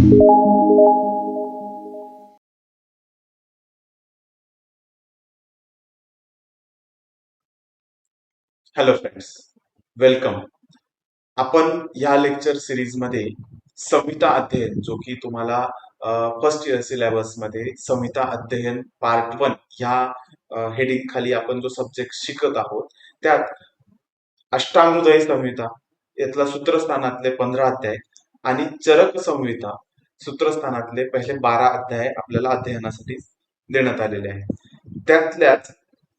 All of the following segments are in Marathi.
Hello friends, welcome. आपण या लेक्चर सिरीज मध्ये संहिता अध्ययन, जो की तुम्हाला फर्स्ट इयर सिलेबस मध्ये संहिता अध्ययन पार्ट 1 ह्या हेडिंग खाली आपण जो सब्जेक्ट शिकत आहोत, त्यात अष्टांगहृदय संहिता यातला सूत्रस्थानातले 15 अध्याय आणि चरक संहिता सूत्रस्थानातले पहिले 12 अध्याय आपल्याला अध्ययनासाठी देण्यात आलेले आहेत. त्यातल्याच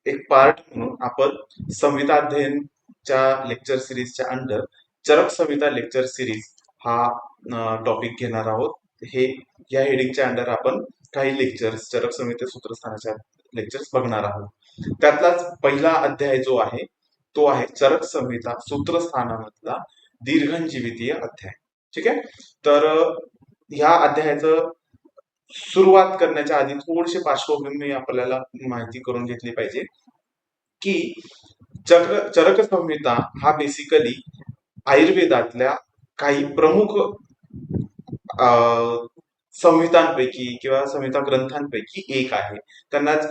एक पार्ट म्हणून आपण संहिता अध्ययनच्या लेक्चर सिरीजच्या अंडर चरक संहिता लेक्चर सिरीज हा टॉपिक घेणार आहोत. हे या हेडिंगच्या अंडर आपण काही लेक्चर्स चरक संहिते सूत्रस्थानाच्या लेक्चर्स बघणार आहोत. त्यातलाच पहिला अध्याय जो आहे तो आहे चरक संहिता सूत्रस्थानामधला दीर्घजीवितीय अध्याय. ठीक आहे. तर ह्या अध्यायाचं सुरुवात करण्याच्या आधी थोडीशी पार्श्वभूमी आपल्याला माहिती करून घेतली पाहिजे की चरक संहिता हा बेसिकली आयुर्वेदातल्या काही प्रमुख संहितांपैकी किंवा संहिता ग्रंथांपैकी एक आहे. त्यांनाच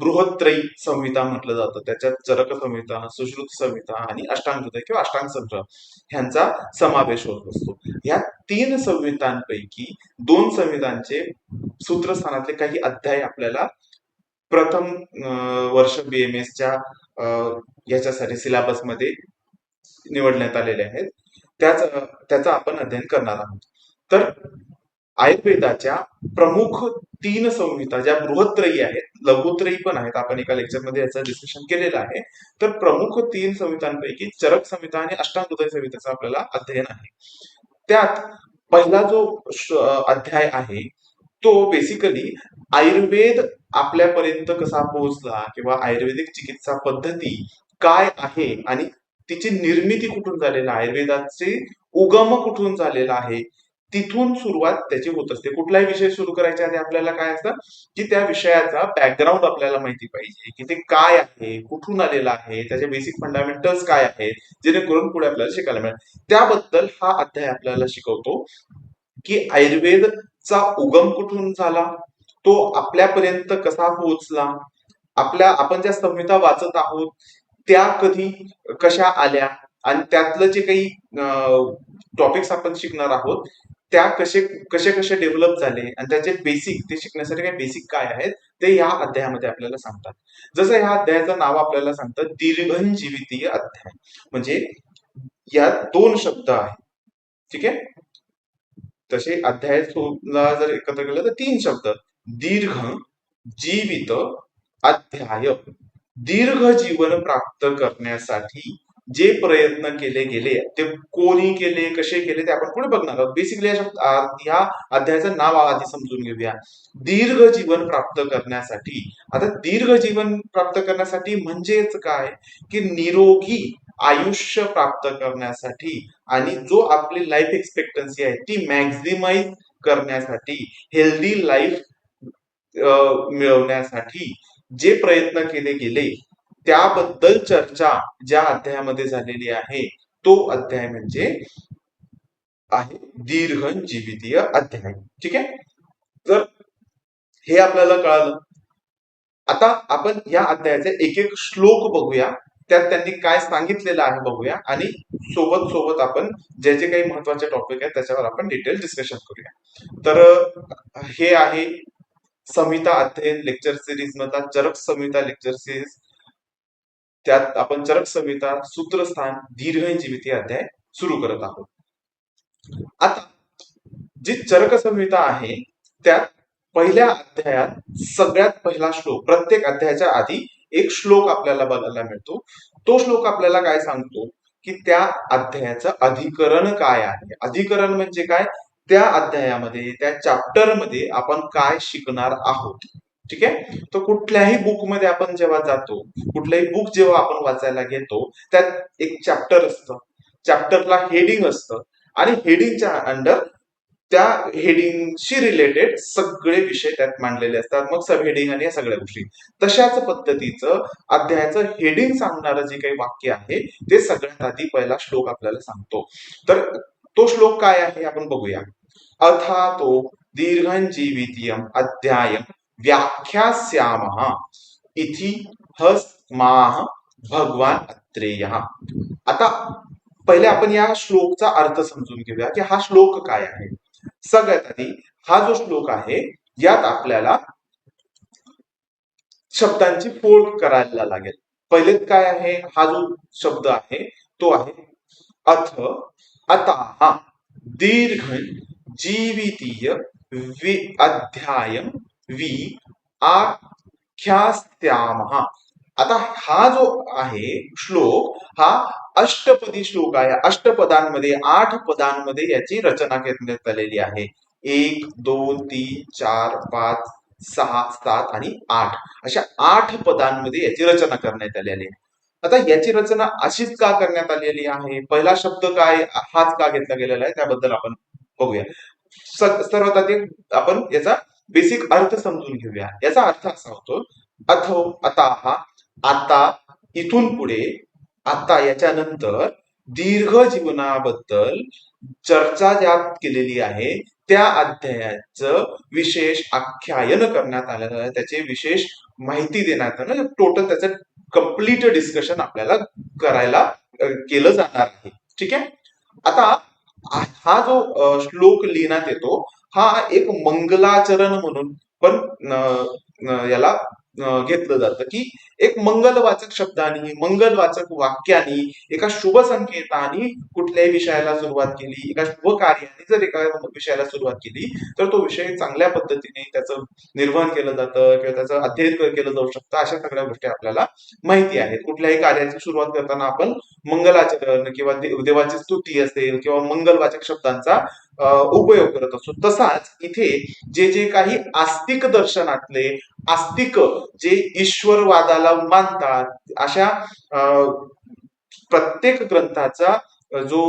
बृहत्रयी संहिता म्हटलं जातं. त्याच्यात चरक संहिता, सुश्रुत संहिता आणि अष्टांगहृदय किंवा अष्टांग संग्रह ह्यांचा समावेश होत असतो. या 3 संहितांपैकी 2 संहितांचे सूत्रस्थानातले काही अध्याय आपल्याला प्रथम वर्ष BMS च्या याच्यासाठी सिलेबस मध्ये निवडण्यात आलेले आहेत. त्याचा आपण अध्ययन करणार आहोत. तर आयुर्वेदाच्या प्रमुख 3 संहिता ज्या बृहत्रयी आहेत, लघुत्रयी पण आहेत, आपण एका लेक्चर मध्ये याचं डिस्कशन केलेलं आहे. तर प्रमुख 3 संहितांपैकी चरक संहिता आणि अष्टांगहृदय संहितेचं आपल्याला अध्ययन आहे. त्यात पहिला जो अध्याय आहे तो बेसिकली आयुर्वेद आपल्यापर्यंत कसा पोहोचला किंवा आयुर्वेदिक चिकित्सा पद्धती काय आहे आणि तिची निर्मिती कुठून झालेला आहे, आयुर्वेदाचे उगम कुठून झालेला आहे, तिथून सुरुवात त्याची होत असते. कुठलाही विषय सुरू करायच्या आधी आपल्याला काय असतं की त्या विषयाचा बॅकग्राऊंड आपल्याला माहिती पाहिजे, की ते काय आहे, कुठून आलेलं आहे, त्याचे बेसिक फंडामेंटल्स काय आहेत, जेणेकरून पुढे आपल्याला शिकायला मिळेल. त्याबद्दल हा अध्याय आपल्याला शिकवतो की आयुर्वेदचा उगम कुठून झाला, तो आपल्यापर्यंत कसा पोहोचला, आपण ज्या संहिता वाचत आहोत त्या कधी कशा आल्या आणि त्यातलं जे काही टॉपिक्स आपण शिकणार आहोत त्या कसे कसे कसे डेव्हलप झाले आणि त्याचे बेसिक ते शिकण्यासाठी काही बेसिक काय आहेत ते या अध्यायामध्ये आपल्याला सांगतात. जसं ह्या अध्यायाचं नाव आपल्याला सांगतं दीर्घजीवितीय अध्याय, म्हणजे यात 2 शब्द आहेत. ठीक आहे. तसे अध्यायाला जर एकत्र केलं तर 3 शब्द, दीर्घ जीवित अध्याय. दीर्घ जीवन प्राप्त करण्यासाठी जे प्रयत्न केले गेले ते कोणी केले, कसे केले ते आपण पुढे बघणार आहोत. बेसिकली या अध्यायाचं नाव आधी समजून घेऊया. दीर्घ जीवन प्राप्त करण्यासाठी. आता दीर्घ जीवन प्राप्त करण्यासाठी म्हणजेच काय की निरोगी आयुष्य प्राप्त करण्यासाठी आणि जो आपली लाईफ एक्सपेक्टन्सी आहे ती मॅक्झिमाइज करण्यासाठी, हेल्दी लाईफ मिळवण्यासाठी जे प्रयत्न केले गेले त्याबद्दल चर्चा ज्या अध्यायामध्ये झालेली आहे तो अध्याय म्हणजे आहे दीर्घजीवितीय अध्याय. ठीक आहे. तर हे आपल्याला कळालं. आता आपण या अध्यायाचे एक एक श्लोक बघूया, त्यात त्यांनी काय सांगितलेलं आहे बघूया आणि सोबत सोबत आपण जे जे काही महत्वाचे टॉपिक आहेत त्याच्यावर आपण डिटेल डिस्कशन करूया. तर हे आहे संहिता अध्ययन लेक्चर सिरीज मधला चरक संहिता लेक्चर सिरीज. त्यात आपण चरक संहिता सूत्रस्थान दीर्घजीवितीय अध्याय सुरू करत आहोत. आता जी चरक संहिता आहे त्यात पहिल्या अध्यायात सगळ्यात पहिला श्लोक, प्रत्येक अध्यायाच्या आधी एक श्लोक आपल्याला बघायला मिळतो. तो श्लोक आपल्याला काय सांगतो की त्या अध्यायाचं अधिकरण काय आहे. अधिकरण म्हणजे काय, त्या अध्यायामध्ये त्या चॅप्टर मध्ये आपण काय शिकणार आहोत. ठीक आहे. तर कुठल्याही बुक मध्ये आपण जेव्हा जातो, कुठल्याही बुक जेव्हा आपण वाचायला घेतो त्यात एक चॅप्टर असतं, चॅप्टरला हेडिंग असतं आणि हेडिंगच्या अंडर त्या हेडिंगशी रिलेटेड सगळे विषय त्यात मांडलेले असतात, मग सब हेडिंग आणि या सगळ्या गोष्टी. तशाच पद्धतीचं अध्यायाचं हेडिंग सांगणारं जे काही वाक्य आहे ते सगळ्यात आधी पहिला श्लोक आपल्याला सांगतो. तर तो श्लोक काय आहे आपण बघूया. अथातो दीर्घञ्जीवितीयम् अध्यायं व्याख्यास्यामः इति हस्माः भगवान अत्रेयः. आता पहिले आपण या श्लोकचा अर्थ समजून घेऊया की हा श्लोक काय आहे. सगळ्यात आधी हा जो श्लोक आहे यात आपल्याला शब्दांची फोड करायला लागेल. पहिले काय आहे, हा जो शब्द आहे तो आहे अथ अतः दीर्घ जीवितीय अध्यायम वि आख्यास्यामः. आता हा जो आहे श्लोक हा अष्टपदी श्लोक आहे. अष्टपदांमध्ये 8 पदांमध्ये याची रचना करण्यात आलेली आहे. 1 2 3 4 5 6 7 आणि 8 अशा 8 पदांमध्ये याची रचना करण्यात आलेली आहे. आता याची रचना अशीच का करण्यात आलेली आहे, पहिला शब्द काय हाच का घेतला गेलेला आहे त्याबद्दल आपण बघूया. सर्वात आधी आपण याचा बेसिक अर्थ समजून घेऊया. याचा अर्थ असा होतो अथो आता हा आता इथून पुढे आता याच्यानंतर दीर्घ जीवनाबद्दल चर्चा ज्यात केलेली आहे त्या अध्यायाचं विशेष आख्यायन करण्यात आलेलं आहे. त्याची विशेष माहिती देण्यात आलं. टोटल त्याचं कम्प्लीट डिस्कशन आपल्याला करायला केलं जाणार आहे. ठीक आहे. आता हा जो श्लोक लिहिण्यात येतो हा एक मंगलाचरण म्हणून पण याला घेतलं जातं की एक मंगलवाचक शब्दांनी मंगलवाचक वाक्यानी एका शुभ संकेताने कुठल्याही विषयाला सुरुवात केली, एका शुभ कार्याने जर एका विषयाला सुरुवात केली तर तो विषय चांगल्या पद्धतीने त्याचं निर्वहन केलं जातं किंवा त्याचं अध्ययन केलं जाऊ शकतं. अशा सगळ्या गोष्टी आपल्याला माहिती आहेत. कुठल्याही कार्याची सुरुवात करताना आपण मंगलाचरण किंवा देवाची स्तुती असेल किंवा मंगलवाचक शब्दांचा उपयोग करत असतो. तसाच इथे जे जे काही आस्तिक दर्शनातले आस्तिक जे ईश्वरवादाला मानतात अशा प्रत्येक ग्रंथाचा जो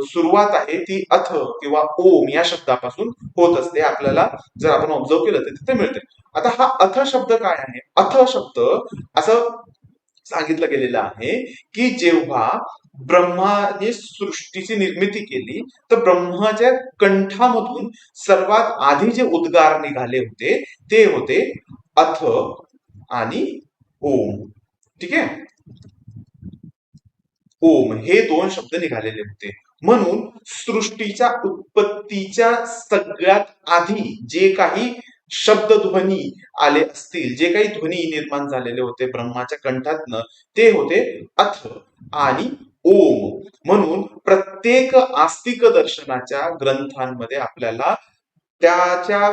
सुरुवात आहे ती अथ किंवा ओम या शब्दापासून होत असते. आपल्याला जर आपण ऑब्झर्व केलं तर तिथे मिळते. आता हा अथ शब्द काय आहे, अथ शब्द असं सांगितलं गेलेलं आहे की जेव्हा ब्रह्माने सृष्टीची निर्मिती केली तर ब्रह्माच्या कंठामधून सर्वात आधी जे उद्गार निघाले होते ते होते अथ आणि ओम. ठीक आहे. ओम हे 2 शब्द निघालेले होते. म्हणून सृष्टीच्या उत्पत्तीच्या सगळ्यात आधी जे काही शब्द ध्वनी आले असतील, जे काही ध्वनी निर्माण झालेले होते ब्रह्माच्या कंठातनं ते होते अथ आणि ओम. म्हणून प्रत्येक आस्तिक दर्शनाच्या ग्रंथांमध्ये आपल्याला त्याच्या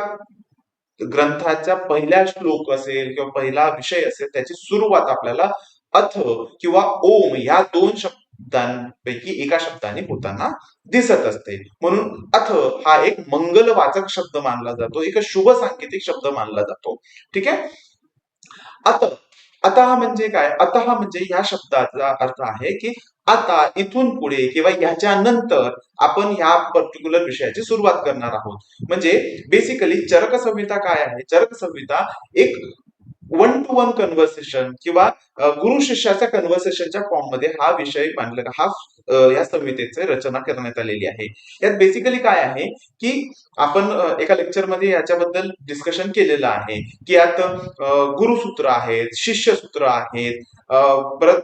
ग्रंथाचा पहिला श्लोक असेल किंवा पहिला विषय असेल त्याची सुरुवात आपल्याला अथ किंवा ओम या 2 शब्दांपैकी एका शब्दाने होताना दिसत असते. म्हणून अथ हा एक मंगलवाचक शब्द मानला जातो, एक शुभ सांकेतिक शब्द मानला जातो. ठीक आहे. अथ अतः म्हणजे काय, अतः म्हणजे या शब्दाचा अर्थ आहे की आता इथून पुढे किंवा याच्यानंतर आपण ह्या पर्टिक्युलर विषयाची सुरुवात करणार आहोत. म्हणजे बेसिकली चरक संहिता काय आहे, चरक संहिता एक 1 to 1 कन्व्हर्सेशन किंवा गुरु शिष्याच्या कन्व्हर्सेशनच्या फॉर्म मध्ये हा विषय मांडलेला हा या संहितेची रचना करण्यात आलेली आहे. यात बेसिकली काय आहे की आपण एका लेक्चरमध्ये याच्याबद्दल डिस्कशन केलेलं आहे की यात गुरुसूत्र आहेत, शिष्यसूत्र आहेत,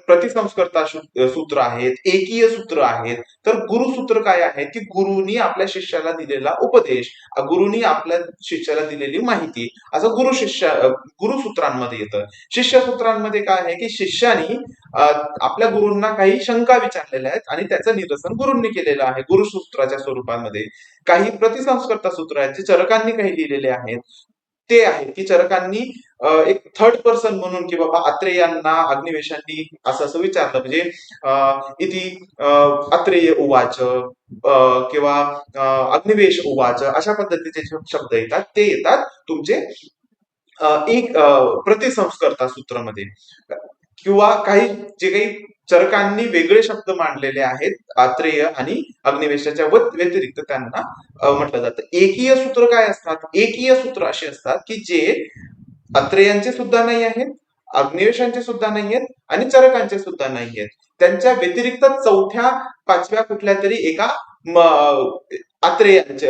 प्रतिसंस्कर्ता सूत्र आहेत, एकीय सूत्र आहेत. तर गुरुसूत्र काय आहे की गुरुनी आपल्या शिष्याला दिलेला उपदेश, गुरुनी आपल्या शिष्याला दिलेली माहिती असं गुरुसूत्रांमध्ये येतं. शिष्यसूत्रांमध्ये काय आहे की शिष्यानी आपल्या गुरूंना काही शंका विचारलेल्या आहेत आणि त्याचं निरसन गुरूंनी केलेलं आहे गुरुसूत्राच्या स्वरूपामध्ये. काही प्रतिसंस्कर्ता सूत्र आहेत जे चरकांनी काही लिहिलेले आहेत. ते आहे की चरकांनी एक थर्ड पर्सन म्हणून की बाबा अत्रेयांना अग्निवेशांनी असं विचारलं, म्हणजे इति अत्रेय उवाच किंवा अग्निवेश उवाच अशा पद्धतीचे शब्द येतात. ते येतात तुमचे एक प्रतिसंस्कर्ता सूत्रामध्ये. किंवा काही जे काही चरकांनी वेगळे शब्द मांडलेले आहेत आत्रेय आणि अग्निवेशाच्या व्यतिरिक्त त्यांना म्हटलं जातं. एकीय सूत्र काय असतात, एकीय सूत्र असे असतात की जे अत्रेयांचे सुद्धा नाही आहेत, अग्निवेशांचे सुद्धा नाही आहेत आणि चरकांचे सुद्धा नाही आहेत. त्यांच्या व्यतिरिक्त चौथ्या पाचव्या कुठल्या तरी एका आत्रेयांचे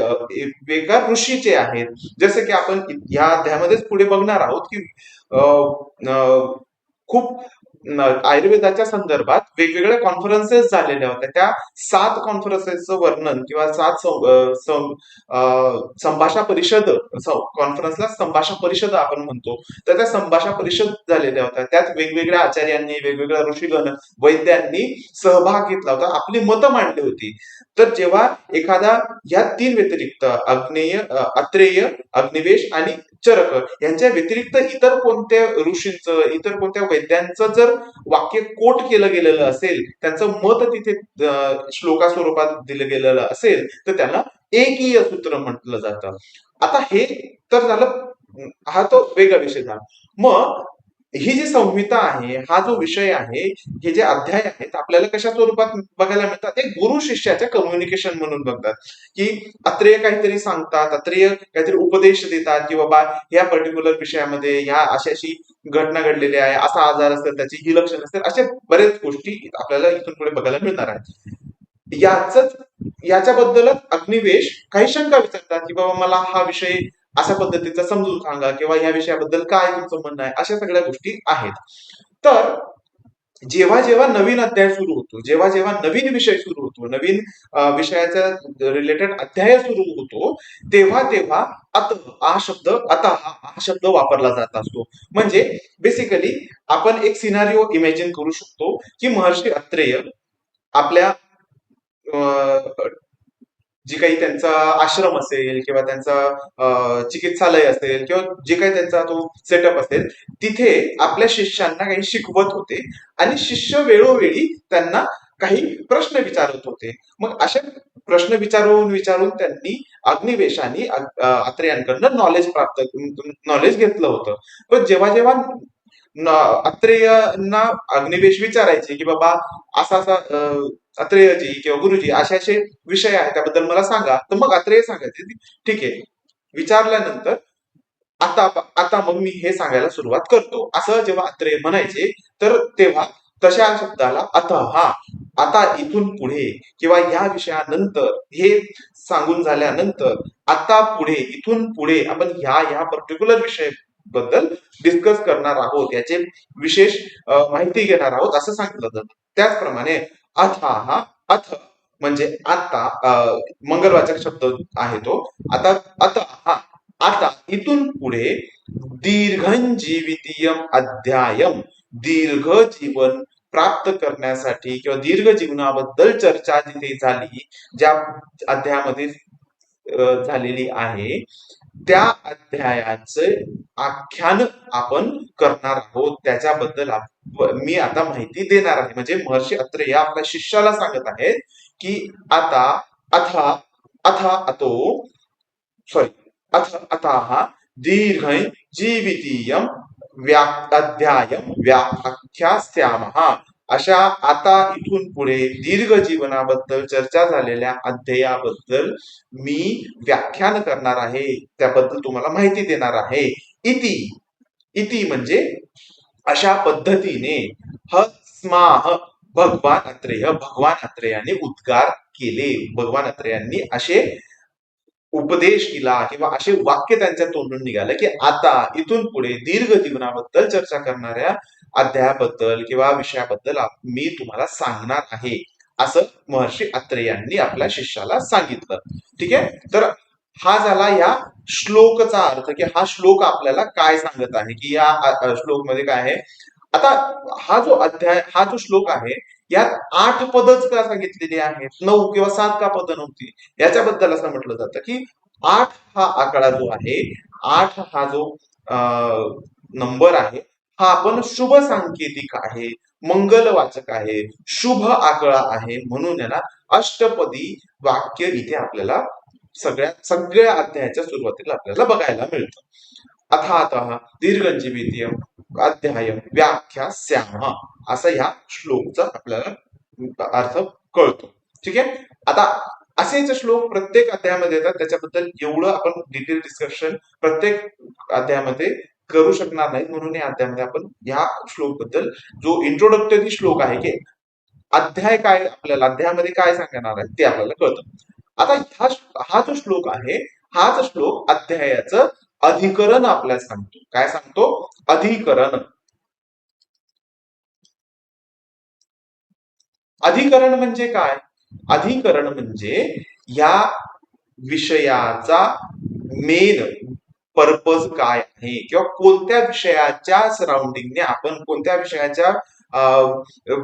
वेगळ्या ऋषीचे आहेत. जसे की आपण या अध्यायामध्येच पुढे बघणार आहोत की अ, अ, खूप आयुर्वेदाच्या संदर्भात वेगवेगळ्या कॉन्फरन्सेस झालेल्या होत्या. त्या 7 कॉन्फरन्सेसचं वर्णन किंवा 7 संभाषा परिषद, कॉन्फरन्सला संभाषा परिषद आपण म्हणतो. तर त्या संभाषा परिषद झालेल्या होत्या. त्यात वेगवेगळ्या आचार्यांनी, वेगवेगळ्या ऋषीगण, वैद्यांनी सहभाग घेतला होता, आपली मतं मांडली होती. तर जेव्हा एखादा या 3 व्यतिरिक्त अत्रेय, अग्निवेश आणि चरक यांच्या व्यतिरिक्त इतर कोणत्या ऋषींचं, इतर कोणत्या वैद्यांचं जर वाक्य कोट केलं गेलेलं असेल, त्यांचं मत तिथे श्लोका स्वरूपात दिलं गेलेलं असेल, तर त्यांना एकीय सूत्र म्हटलं जातं. आता हे तर झालं, हा तो वेगळा विषय झाला. मग ही जी संहिता आहे, हा जो विषय आहे, हे जे अध्याय आहेत, आपल्याला कशा स्वरूपात बघायला मिळतात? एक गुरु शिष्याच्या कम्युनिकेशन म्हणून बघतात, की अत्रेय काहीतरी सांगतात, अत्रेय काहीतरी उपदेश देतात, की बाबा ह्या पर्टिक्युलर विषयामध्ये ह्या अशी घटना घडलेली आहे, असा आजार असतात, त्याची ही लक्षणं असतात, अशा बऱ्याच गोष्टी आपल्याला इथून पुढे बघायला मिळणार आहेत. याच याच्याबद्दलच अग्निवेश काही शंका विचारतात, की बाबा मला हा विषय अशा पद्धतीचा समजून सांगा, किंवा या विषयाबद्दल काय तुमचं म्हणणं आहे, अशा सगळ्या गोष्टी आहेत. तर जेव्हा जेव्हा नवीन अध्याय सुरू होतो, जेव्हा जेव्हा नवीन विषय सुरू होतो, नवीन विषयाचा रिलेटेड अध्याय सुरू होतो, तेव्हा तेव्हा अत हा शब्द, आता हा शब्द वापरला जात असतो. म्हणजे बेसिकली आपण एक सिनारिओ इमॅजिन करू शकतो, की महर्षी अत्रेय आपल्या जी काही त्यांचा आश्रम असेल, किंवा त्यांचा चिकित्सालय असेल, किंवा जे काही त्यांचा तो सेटअप असेल, तिथे आपल्या शिष्यांना काही शिकवत होते, आणि शिष्य वेळोवेळी त्यांना काही प्रश्न विचारत होते. मग असे प्रश्न विचारून विचारून त्यांनी अग्निवेशाने अत्रेयांकडनं नॉलेज घेतलं होतं. पण जेव्हा जेव्हा अत्रेयांना अग्निवेश विचारायचे, की बाबा असा असा अत्रेयजी किंवा गुरुजी असे असे विषय आहे, त्याबद्दल मला सांगा, तर मग अत्रेय सांगायचे, ठीक आहे. विचारल्यानंतर आता आता मग मी हे सांगायला सुरुवात करतो, असं जेव्हा अत्रेय म्हणायचे, तर तेव्हा तशा शब्दाला हा आता इथून पुढे किंवा या विषयानंतर हे सांगून झाल्यानंतर, आता पुढे इथून पुढे आपण ह्या पर्टिक्युलर विषय बद्दल डिस्कस करणार आहोत, याचे विशेष माहिती घेणार आहोत, असं सांगितलं जातं. त्याचप्रमाणे हा अथ म्हणजे आता, मंगलवाचक शब्द आहे तो. आता हा आता इथून पुढे दीर्घजीवितीयम अध्यायम, दीर्घ जीवन प्राप्त करण्यासाठी किंवा दीर्घ जीवनाबद्दल चर्चा जिथे झाली, ज्या अध्यायामध्ये झालेली आहे, त्या अध्यायाचे आख्यान आपण करणार आहोत. त्याच्याबद्दल मी आता माहिती देणार आहे. म्हणजे महर्षी अत्रेय आपल्या शिष्याला सांगत आहेत, की आता अथा अथा अतो सॉरी अथ अथाः दीर्घ जीवितीयम अध्यायम व्याख्यास्यामः. अशा आता इथून पुढे दीर्घ जीवनाबद्दल चर्चा झालेल्या अध्यायाबद्दल मी व्याख्यान करणार आहे, त्याबद्दल तुम्हाला माहिती देणार आहे. इति इति म्हणजे अशा पद्धतीने स्माह भगवान अत्रेयाने उद्गार केले. भगवान अत्रेयांनी असे उपदेश केला, किंवा असे वाक्य त्यांच्या तोंडून निघाले, की आता इथून पुढे दीर्घ जीवनाबद्दल चर्चा करणाऱ्या अध्यायाबद्दल किंवा विषयाबद्दल मी तुम्हाला सांगणार आहे, असं महर्षी अत्रेयांनी आपल्या शिष्याला सांगितलं. ठीक आहे. तर हा झाला या श्लोकचा अर्थ, की हा श्लोक आपल्याला काय सांगत आहे, की या श्लोक मध्ये काय आहे. आता हा जो श्लोक आहे, यात 8 पदच का सांगितलेली आहेत, 9 किंवा 7 का पद नव्हती, याच्याबद्दल असं म्हटलं जातं, की 8 हा आकडा जो आहे, 8 हा जो नंबर आहे, हा आपण शुभ सांकेतिक आहे, मंगलवाचक आहे, शुभ आकडा आहे, म्हणून याला अष्टपदी वाक्य इथे आपल्याला सगळ्या अध्यायाच्या सुरुवातीला आपल्याला बघायला मिळतं. अथातः दीर्घजीवितीयम अध्याय व्याख्या श्याम, असा ह्या श्लोकचा आपल्याला अर्थ कळतो. ठीक आहे. आता असेच श्लोक प्रत्येक अध्यायामध्ये येतात, त्याच्याबद्दल एवढं आपण डिटेल डिस्कशन प्रत्येक अध्यायामध्ये करू शकणार नाही, म्हणून या अध्यायामध्ये आपण ह्या श्लोक बद्दल जो इंट्रोडक्टरी श्लोक आहे, की अध्याय काय, आपल्याला अध्यायामध्ये काय सांगणार आहे ते आपल्याला कळतं. आता हा जो श्लोक आहे, हाच श्लोक अध्यायाचं अधिकरण आपल्याला सांगतो. काय सांगतो? अधिकरण. अधिकरण म्हणजे काय? अधिकरण म्हणजे या विषयाचा मेन पर्पज काय आहे, किंवा कोणत्या विषयाच्या सराउंडिंगने आपण, कोणत्या विषयाच्या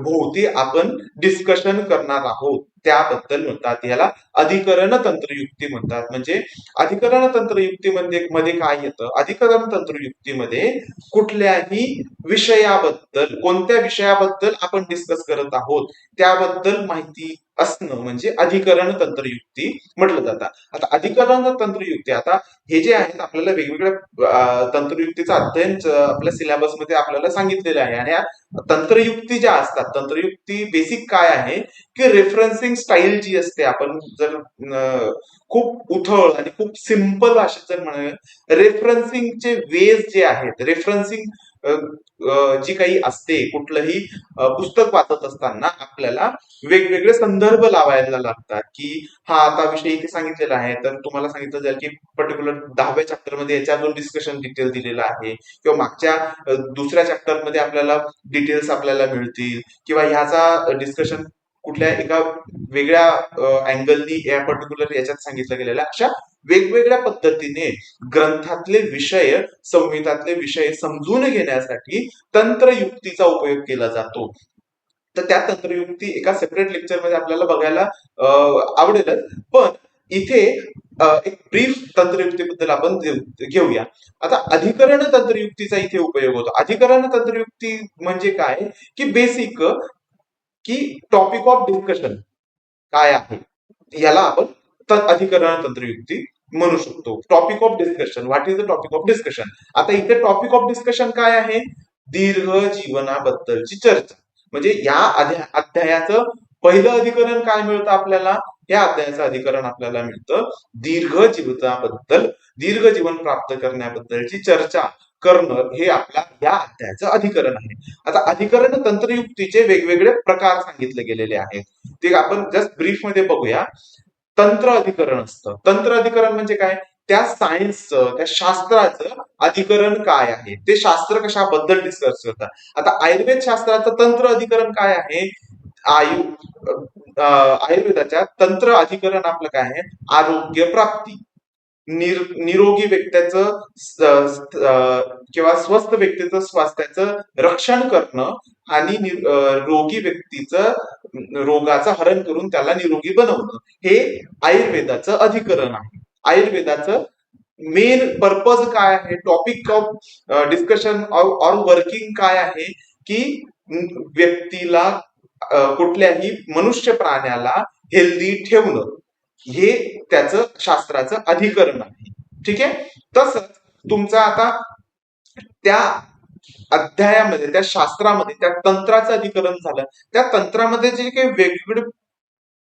भोवती आपण डिस्कशन करणार आहोत त्याबद्दल म्हणतात. याला अधिकरण तंत्रयुक्ती म्हणतात. म्हणजे अधिकरण तंत्रयुक्तीमध्ये मध्ये काय येतं? अधिकरण तंत्रयुक्तीमध्ये कुठल्याही विषयाबद्दल, कोणत्या विषयाबद्दल आपण डिस्कस करत आहोत त्याबद्दल माहिती असणं म्हणजे अधिकरण तंत्रयुक्ती म्हटलं जातं. आता अधिकरण तंत्रयुक्ती, आता हे जे आहेत आपल्याला वेगवेगळ्या तंत्रयुक्तीचं अध्ययन आपल्या सिलेबसमध्ये आपल्याला सांगितलेलं आहे. आणि या तंत्रयुक्ती ज्या असतात, तंत्रयुक्ती बेसिक काय आहे की रेफरन्सिंग स्टाईल जी असते, आपण जर खूप उथळ आणि खूप सिंपल भाषेत जर म्हणाल, रेफरन्सिंगचे वेज जे आहेत, रेफरन्सिंग जी काही असते, कुठलंही पुस्तक वाचत असताना आपल्याला वेगवेगळे संदर्भ लावायला लागतात. की हा आता विषय इथे सांगितलेला आहे, तर तुम्हाला सांगितलं जाईल की पर्टिक्युलर 10व्या चॅप्टर मध्ये याच्यावर डिस्कशन डिटेल दिलेलं आहे, किंवा मागच्या दुसऱ्या चॅप्टर मध्ये आपल्याला डिटेल्स आपल्याला मिळतील, किंवा ह्याचा डिस्कशन कुठल्या एका वेगळ्या अँगलनी या पर्टिक्युलर याच्यात सांगितलं गेलेलं आहे. अशा वेगवेगळ्या पद्धतीने ग्रंथातले विषय, संहितातले विषय समजून घेण्यासाठी तंत्रयुक्तीचा उपयोग केला जातो. तर त्या तंत्रयुक्ती एका सेपरेट लेक्चर मध्ये आपल्याला बघायला आवडेलच. पण इथे एक ब्रीफ तंत्रयुक्तीबद्दल आपण घेऊया. आता अधिकरण तंत्रयुक्तीचा इथे उपयोग होतो. अधिकरण तंत्रयुक्ती म्हणजे काय की बेसिक, की टॉपिक ऑफ डिस्कशन काय आहे याला आपण अधिकरण तंत्रयुक्ती म्हणू शकतो. Topic of discussion, what is the topic of discussion. आता इथे टॉपिक ऑफ डिस्कशन काय आहे? दीर्घ जीवनाबद्दलची चर्चा. म्हणजे या अध्यायाचं पहिलं अधिकरण काय मिळतं आपल्याला? या अध्यायाचं अधिकरण आपल्याला मिळतं दीर्घ जीवनाबद्दल, दीर्घ जीवन प्राप्त करण्याबद्दलची चर्चा करणं, हे आपल्या या अध्यायाचं अधिकरण आहे. आता अधिकरण तंत्रयुक्तीचे वेगवेगळे प्रकार सांगितले गेलेले आहेत, ते आपण जस्ट ब्रीफ मध्ये बघूया. तंत्र अधिकरण असतं. तंत्र अधिकरण म्हणजे काय? त्या सायन्सचं, त्या शास्त्राचं अधिकरण काय आहे, ते शास्त्र कशाबद्दल डिस्कस करतात. आता आयुर्वेद शास्त्राचं तंत्र अधिकरण काय आहे? आयुर्वेदाच्या तंत्र अधिकरण आपलं काय आहे? आरोग्य प्राप्ती, निरोगी व्यक्तीचं किंवा स्वस्थ व्यक्तीचं स्वास्थ्याचं रक्षण करणं, आणि रोगी व्यक्तीचं रोगाचं हरण करून त्याला निरोगी बनवणं, हे आयुर्वेदाचं अधिकरण आहे. आयुर्वेदाचं मेन पर्पज काय आहे? Topic of discussion or working काय आहे? की व्यक्तीला, कुठल्याही मनुष्य प्राण्याला हेल्दी ठेवणं, हे त्याचं शास्त्राचं अधिकरण आहे. ठीक आहे. तसंच तुमचं आता त्या अध्यायामध्ये, त्या शास्त्रामध्ये, त्या तंत्राचं अधिकरण झालं. त्या तंत्रामध्ये जे काही वेगवेगळे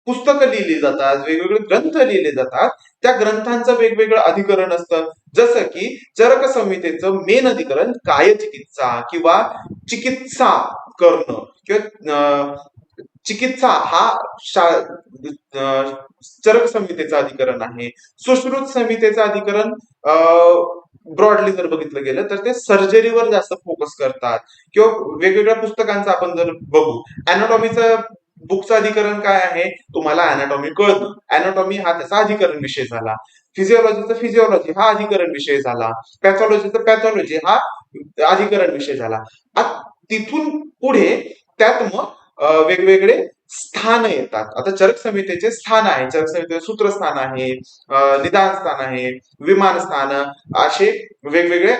पुस्तकं लिहिली जातात, वेगवेगळे ग्रंथ लिहिले जातात, त्या ग्रंथांचं वेगवेगळं अधिकरण असतं. जसं की चरक संहितेचं मेन अधिकरण काय चिकित्सा, किंवा चिकित्सा करणं, किंवा चिकित्सा हा चरक संहितेचं अधिकरण आहे. सुश्रुत संहितेचं अधिकरण ब्रॉडली जर बघितलं गेलं तर ते सर्जरीवर जास्त फोकस करतात. किंवा वेगवेगळ्या पुस्तकांचं आपण जर बघू, अॅनाटॉमीचं बुकचं अधिकरण काय आहे? तुम्हाला अॅनाटॉमी कळतं, अॅनाटॉमी हा त्याचा अधिकरण विषय झाला. फिजिओलॉजीचा फिजिओलॉजी हा अधिकरण विषय झाला. पॅथॉलॉजीचा पॅथॉलॉजी हा अधिकरण विषय झाला. तिथून पुढे त्यात मग वेगवेगळे स्थान येतात. आता चरक संहितेचे स्थान आहे, चरक संहितेचे सूत्रस्थान आहे, निदान स्थान आहे, विमान स्थान, असे वेगवेगळे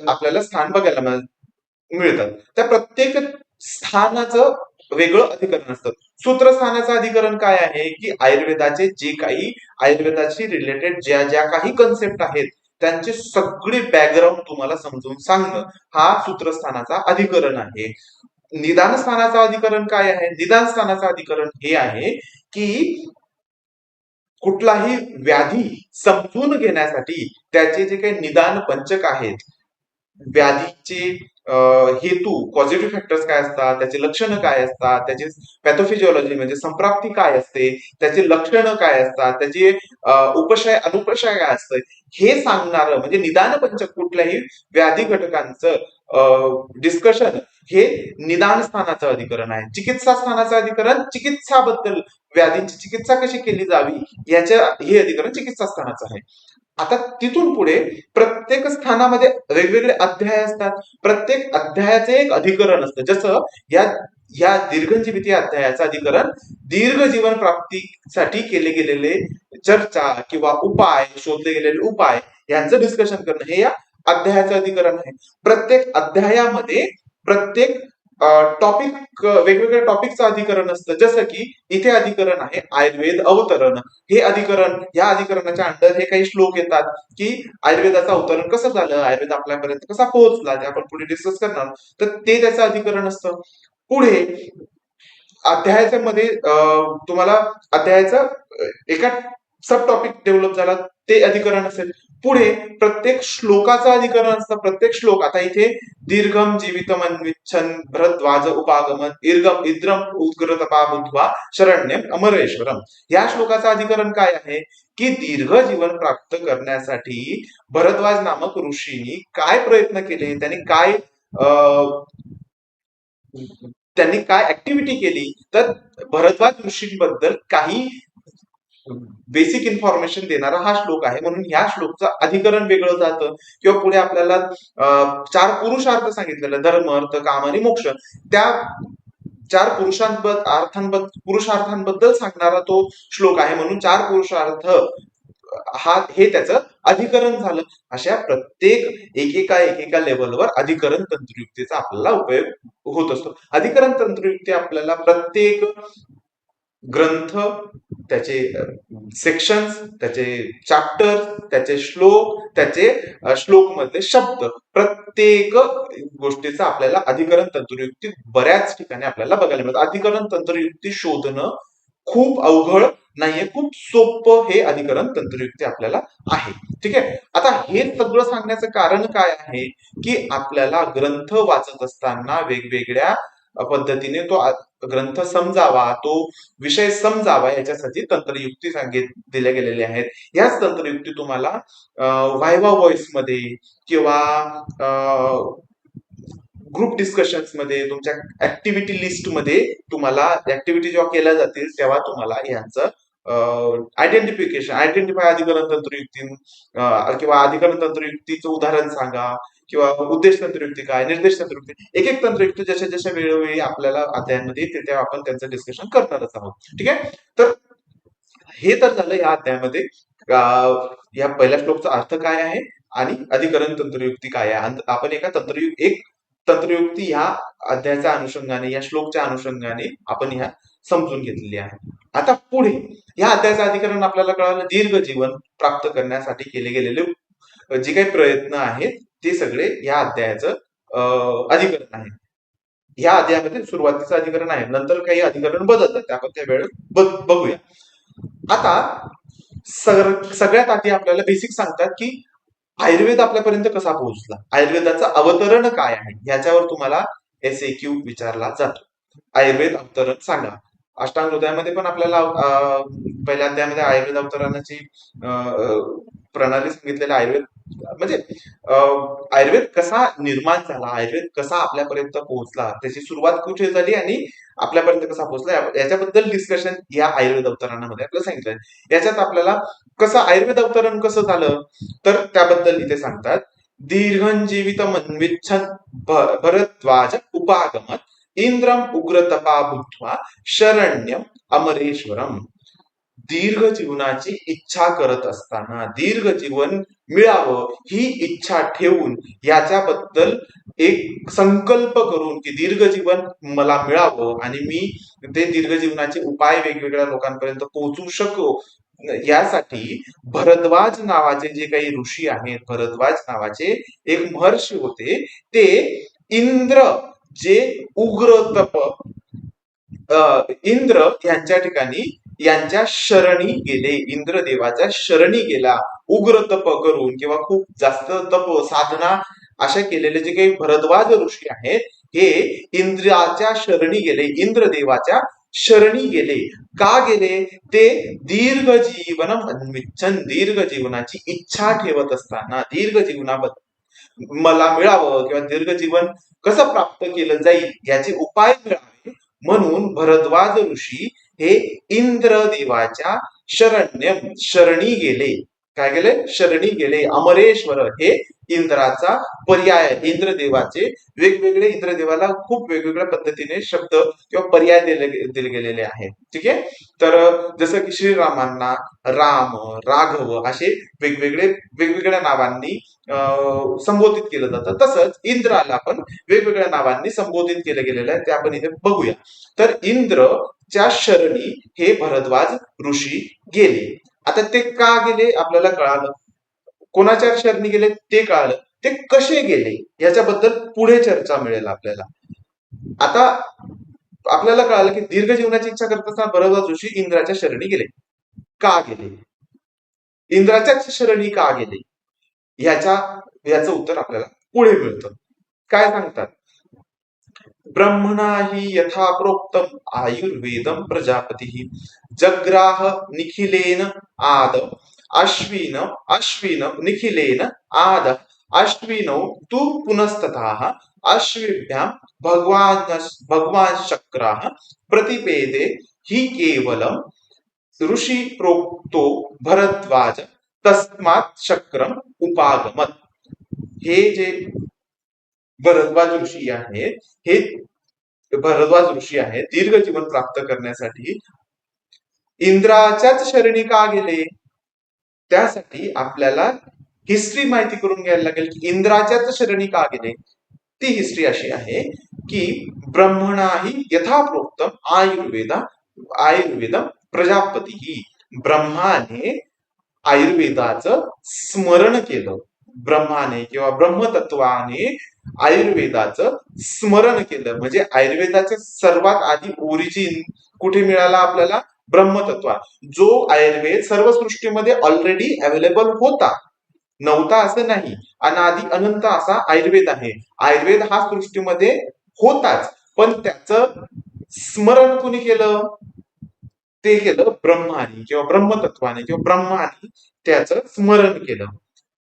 आपल्याला स्थान बघायला मिळतात. त्या प्रत्येक स्थानाचं वेगळं अधिकरण असतं. सूत्रस्थानाचं अधिकरण काय आहे? की आयुर्वेदाचे जे काही, आयुर्वेदाशी रिलेटेड ज्या ज्या काही कन्सेप्ट आहेत त्यांचे सगळे बॅकग्राऊंड तुम्हाला समजून सांगणं, हा सूत्रस्थानाचा अधिकरण आहे. निदान स्थानाचं अधिकरण काय आहे? निदान स्थानाचं अधिकरण हे आहे की कुठलाही व्याधी समजून घेण्यासाठी त्याचे जे काही निदान पंचक आहेत, व्याधीचे हेतू, पॉझिटिव्ह फॅक्टर्स काय असतात, त्याची लक्षणं काय असतात, त्याची पॅथोफिजिओलॉजी म्हणजे संप्राप्ती काय असते, त्याची लक्षणं काय असतात, त्याची उपशय अनुप्रशय काय असतं, हे सांगणारं म्हणजे निदान पंचक कुठल्याही व्याधी घटकांचं डिस्कशन हे निदान स्थानाचं अधिकरण आहे. चिकित्सा स्थानाचं अधिकरण चिकित्साबद्दल, व्याधींची चिकित्सा कशी केली जावी याच्या हे अधिकरण चिकित्सा स्थानाचं आहे. आता तिथून पुढे प्रत्येक स्थानामध्ये वेगवेगळे अध्याय असतात. प्रत्येक अध्यायाचे एक अधिकरण असतं. जसं या या दीर्घजीविती अध्यायाचं अधिकरण दीर्घ जीवन प्राप्तीसाठी केले गेलेले चर्चा किंवा उपाय, शोधले गेलेले उपाय यांचं डिस्कशन करणं हे या अध्यायाचं अधिकरण आहे. प्रत्येक अध्यायामध्ये प्रत्येक टॉपिक, वेगवेगळ्या टॉपिकचं अधिकरण असतं. जसं की इथे अधिकरण आहे आयुर्वेद अवतरण. हे अधिकरण, या अधिकरणाच्या अंडर हे काही श्लोक येतात की आयुर्वेदाचं अवतरण कसं झालं, आयुर्वेद आपल्यापर्यंत कसा पोहोचला, ते आपण पुढे डिस्कस करणार. तर ते त्याचं अधिकरण असतं. पुढे अध्यायाच्या मध्ये तुम्हाला अध्यायाचा एका सब टॉपिक डेव्हलप झाला ते अधिकरण असेल. पुढे प्रत्येक श्लोकाचं अधिकरण असतं. प्रत्येक श्लोक, आता इथे दीर्घम जीवितम अन्विच्छन भरद्वाज उपागमन इर्गम इद्रम उग्रतपा बुद्ध्वा शरण्यम अमरेश्वरम. या श्लोकाचं अधिकरण काय आहे की दीर्घ जीवन प्राप्त करण्यासाठी भरद्वाज नामक ऋषींनी काय प्रयत्न केले, त्यांनी काय ऍक्टिव्हिटी केली. तर भरद्वाज ऋषींबद्दल काही बेसिक इन्फॉर्मेशन देणारा हा श्लोक आहे. म्हणून ह्या श्लोकचं अधिकरण वेगळं जातं. किंवा पुढे आपल्याला 4 पुरुषार्थ सांगितलेले, धर्म अर्थ काम आणि मोक्ष, त्या 4 पुरुषार्थांबद्दल सांगणारा तो श्लोक आहे. म्हणून 4 पुरुषार्थ हे त्याचं अधिकरण झालं. अशा प्रत्येक एकेका लेवलवर अधिकरण तंत्रयुक्तीचा आपल्याला उपयोग होत असतो. अधिकरण तंत्रयुक्ती आपल्याला प्रत्येक ग्रंथ, त्याचे सेक्शन्स, त्याचे चॅप्टर, त्याचे श्लोक, त्याचे श्लोक मधले शब्द, प्रत्येक गोष्टीचा आपल्याला अधिकरण तंत्रयुक्ती बऱ्याच ठिकाणी आपल्याला बघायला मिळतं. अधिकरण तंत्रयुक्ती शोधणं खूप अवघड नाहीये, खूप सोपं हे अधिकरण तंत्रयुक्ती आपल्याला आहे. ठीक आहे. आता हे सगळं सांगण्याचं कारण काय आहे की आपल्याला ग्रंथ वाचत असताना वेगवेगळ्या पद्धतीने तो ग्रंथ समजावा, तो विषय समजावा, याच्यासाठी तंत्रयुक्ती दिल्या गेलेल्या आहेत. याच तंत्रयुक्ती तुम्हाला व्हायवा व्हॉइस मध्ये किंवा ग्रुप डिस्कशन्स मध्ये, तुमच्या ऍक्टिव्हिटी लिस्ट मध्ये तुम्हाला ऍक्टिव्हिटी जेव्हा केल्या जातील तेव्हा तुम्हाला यांचं आयडेंटिफाय अधिकरण तंत्रयुक्ती किंवा अधिकरण तंत्रयुक्तीचं उदाहरण सांगा, किंवा उद्देश तंत्रयुक्ती काय, निर्देश तंत्रयुक्ती, एक तंत्रयुक्ती जशा वेळोवेळी आपल्याला अध्यायांमध्ये येते तेव्हा आपण त्यांचं डिस्कशन करणारच आहोत. ठीक आहे. तर हे तर झालं या अध्यायामध्ये या पहिल्या श्लोकचा अर्थ काय आहे आणि अधिकरण तंत्रयुक्ती काय आहे. आपण एक तंत्रयुक्ती ह्या अध्यायाच्या अनुषंगाने, या श्लोकच्या अनुषंगाने आपण ह्या समजून घेतलेली आहे. आता पुढे या अध्यायाचं अधिकरण आपल्याला कळालं, दीर्घ जीवन प्राप्त करण्यासाठी केले गेलेले जे काही प्रयत्न आहेत ते सगळे या अध्यायाचं अधिकरण आहे. ह्या अध्यायामध्ये सुरुवातीचं अधिकरण आहे, नंतर काही अधिकरण बदलतात, ते आपण त्या वेळेस बघूया. आता सगळ्यात आधी आपल्याला बेसिक सांगतात की आयुर्वेद आपल्यापर्यंत कसा पोहोचला, आयुर्वेदाचं अवतरण काय आहे, याच्यावर तुम्हाला SAQ विचारला जातो. आयुर्वेद अवतरण सांगा. अष्टांग हृदयामध्ये पण आपल्याला पहिल्या अध्यायामध्ये आयुर्वेद अवतरणाची प्रणाली सांगितलेली. म्हणजे आयुर्वेद कसा निर्माण झाला, आयुर्वेद कसा आपल्यापर्यंत पोहोचला, त्याची सुरुवात कुठे झाली आणि आपल्यापर्यंत कसा पोहोचला, याच्याबद्दल डिस्कशन या आयुर्वेद अवतरणामध्ये आपल्याला सांगितलं. याच्यात आपल्याला कसं आयुर्वेद अवतरण कसं झालं तर त्याबद्दल इथे सांगतात. दीर्घजीवित मन्विच्छन भरद्वाज उपागमत इंद्रम उग्रतपा बुद्ध्वा शरण्यम अमरेश्वरम. दीर्घ जीवनाची इच्छा करत असताना, दीर्घ जीवन मिळावं ही इच्छा ठेवून, याच्याबद्दल एक संकल्प करून की दीर्घ जीवन मला मिळावं आणि मी ते दीर्घ जीवनाचे उपाय वेगवेगळ्या लोकांपर्यंत पोहोचू शकू, यासाठी भरद्वाज नावाचे जे काही ऋषी आहेत, भरद्वाज नावाचे एक महर्षी होते, ते इंद्र जे उग्र तप, इंद्र यांच्या ठिकाणी यांच्या शरणी गेले, इंद्रदेवाच्या शरणी गेला. उग्र तप करून किंवा खूप जास्त तप साधना अशा केलेले जे काही भरद्वाज ऋषी आहेत हे इंद्राच्या शरणी गेले, इंद्रदेवाच्या शरणी गेले. का गेले? ते दीर्घ जीवन इच्छन, दीर्घ जीवनाची इच्छा ठेवत असताना, दीर्घ जीवनाबद्दल मला मिळावं किंवा दीर्घ जीवन कसं प्राप्त केलं जाईल याचे उपाय मिळावे म्हणून भरद्वाज ऋषी हे इंद्रदेवाच्या शरणी गेले. काय गेले? शरणी गेले. अमरेश्वर हे इंद्राचा पर्याय, इंद्रदेवाचे वेगवेगळे, इंद्रदेवाला खूप वेगवेगळ्या पद्धतीने शब्द किंवा पर्याय दिले गेलेले आहेत. ठीक आहे. तर जसं की श्रीरामांना राम, राघव असे वेगवेगळ्या नावांनी संबोधित केलं जातं, तसंच इंद्राला पण वेगवेगळ्या नावांनी संबोधित केलं गेलेलं आहे, ते आपण इथे बघूया. तर इंद्रच्या शरणी हे भरद्वाज ऋषी गेले. आता ते का गेले आपल्याला कळालं, कोणाच्या शरणी गेले ते कळालं, ते कसे गेले याच्याबद्दल पुढे चर्चा मिळेल आपल्याला. आता आपल्याला कळालं की दीर्घ जीवनाची इच्छा करत असताना भरद्वाज ऋषी इंद्राच्या शरणी गेले. का गेले? इंद्राच्याच शरणी का गेले याचं उत्तर आपल्याला पुढे मिळतं. काय सांगतात? ब्रह्मणा हि यथा प्रोक्तम आयुर्वेदम प्रजापती जग्राह निखिलेन आद अश्विन निखिलेन आद अश्विनौ तु पुनस्ततः अश्विभ्याम भगवान शक्राः प्रतिपेदे हि केवलम ऋषी प्रोक्तो भरद्वाज तस्मात् शक्रम उपागमत. हे जे भरद्वाज ऋषी आहेत, हे भरद्वाज ऋषी आहेत दीर्घ जीवन प्राप्त करण्यासाठी इंद्राच्याच शरणी का गेले? त्यासाठी आपल्याला हिस्ट्री माहिती करून घ्यायला लागेल की इंद्राच्याच शरणी का गेले. ती हिस्ट्री अशी आहे की ब्रह्मणाही यथाप्रोक्तम आयुर्वेदम प्रजापती, ब्रह्माने आयुर्वेदाचं स्मरण केलं. ब्रह्माने किंवा ब्रह्मतत्वाने आयुर्वेदाचं स्मरण केलं. म्हणजे आयुर्वेदाचं सर्वात आधी ओरिजिन कुठे मिळाला आपल्याला? ब्रह्मतत्वात. जो आयुर्वेद सर्व सृष्टीमध्ये ऑलरेडी अवेलेबल होता, नव्हता असं नाही, अनादि अनंत असा आयुर्वेद आहे. आयुर्वेद हा सृष्टीमध्ये होताच, पण त्याचं स्मरण कुणी केलं? ते केलं ब्रह्माने किंवा ब्रह्मतत्वाने किंवा ब्रह्माने त्याचं स्मरण केलं.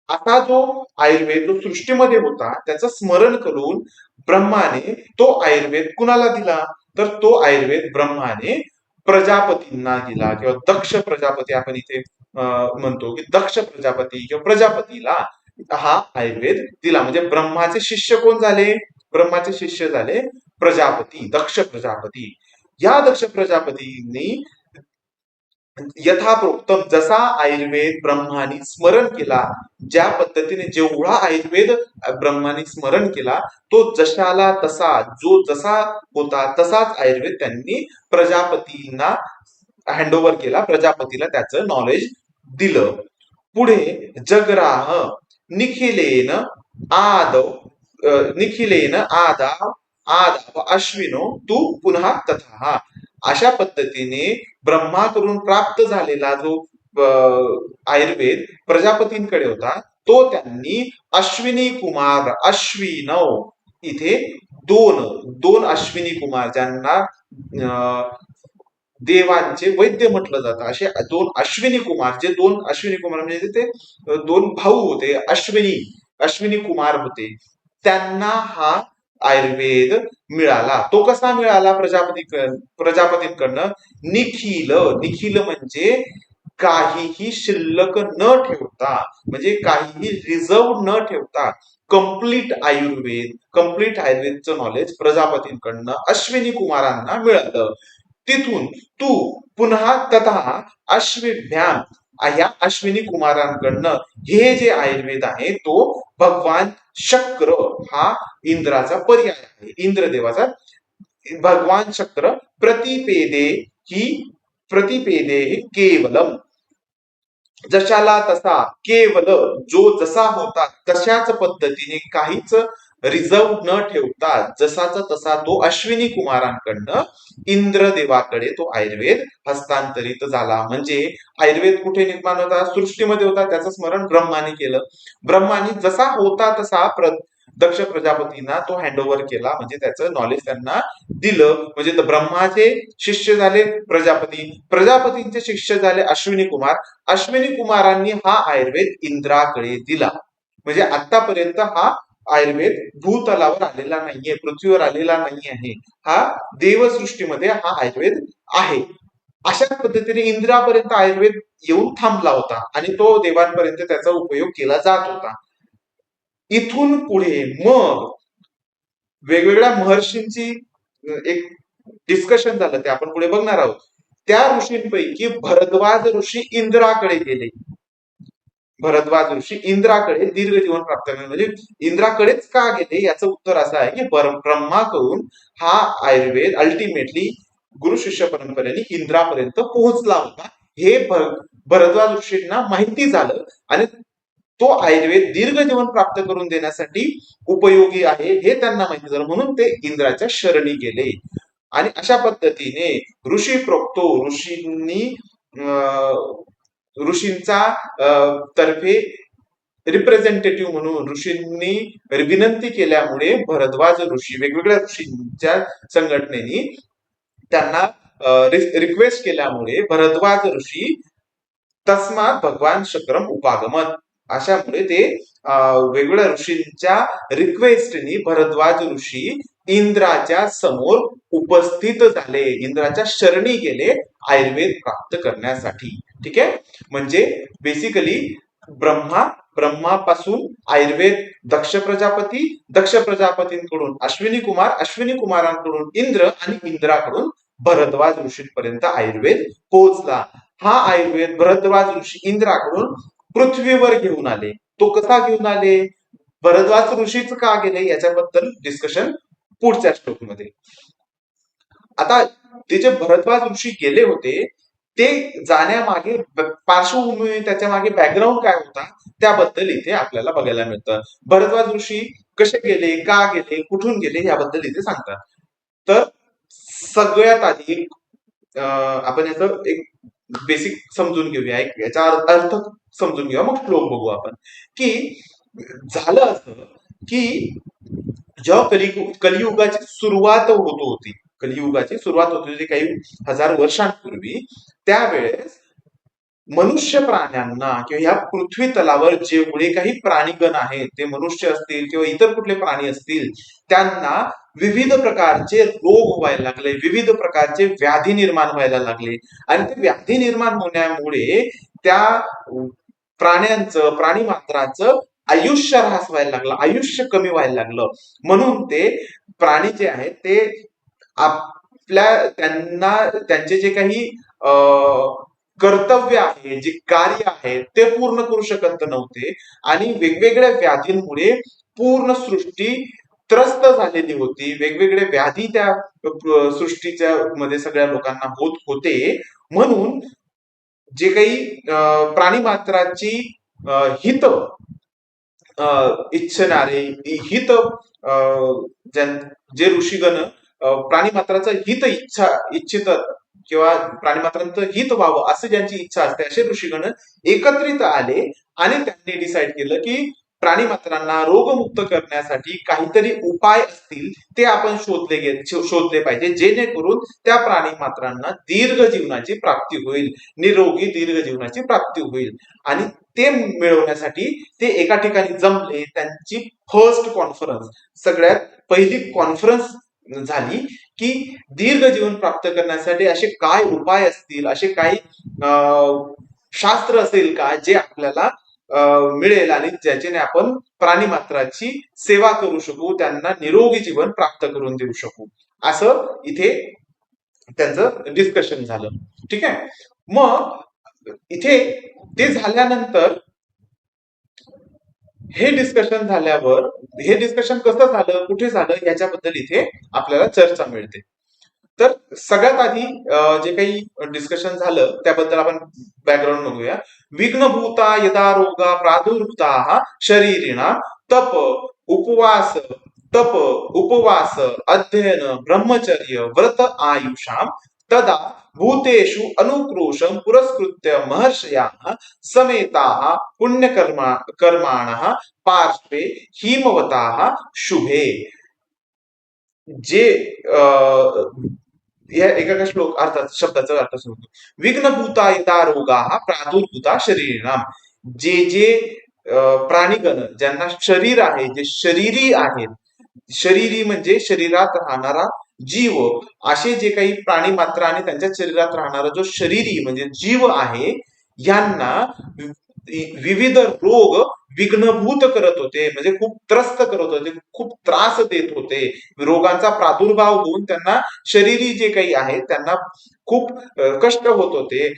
आता जो आयुर्वेद जो सृष्टीमध्ये होता त्याचं स्मरण करून ब्रह्माने तो आयुर्वेद कुणाला दिला? तर तो आयुर्वेद ब्रह्माने प्रजापतींना दिला किंवा दक्ष प्रजापती आपण इथे म्हणतो की दक्ष प्रजापती किंवा प्रजापतीला हा आयुर्वेद दिला. म्हणजे ब्रह्माचे शिष्य कोण झाले? ब्रह्माचे शिष्य झाले प्रजापती, दक्ष प्रजापती. या दक्ष प्रजापतींनी यथाप्रोक्तम जसा आयुर्वेद ब्रह्मानी स्मरण केला, ज्या पद्धतीने जेवढा आयुर्वेद ब्रह्मानी स्मरण केला, तो जशाला तसा, जो जसा होता तसाच आयुर्वेद त्यांनी प्रजापतींना हँडओव्हर केला, प्रजापतीला त्याचं नॉलेज दिलं. पुढे जगराह निखिलेन आदाव अश्विनो तू पुन्हा तथा. अशा पद्धतीने ब्रह्माकडून प्राप्त झालेला जो आयुर्वेद प्रजापतींकडे होता, तो त्यांनी अश्विनी कुमार, अश्विनव, इथे दोन अश्विनी कुमार, ज्यांना देवांचे वैद्य म्हटलं जातं, असे दोन अश्विनी कुमार, जे दोन अश्विनी कुमार म्हणजे ते दोन भाऊ होते, अश्विनी कुमार होते, त्यांना हा आयुर्वेद मिळाला. तो कसा मिळाला? प्रजापतींकडनं निखिल म्हणजे काहीही शिल्लक न ठेवता, म्हणजे काहीही रिझर्व न ठेवता कंप्लीट आयुर्वेदचं नॉलेज प्रजापतींकडनं अश्विनी कुमारांना मिळालं. तिथून तू पुन्हा तथा अश्विभ्याम, या अश्विनी कुमारांकडनं हे जे आयुर्वेद आहे तो भगवान शक्र हा इंद्राचा पर्याय आहे, इंद्रदेवाचा भगवान शक्र प्रतिपेदे केवलम, जशाला तसा, केवल जो जसा होता तशाच पद्धतीने, काहीच रिझर्व न ठेवता जसाचा तसा तो अश्विनी कुमारांकडनं इंद्रदेवाकडे तो आयुर्वेद हस्तांतरित झाला. म्हणजे आयुर्वेद कुठे निर्माण होता? सृष्टीमध्ये होता, त्याचं स्मरण ब्रह्माने केलं. ब्रह्माने जसा होता तसा दक्ष प्रजापतींना तो हँडओव्हर केला, म्हणजे त्याचं नॉलेज त्यांना दिलं. म्हणजे ब्रह्माचे शिष्य झाले प्रजापती, प्रजापतींचे शिष्य झाले अश्विनी कुमार, अश्विनी कुमारांनी हा आयुर्वेद इंद्राकडे दिला. म्हणजे आतापर्यंत हा आयुर्वेद भूतलावर आलेला नाहीये, पृथ्वीवर आलेला नाही आहे, हा देवसृष्टीमध्ये हा आयुर्वेद आहे. अशा पद्धतीने इंद्रापर्यंत आयुर्वेद येऊन थांबला होता आणि तो देवांपर्यंत त्याचा उपयोग केला जात होता. इथून पुढे मग वेगवेगळ्या महर्षींची एक डिस्कशन झालं, ते आपण पुढे बघणार आहोत. त्या ऋषींपैकी भरद्वाज ऋषी इंद्राकडे गेले. भरद्वाज ऋषी इंद्राकडे दीर्घ जीवन प्राप्त करणे, म्हणजे इंद्राकडेच का गेले याचं उत्तर असं आहे की ब्रह्माकडून हा आयुर्वेद अल्टिमेटली गुरु शिष्य परंपरेने इंद्रापर्यंत पोहोचला होता, हे भरद्वाज ऋषींना माहिती झालं आणि तो आयुर्वेद दीर्घ जीवन प्राप्त करून देण्यासाठी उपयोगी आहे हे त्यांना माहिती झालं, म्हणून ते इंद्राच्या शरणी गेले. आणि अशा पद्धतीने ऋषी प्रोक्तो ऋषींनी ऋषींचा तर्फे रिप्रेझेंटेटिव्ह म्हणून ऋषींनी विनंती केल्यामुळे भरद्वाज ऋषी वेगवेगळ्या ऋषींच्या संघटनेनी त्यांना रिक्वेस्ट केल्यामुळे भरद्वाज ऋषी तस्मात भगवान शक्रम उपागमत, अशामुळे ते वेगवेगळ्या ऋषींच्या रिक्वेस्टनी भरद्वाज ऋषी इंद्राच्या समोर उपस्थित झाले, इंद्राच्या शरणी गेले आयुर्वेद प्राप्त करण्यासाठी. ठीक आहे, म्हणजे बेसिकली ब्रह्मापासून आयुर्वेद दक्ष प्रजापती, दक्ष प्रजापतींकडून अश्विनी कुमार, अश्विनी कुमारांकडून इंद्र आणि इंद्राकडून भरद्वाज ऋषींपर्यंत आयुर्वेद पोहोचला. हा आयुर्वेद भरद्वाज ऋषी इंद्राकडून पृथ्वीवर घेऊन आले. तो कसा घेऊन आले, भरद्वाज ऋषीच का गेले याच्याबद्दल डिस्कशन पुढच्या श्लोकमध्ये. आता ते जे भरद्वाज ऋषी गेले होते ते जाण्यामागे पार्श्वभूमी, त्याच्या मागे बॅकग्राऊंड काय होता त्याबद्दल इथे आपल्याला बघायला मिळतं. भरद्वाज ऋषी कसे गेले, का गेले, कुठून गेले याबद्दल इथे सांगतात. तर सगळ्यात आधी आपण याचं एक बेसिक समजून घेऊया, याचा अर्थ समजून घेऊया, मग श्लोक बघू आपण. की झालं असं की जेव्हा कलियुगाची सुरुवात होत होती, कलियुगाची सुरुवात होत होती काही हजार वर्षांपूर्वी, त्यावेळेस मनुष्य प्राण्यांना किंवा या पृथ्वी तलावर जेवढे काही प्राणीगण आहेत, ते मनुष्य असतील किंवा इतर कुठले प्राणी असतील, त्यांना विविध प्रकारचे रोग व्हायला लागले, विविध प्रकारचे व्याधी निर्माण व्हायला लागले. आणि ते व्याधी निर्माण होण्यामुळे त्या प्राण्यांचं, प्राणी मात्राचं आयुष्य ऱ्हास व्हायला लागलं, आयुष्य कमी व्हायला लागलं. म्हणून ते प्राणी जे आहेत ते आपल्या त्यांना त्यांचे जे काही कर्तव्य आहे, जे कार्य आहे ते पूर्ण करू शकत नव्हते आणि वेगवेगळ्या व्याधींमुळे पूर्ण सृष्टी त्रस्त झालेली होती. वेगवेगळे व्याधी त्या सृष्टीच्या मध्ये सगळ्या लोकांना होत होते. म्हणून जे काही प्राणी मात्राची हित इच्छणारे, हित जे ऋषीगण प्राणी मात्राचं हित इच्छितात किंवा प्राणीमात्रांचं हित व्हावं असं ज्यांची इच्छा असते, असे ऋषीगण एकत्रित आले आणि त्यांनी डिसाईड केलं की प्राणीमात्रांना रोगमुक्त करण्यासाठी काहीतरी उपाय असतील ते आपण शोधले पाहिजे, जेणेकरून त्या प्राणी मात्रांना दीर्घ जीवनाची प्राप्ती होईल, निरोगी दीर्घ जीवनाची प्राप्ती होईल. आणि ते मिळवण्यासाठी ते एका ठिकाणी जमले. त्यांची फर्स्ट कॉन्फरन्स, सगळ्यात पहिली कॉन्फरन्स झाली की दीर्घ जीवन प्राप्त करण्यासाठी असे काय उपाय असतील, असे काही शास्त्र असेल का जे आपल्याला मिळेल आणि ज्याच्याने आपण प्राणी मात्राची सेवा करू शकू, त्यांना निरोगी जीवन प्राप्त करून देऊ शकू, असं इथे त्यांचं डिस्कशन झालं. ठीक आहे, मग इथे ते झाल्यानंतर हे डिस्कशन झाल्यावर, हे डिस्कशन कसं झालं, कुठे झालं याच्याबद्दल इथे आपल्याला चर्चा मिळते. तर सगळ्यात आधी जे काही डिस्कशन झालं त्याबद्दल आपण बॅकग्राऊंड बघूया. विघ्नभूता यदा रोगा प्रादुर्भूता शरीरिणा तप उपवास अध्ययन ब्रह्मचर्य व्रत आयुषाम तदा भूतेषु अनुक्रोशं पुरस्कृत्य महर्षयः समेताः कर्माणः पार्श्वे हिमवताः शुभे. जे या एका श्लोक अर्थात शब्दाचा अर्थ सांगतो. विघ्नभूता यथा रोगाः प्रादुर्भूता शरीराम. जे प्राणीगण ज्यांना शरीर आहे, जे शरीरी आहेत, शरीरी म्हणजे शरीरात राहणारा जीव, असे जे काही प्राणी मात्र आणि त्यांच्या शरीरात राहणारा जो शरीरी म्हणजे जीव आहे, यांना विविध रोग विघ्नभूत करत होते, म्हणजे खूप त्रस्त करत होते, खूप त्रास देत होते. रोगांचा प्रादुर्भाव होऊन त्यांना शरीरी जे काही आहे त्यांना खूप कष्ट होत होते.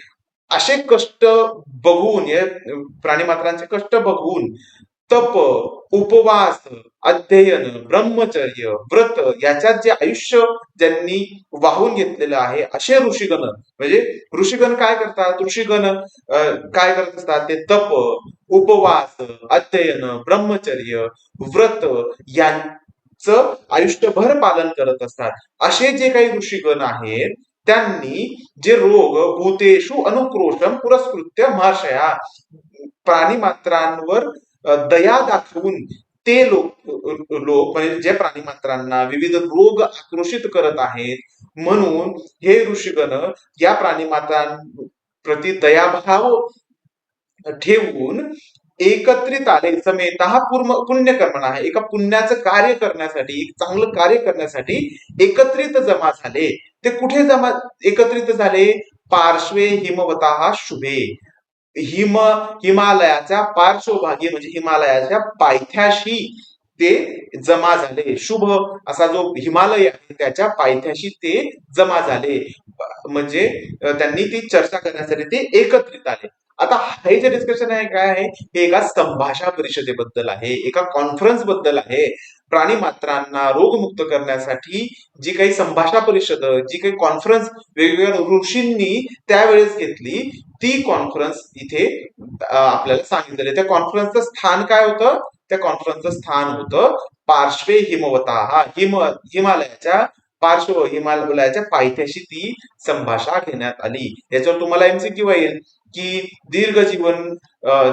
असे कष्ट बघून, प्राणी मात्रांचे कष्ट बघून तप, उपवास, अध्ययन, ब्रह्मचर्य, व्रत याच्यात जे आयुष्य ज्यांनी वाहून घेतलेलं आहे, असे ऋषीगण, म्हणजे ऋषीगण काय करतात, ऋषीगण काय करत असतात, ते तप, उपवास, अध्ययन, ब्रह्मचर्य, व्रत यांचं आयुष्यभर पालन करत असतात. असे जे काही ऋषीगण आहेत त्यांनी जे रोग भूतेषु अनुक्रोशम पुरस्कृत्य महर्षया, प्राणी मात्रांवर दया दाखवून ते लोक म्हणजे जे प्राणी मात्रांना विविध रोग आक्रोशित करत आहेत, म्हणून हे ऋषीगण या प्राणी मात्रांप्रती दयाभाव ठेवून एकत्रित आले. समेतः पुण्यकर्मणा, एका पुण्याचं कार्य करण्यासाठी, एक चांगलं कार्य करण्यासाठी एकत्रित जमा झाले. ते कुठे एकत्रित झाले? पार्श्वे हिमवताः शुभे. हिमालयाच्या पार्श्वभागी म्हणजे हिमालयाच्या पायथ्याशी ते जमा झाले. शुभ असा जो हिमालय आहे त्याच्या पायथ्याशी ते जमा झाले, म्हणजे त्यांनी ती चर्चा करण्यासाठी ते एकत्रित आले. आता हे जे डिस्कशन आहे काय आहे, हे एका संभाषा परिषदेबद्दल आहे, एका कॉन्फरन्स बद्दल आहे. प्राणी मात्रांना रोगमुक्त करण्यासाठी जी काही संभाषा परिषद, जी काही कॉन्फरन्स वेगवेगळ्या ऋषींनी त्यावेळेस घेतली, ती कॉन्फरन्स इथे आपल्याला सांगितलेलं. त्या कॉन्फरन्सचं स्थान काय होतं? त्या कॉन्फरन्सचं स्थान होतं पार्श्वे हिमवता. हिमालयाच्या हिमालयाच्या पायथ्याशी ती संभाषा घेण्यात आली. याच्यावर तुम्हाला एमसीक्यू येईल की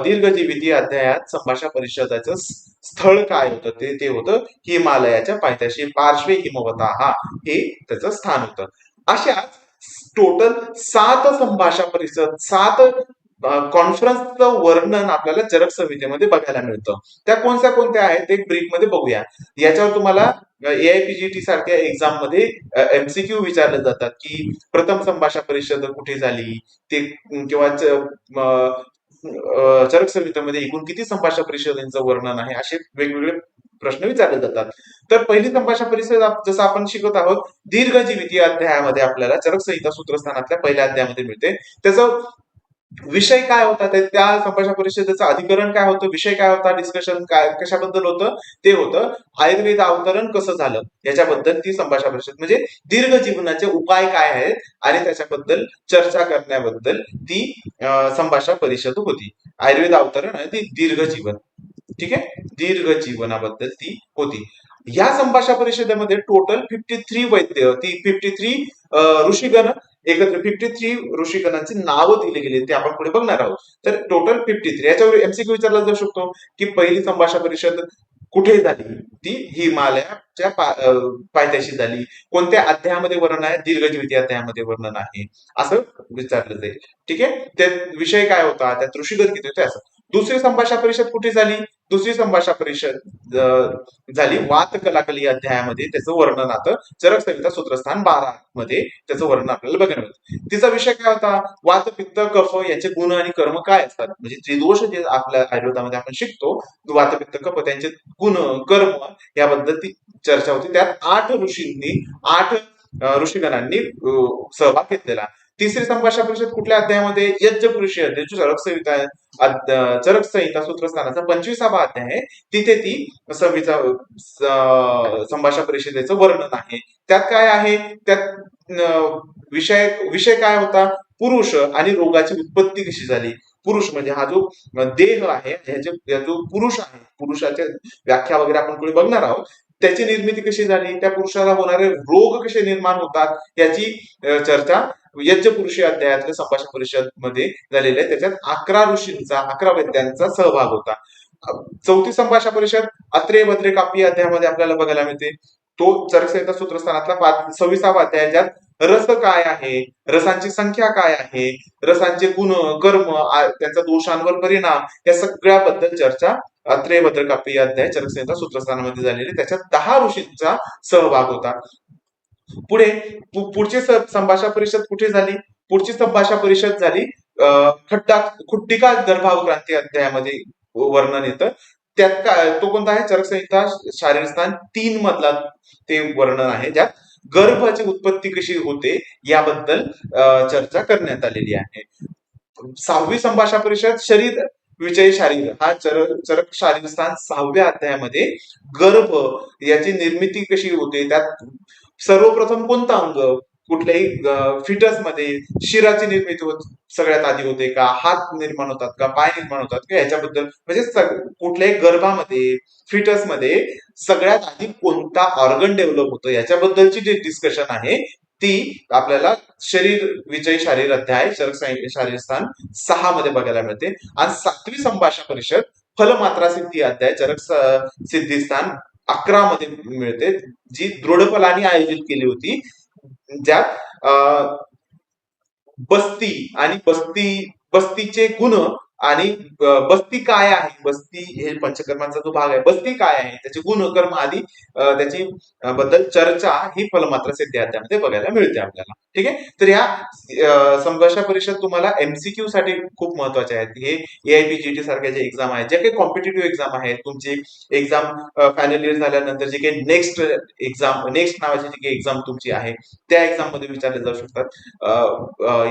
दीर्घजीविती अध्यायात संभाषा परिषदाचं स्थळ काय होतं, ते होतं हिमालयाच्या पायथ्याशी, पार्श्वे हिमवता हे त्याचं स्थान होतं. अशाच टोटल 7 संभाषा परिषद, 7 कॉन्फरन्सचं वर्णन आपल्याला चरक संहितेमध्ये बघायला मिळतं. त्या कोणत्या आहेत ते ब्रीफ मध्ये बघूया. याच्यावर तुम्हाला एआयपीजीटी सारख्या एक्झाम मध्ये एमसीक्यू विचारले जातात की प्रथम संभाषा परिषद कुठे झाली, ते किंवा चरक संहितेमध्ये एकूण किती संभाषा परिषदांचं वर्णन आहे, असे वेगवेगळे प्रश्न विचारले जातात. तर पहिली संभाषा परिषद जसं आपण शिकत आहोत दीर्घजीविती अध्यायामध्ये आपल्याला चरक संहिता सूत्रस्थानातल्या पहिल्या अध्यायामध्ये मिळते. त्याचं विषय काय होता, त्या संभाषा परिषदेचं अधिकरण काय होतं, विषय काय होता, डिस्कशन काय कशाबद्दल होतं, ते होतं आयुर्वेद अवतरण कसं झालं याच्याबद्दल ती संभाषा परिषद, म्हणजे दीर्घ जीवनाचे उपाय काय आहेत आणि त्याच्याबद्दल चर्चा करण्याबद्दल ती संभाषा परिषद होती. आयुर्वेद अवतरण आणि ती दीर्घ जीवन, ठीक आहे, दीर्घ जीवनाबद्दल ती होती. या संभाषा परिषदेमध्ये टोटल 53 वैद्य, ती 53 ऋषीगण एकत्र, 53 ऋषीगणांची नावं दिली गेली, ते आपण पुढे बघणार आहोत. तर टोटल 53. याच्यावर एमसीक्यू विचारला जाऊ शकतो की पहिली संभाषा परिषद कुठे झाली, ती हिमालयाच्या पायथ्याशी झाली. कोणत्या अध्यायामध्ये वर्णन आहे? दीर्घजीविती अध्यायामध्ये वर्णन आहे, असं विचारलं जाईल. ठीक आहे, त्यात विषय काय होता, त्यात ऋषीगण किती होते, असं. दुसरी संभाषा परिषद कुठे झाली? दुसरी संभाषा परिषद झाली वात कलाकली अध्यायामध्ये, त्याचं वर्णन आता चरक संहिता सूत्रस्थान 12 मध्ये त्याचं वर्णन आपल्याला बघायला मिळतं. तिचा विषय काय होता? वात, पित्त, कफ यांचे गुण आणि कर्म काय असतात, म्हणजे त्रिदोष जे आपल्या आयुर्वेदामध्ये आपण शिकतो, वात, पित्त, कफ त्यांचे गुण कर्म याबद्दल ती चर्चा होती. त्यात 8 ऋषीगणांनी सहभाग घेतलेला. तिसरी संभाषा परिषद कुठल्या अध्यायामध्ये? यज्ञ पुरुषी अध्याय, चरक संहिता सूत्रस्थानाचा 25वा अध्याय आहे, तिथे ती संभाषा परिषदेचं वर्णन आहे. त्यात काय आहे? त्यात विषय काय होता? पुरुष आणि रोगाची उत्पत्ती कशी झाली. पुरुष म्हणजे हा जो देह आहे, जो पुरुष आहे, पुरुषाच्या व्याख्या वगैरे आपण पुढे बघणार आहोत. त्याची निर्मिती कशी झाली, त्या पुरुषाला होणारे रोग कसे निर्माण होतात याची चर्चा यज्ञ पुरुषी अध्यायातल्या संभाषण परिषद मध्ये झालेली आहे. त्याच्यात 11 ऋषींचा, 11 वैद्यांचा सहभाग होता. चौथी संभाषण परिषद अत्रेय भद्रे कापी अध्यायामध्ये आपल्याला बघायला मिळते. तो चरकसंहिता सूत्रस्थानातला 26वा अध्याय, ज्यात रस काय आहे, रसांची संख्या काय आहे, रसांचे गुण, कर्म, त्यांचा दोषांवर परिणाम, या सगळ्याबद्दल चर्चा अत्रेय भद्रकापी अध्याय चरकसंहिता सूत्रस्थानामध्ये झालेली. त्याच्यात 10 ऋषींचा सहभाग होता. पुढे पुढची संभाषा परिषद कुठे झाली? पुढची संभाषा परिषद झाली खुट्टिका गर्भावक्रांती अध्यायामध्ये वर्णन येतं. त्यात काय, तो कोणता आहे? चरकसंहिता शारीरस्थान 3 मधला ते वर्णन आहे, ज्यात गर्भाची उत्पत्ती कशी होते याबद्दल चर्चा करण्यात आलेली आहे. 6वी संभाषा परिषद शरीर विजय शारीर, हा चरक शारीरस्थान 6व्या अध्यायामध्ये गर्भ याची निर्मिती कशी होते, त्यात सर्वप्रथम कोणतं अंग कुठल्याही फिटस मध्ये शिराची निर्मिती सगळ्यात आधी होते का, हात निर्माण होतात का, पाय निर्माण होतात का, याच्याबद्दल म्हणजे कुठल्याही गर्भामध्ये फिटस मध्ये सगळ्यात आधी कोणता ऑर्गन डेव्हलप होतं याच्याबद्दलची जी डिस्कशन आहे ती आपल्याला शरीर विजय शारीर अध्याय शारीरस्थान 6 मध्ये बघायला मिळते. आणि 7वी संभाषा परिषद फलमात्रा सिद्धी अध्याय चरक सिद्धिस्थान 11 मध्ये मिळते, जी दृढफलाने आयोजित केली होती, ज्यात बस्ती आणि बस्तीचे गुण आणि बस्ती काय आहे, बस्ती हे पंचकर्मांचा जो भाग आहे, बस्ती काय आहे, त्याचे गुण, कर्म आदी त्याची बद्दल चर्चा ही फलमात्रा सिद्धी अध्यायामध्ये बघायला मिळते आपल्याला. ठीक आहे. तर या संभाषा परिषद तुम्हाला एमसीक्यू साठी खूप महत्वाचे आहेत. हे AIPGT सारख्या जे एक्झाम आहेत, जे काही कॉम्पिटेटिव्ह एक्झाम आहेत, तुमची एक्झाम फायनल इयर झाल्यानंतर जे काही नेक्स्ट नावाची जी काही एक्झाम तुमची आहे त्या एक्झाम मध्ये विचारले जाऊ शकतात.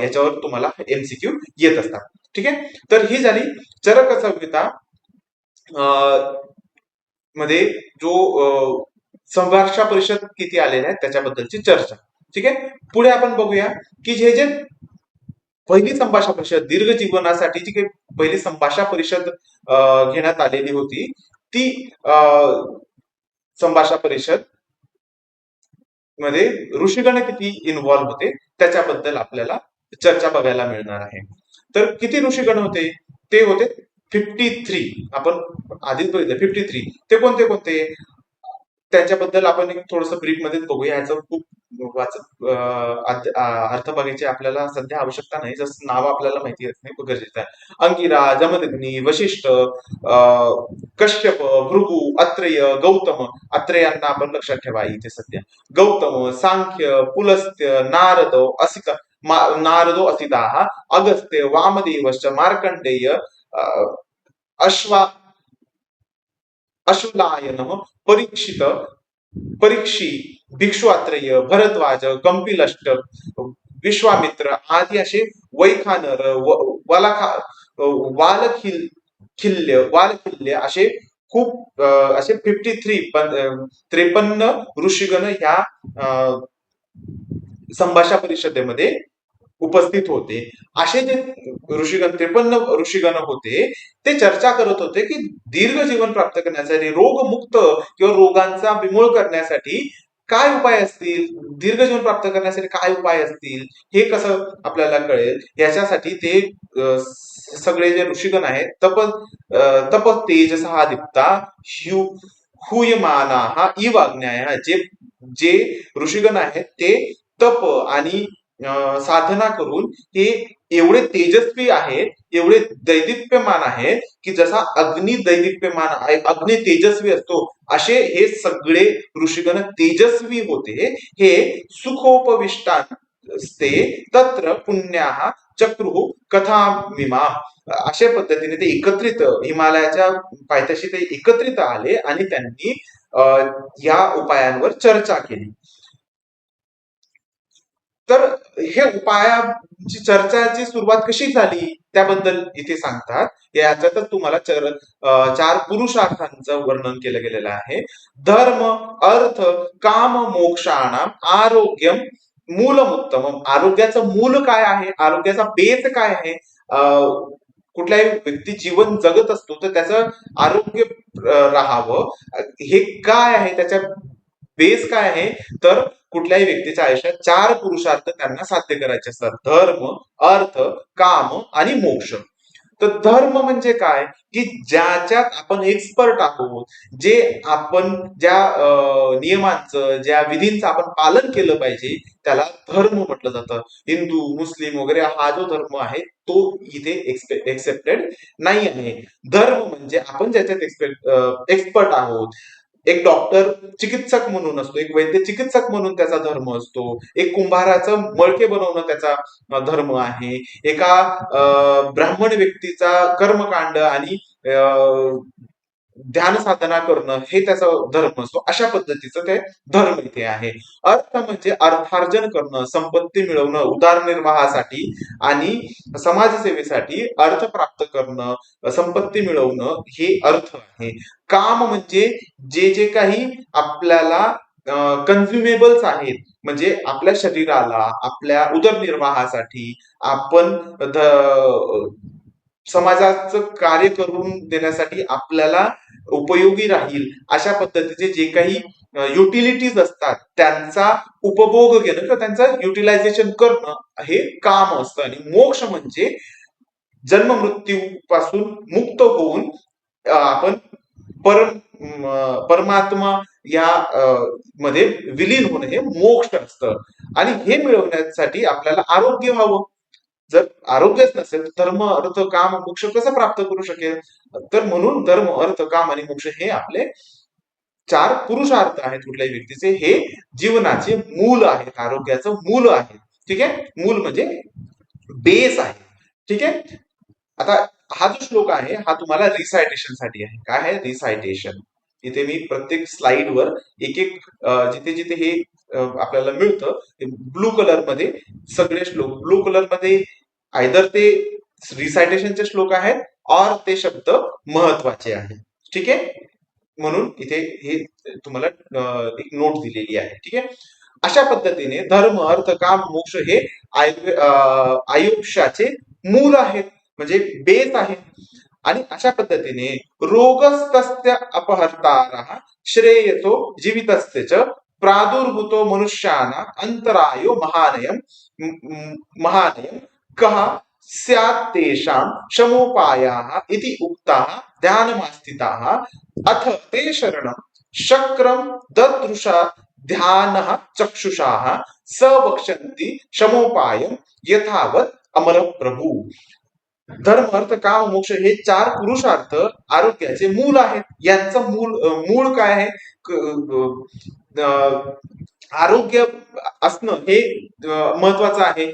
याच्यावर तुम्हाला एमसीक्यू येत असतात. ठीक आहे. तर ही झाली चरक संहिता मध्ये जो संभाषा परिषद किती आलेल्या आहेत त्याच्याबद्दलची चर्चा. ठीक आहे. पुढे आपण बघूया की जे पहिली संभाषा परिषद दीर्घ जीवनासाठी जी काही पहिली संभाषा परिषद घेण्यात आलेली होती, ती संभाषा परिषद मध्ये ऋषीगण किती इन्व्हॉल्व्ह होते त्याच्याबद्दल आपल्याला चर्चा बघायला मिळणार आहे. तर किती ऋषीगण होते? ते होते 53. आपण आधीच बघितलं 53. ते कोणते कोणते त्याच्याबद्दल आपण एक थोडस ब्रीफ मध्ये बघूया. ह्याचं खूप अर्थ बघायची आपल्याला सध्या आवश्यकता नाही, जसं नाव आपल्याला माहिती असणे गरजेचं आहे. अंगिरा, जमदग्नी, वशिष्ठ, कश्यप, भृगु, अत्रेय, गौतम. अत्रेयांना आपण लक्षात ठेवा इथे सध्या. गौतम, सांख्य, पुलस्त्य, नारदो असिदाह, अगस्त्य, वामदेवश्च, मार्कंडेय, अश्वलायन, परीक्षी, भिक्षुआत्रेय, भरद्वाज, कंपिलष्ट, विश्वामित्र आदी असे वैखानर, वालखिल्य असे खूप असे 53 ऋषीगण ह्या संभाषा परिषदेमध्ये उपस्थित होते. असे जे 53 ऋषीगण होते ते चर्चा करत होते की दीर्घ जीवन प्राप्त करण्यासाठी, रोगमुक्त किंवा रोगांचा बिमोड करण्यासाठी काय उपाय असतील, दीर्घ जीवन प्राप्त करण्यासाठी काय उपाय असतील, हे कसं आपल्याला कळेल याच्यासाठी ते सगळे जे ऋषीगण आहेत तप तेजसा दीप्ता हुयमाना हा इवाग्न्याय, जे ऋषीगण आहेत ते तप आणि साधना करून हे एवढे तेजस्वी आहेत, एवढे दैदिप्यमान आहेत की जसा अग्नी दैदिप्यमान, अग्नी तेजस्वी असतो, असे हे सगळे ऋषीगण तेजस्वी होते. हे सुखोपविष्टास्ते तत्र पुण्याः चक्रुः कथामिमा, अशा पद्धतीने ते एकत्रित हिमालयाच्या पायथ्याशी ते एकत्रित आले आणि त्यांनी या उपायांवर चर्चा केली. तर हे उपायाची चर्चाची सुरुवात कशी झाली त्याबद्दल इथे सांगतात. याच्यातच तुम्हाला 4 पुरुषार्थांचं वर्णन केलं गेलेलं आहे. धर्म, अर्थ, काम, मोक्षाणाम आरोग्यम मूलमुत्तमम. आरोग्याचं मूल काय आहे, आरोग्याचा बेस काय आहे. कुठल्याही व्यक्ती जीवन जगत असतो तर त्याचं आरोग्य राहावं. हे काय आहे, त्याच्या बेस काय आहे, तर कुठल्याही व्यक्तीच्या आयुष्यात 4 पुरुषार्थ त्यांना साध्य करायचे असतात: धर्म, अर्थ, काम आणि मोक्ष. तर धर्म म्हणजे काय, की ज्याच्यात आपण एक्सपर्ट आहोत, जे आपण ज्या नियमांचं, ज्या विधींचं आपण पालन केलं पाहिजे, त्याला धर्म म्हटलं जातं. हिंदू, मुस्लिम वगैरे हा जो धर्म आहे तो इथे एक्सेप्टेड नाही आहे. धर्म म्हणजे आपण ज्याच्यात एक्सपर्ट आहोत. एक डॉक्टर चिकित्सक म्हणून असतो, एक वैद्य चिकित्सक म्हणून त्याचा धर्म असतो, एक कुंभाराचं मळके बनवणं त्याचा धर्म आहे, एका ब्राह्मण व्यक्तीचा कर्मकांड आणि ध्यान साधना करणं हे त्याचा धर्म असतो. अशा पद्धतीचं ते धर्म इथे आहे. अर्थ म्हणजे अर्थार्जन करणं, संपत्ती मिळवणं उदरनिर्वाहासाठी आणि समाजसेवेसाठी अर्थ प्राप्त करणं, संपत्ती मिळवणं हे अर्थ आहे. काम म्हणजे जे जे काही आपल्याला कन्झ्युमेबल्स आहेत, म्हणजे आपल्या शरीराला, आपल्या उदरनिर्वाहासाठी आपण समाजाचं कार्य करून देण्यासाठी आपल्याला उपयोगी राहील अशा पद्धतीचे जे काही युटिलिटीज असतात त्यांचा उपभोग घेणं किंवा त्यांचं युटिलायझेशन करणं हे काम असतं. आणि मोक्ष म्हणजे जन्म मृत्यू पासून मुक्त होऊन आपण परमात्मा या मध्ये विलीन होणं हे मोक्ष असतं. आणि हे मिळवण्यासाठी आपल्याला आरोग्य व्हावं. जर आरोग्यच नसेल तर धर्म, अर्थ, काम, मोक्ष कसं प्राप्त करू शकेल? तर म्हणून धर्म, अर्थ, काम आणि मोक्ष हे आपले 4 पुरुषार्थ आहेत कुठल्याही व्यक्तीचे. हे जीवनाचे मूल आहेत, आरोग्याचं मूल आहे. ठीक आहे, मूल म्हणजे बेस आहे. ठीक आहे. आता हा जो श्लोक आहे हा तुम्हाला रिसायटेशन साठी आहे. काय आहे रिसायटेशन? इथे मी प्रत्येक स्लाइडवर एक एक जिथे जिथे हे आपल्याला मिळतं ब्लू कलर मध्ये सगळे श्लोक, ब्लू कलर मध्ये आयदर ते रिसायटेशनचे श्लोक आहेत और ते शब्द महत्वाचे आहेत. ठीक आहे, म्हणून इथे हे तुम्हाला एक नोट दिलेली आहे. ठीक आहे, अशा पद्धतीने धर्म, अर्थ, काम, मोक्ष हे आयुष्याचे मूल आहेत, म्हणजे बेस आहे. आणि अशा पद्धतीने रोगस्तस्य अपहर्तारः श्रेयतो जीवितस्य च प्रादुर्भूतो मनुष्याना अंतरायो महानयम कः स्यात् तेषां शमोपायाः इति उक्ताः ध्यानमास्थिताः अथ ते शरणं शक्रं ददृशा ध्यानः चक्षुषाः स वक्षन्ति शमोपायं यथावत् अमर प्रभू. धर्म, अर्थ, काम, मोक्ष हे 4 पुरुषार्थ आरोग्याचे मूल आहेत. यांचं मूळ काय आहे? आरोग्य असणं हे महत्वाचं आहे.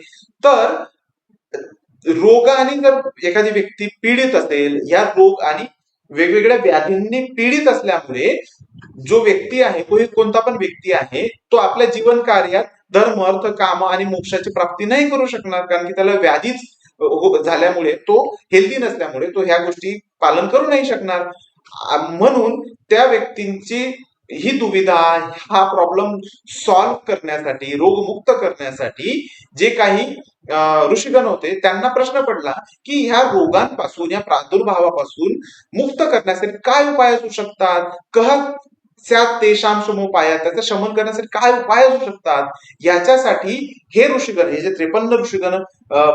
तर रोगाने जर एखादी व्यक्ती पीडित असेल, या रोग आणि वेगवेगळ्या व्याधींनी पीडित असल्यामुळे जो व्यक्ती आहे, कोणता पण व्यक्ती आहे, तो आपल्या जीवन कार्यात धर्म, अर्थ, काम आणि मोक्षाची प्राप्ती नाही करू शकणार, कारण की त्याला व्याधीच झाल्यामुळे, तो हेल्दी नसल्यामुळे तो ह्या गोष्टी पालन करू नाही शकणार. म्हणून त्या व्यक्तींची ही दुविधा, हा प्रॉब्लेम सॉल्व्ह करण्यासाठी, रोगमुक्त करण्यासाठी जे काही ऋषीगण होते त्यांना प्रश्न पडला की ह्या रोगांपासून, या प्रादुर्भावापासून मुक्त करण्यासाठी काय उपाय असू शकतात? तेषां शमोपाय, त्याचं शमन करण्यासाठी काय उपाय असू शकतात? याच्यासाठी हे ऋषीगण, हे जे 53 ऋषीगण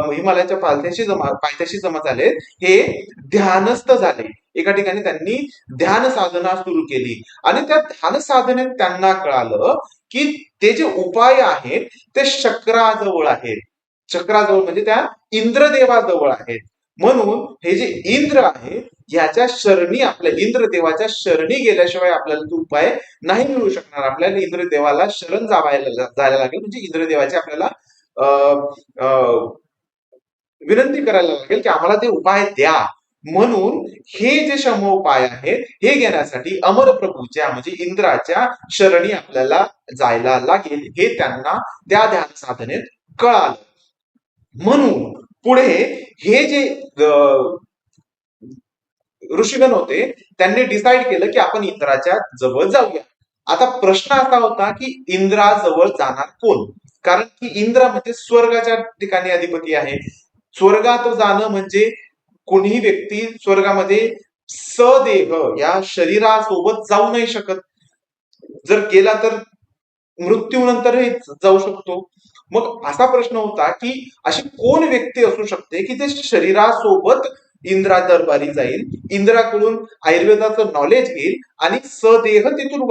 हिमालयाच्या पायथ्याशी जमा झाले, हे ध्यानस्थ झाले. एका ठिकाणी त्यांनी ध्यान साधना सुरू केली आणि त्या ध्यान साधनेत त्यांना कळालं की ते जे उपाय आहेत ते चक्राजवळ आहेत. चक्राजवळ म्हणजे त्या इंद्रदेवाजवळ आहेत. म्हणून हे जे इंद्र आहे याच्या शरणी, आपल्या इंद्रदेवाच्या शरणी गेल्याशिवाय आपल्याला तो उपाय नाही मिळू शकणार. आपल्याला इंद्रदेवाला शरण जायला लागेल, म्हणजे इंद्रदेवाचे आपल्याला विनंती करायला लागेल की आम्हाला ते उपाय द्या. म्हणून हे जे शमोपाय आहेत हे घेण्यासाठी अमर प्रभूच्या, म्हणजे इंद्राच्या शरणी आपल्याला जायला लागेल, हे त्यांना त्या ध्यान साधनेत कळालं. म्हणून पुढे हे जे ऋषीगण होते त्यांनी डिसाईड केलं की आपण इंद्राच्या जवळ जाऊया. आता प्रश्न असा होता की इंद्राजवळ जाणार कोण? कारण की इंद्र म्हणजे स्वर्गाच्या ठिकाणी अधिपती आहे. स्वर्गात जाणं म्हणजे कोणीही व्यक्ती स्वर्गामध्ये सदेह या शरीरासोबत जाऊ नाही शकत. जर गेला तर मृत्यूनंतरही जाऊ शकतो. मग असा प्रश्न होता की अशी कोण व्यक्ती असू शकते की ते शरीरासोबत इंद्रा दरबारी जाईल, इंद्राकडून आयुर्वेदाचं नॉलेज घेईल आणि सदेह तिथून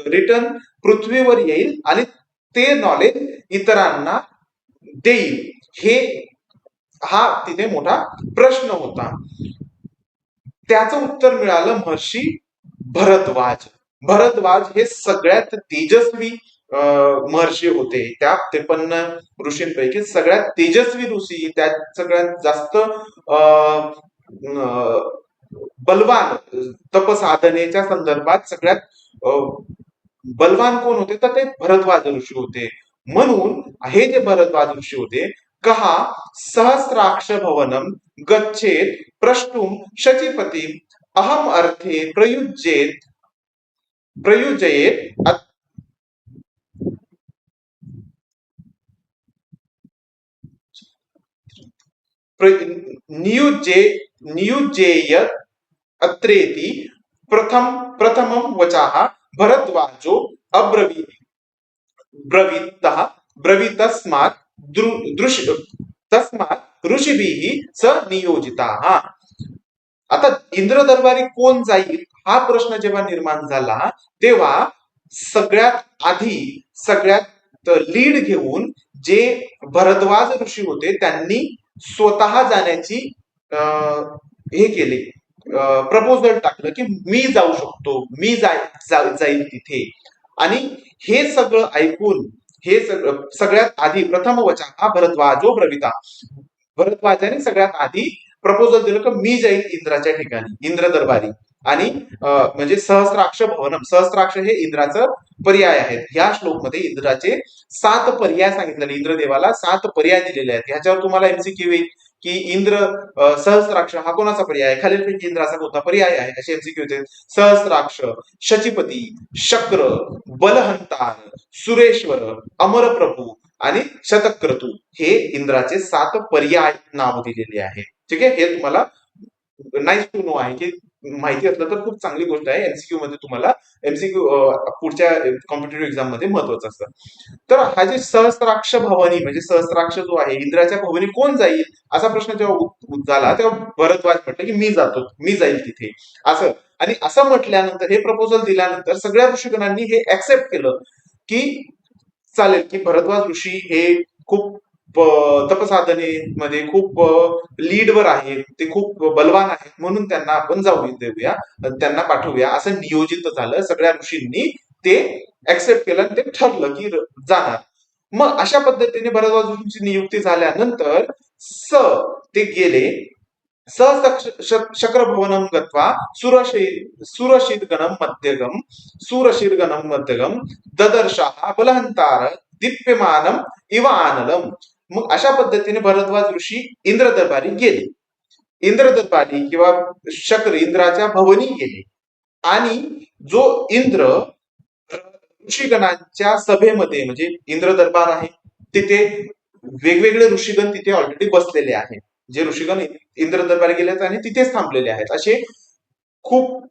रिटर्न पृथ्वीवर येईल आणि ते नॉलेज इतरांना देईल. हे हा तिथे मोठा प्रश्न होता. त्याचं उत्तर मिळालं महर्षी भरद्वाज. भरद्वाज हे सगळ्यात तेजस्वी महर्षी होते. त्या 53 ऋषींपैकी सगळ्यात तेजस्वी ऋषी, त्यात सगळ्यात जास्त बलवान तपसाधनेच्या संदर्भात सगळ्यात बलवान कोण होते तर ते भरद्वाज ऋषी होते. म्हणून हे जे भरद्वाज ऋषी होते, कहा सहस्राक्ष भवनम गच्छेत प्रष्टुम शचीपती अहम अर्थे प्रयुज्येत नियुज्येयत अत्रेति प्रथमं वचाः भरद्वाजो ब्रवीतः ब्रवीतस्मात् तस्मात् ऋषिभिः स नियोजिताः. आता इंद्र दरबारी कोण जाईल हा प्रश्न जेव्हा निर्माण झाला, तेव्हा सगळ्यात लीड घेऊन जे भरद्वाज ऋषी होते त्यांनी स्वतः जाण्याची हे केले, प्रपोजल टाकलं की मी जाऊ शकतो, मी जाईल तिथे. आणि हे सगळं ऐकून हे सगळ्यात आधी प्रथम वचन हा भरद्वाजो ब्रविता, भरद्वाजाने सगळ्यात आधी प्रपोजल दिलं की मी जाईल इंद्राच्या ठिकाणी, इंद्र दरबारी. आणि म्हणजे सहस्राक्ष भवनम, सहस्राक्ष हे इंद्राचं पर्याय आहेत. ह्या श्लोकमध्ये इंद्राचे 7 पर्याय सांगितलेले, इंद्रदेवाला 7 पर्याय दिलेले आहेत. ह्याच्यावर तुम्हाला एमसीक्यू येईल की इंद्र सहस्राक्ष हा कोणाचा पर्याय आहे, खालीलपैकी इंद्राचा कोणता पर्याय आहे, असे एमसीक्यू होते. सहस्राक्ष, शचीपती, शक्र, बलहंतार, सुरेश्वर, अमरप्रभू आणि शतक्रतू हे इंद्राचे 7 पर्याय नाव दिलेले आहे. ठीक आहे, हे तुम्हाला नाईस टू नो आहे की माहिती असलं तर खूप चांगली गोष्ट आहे. एमसीक्यू मध्ये तुम्हाला एमसीक्यू पुढच्या कॉम्पिटेटिव्ह एक्झाम मध्ये महत्वाचं असतं. तर हा जे सहस्राक्ष भवानी म्हणजे सहस्राक्ष जो आहे, इंद्राच्या भवानी कोण जाईल असा प्रश्न जेव्हा झाला तेव्हा भरद्वाज म्हटलं की मी जातो, मी जाईल तिथे असं. आणि असं म्हटल्यानंतर हे प्रपोजल दिल्यानंतर सगळ्या ऋषीगणांनी हे ऍक्सेप्ट केलं की चालेल की भरद्वाज ऋषी हे खूप तपसाधनेमध्ये खूप लीडवर आहेत, ते खूप बलवान आहेत, म्हणून त्यांना आपण जाऊ देऊया, त्यांना पाठवूया असं नियोजित झालं. सगळ्या ऋषींनी ते ऍक्सेप्ट केलं आणि ते ठरलं की जाणार. मग अशा पद्धतीने भरद्वाज ऋषींची नियुक्ती झाल्यानंतर ते गेले. शक्रभवनम गत्वा सुरशीर्गणम मध्यगम ददर्शाः बलहंतार दीप्यमानम इव आनलम. मग अशा पद्धतीने भरद्वाज ऋषी इंद्र दरबारी गेले. इंद्र दरबारी किंवा शक्र इंद्राच्या भवनी गेले आणि जो इंद्र ऋषीगणांच्या सभेमध्ये, म्हणजे इंद्र दरबार आहे तिथे वेगवेगळे ऋषीगण तिथे ऑलरेडी बसलेले आहेत. जे ऋषीगण इंद्र दरबारी गेलेत आणि तिथेच थांबलेले आहेत, असे खूप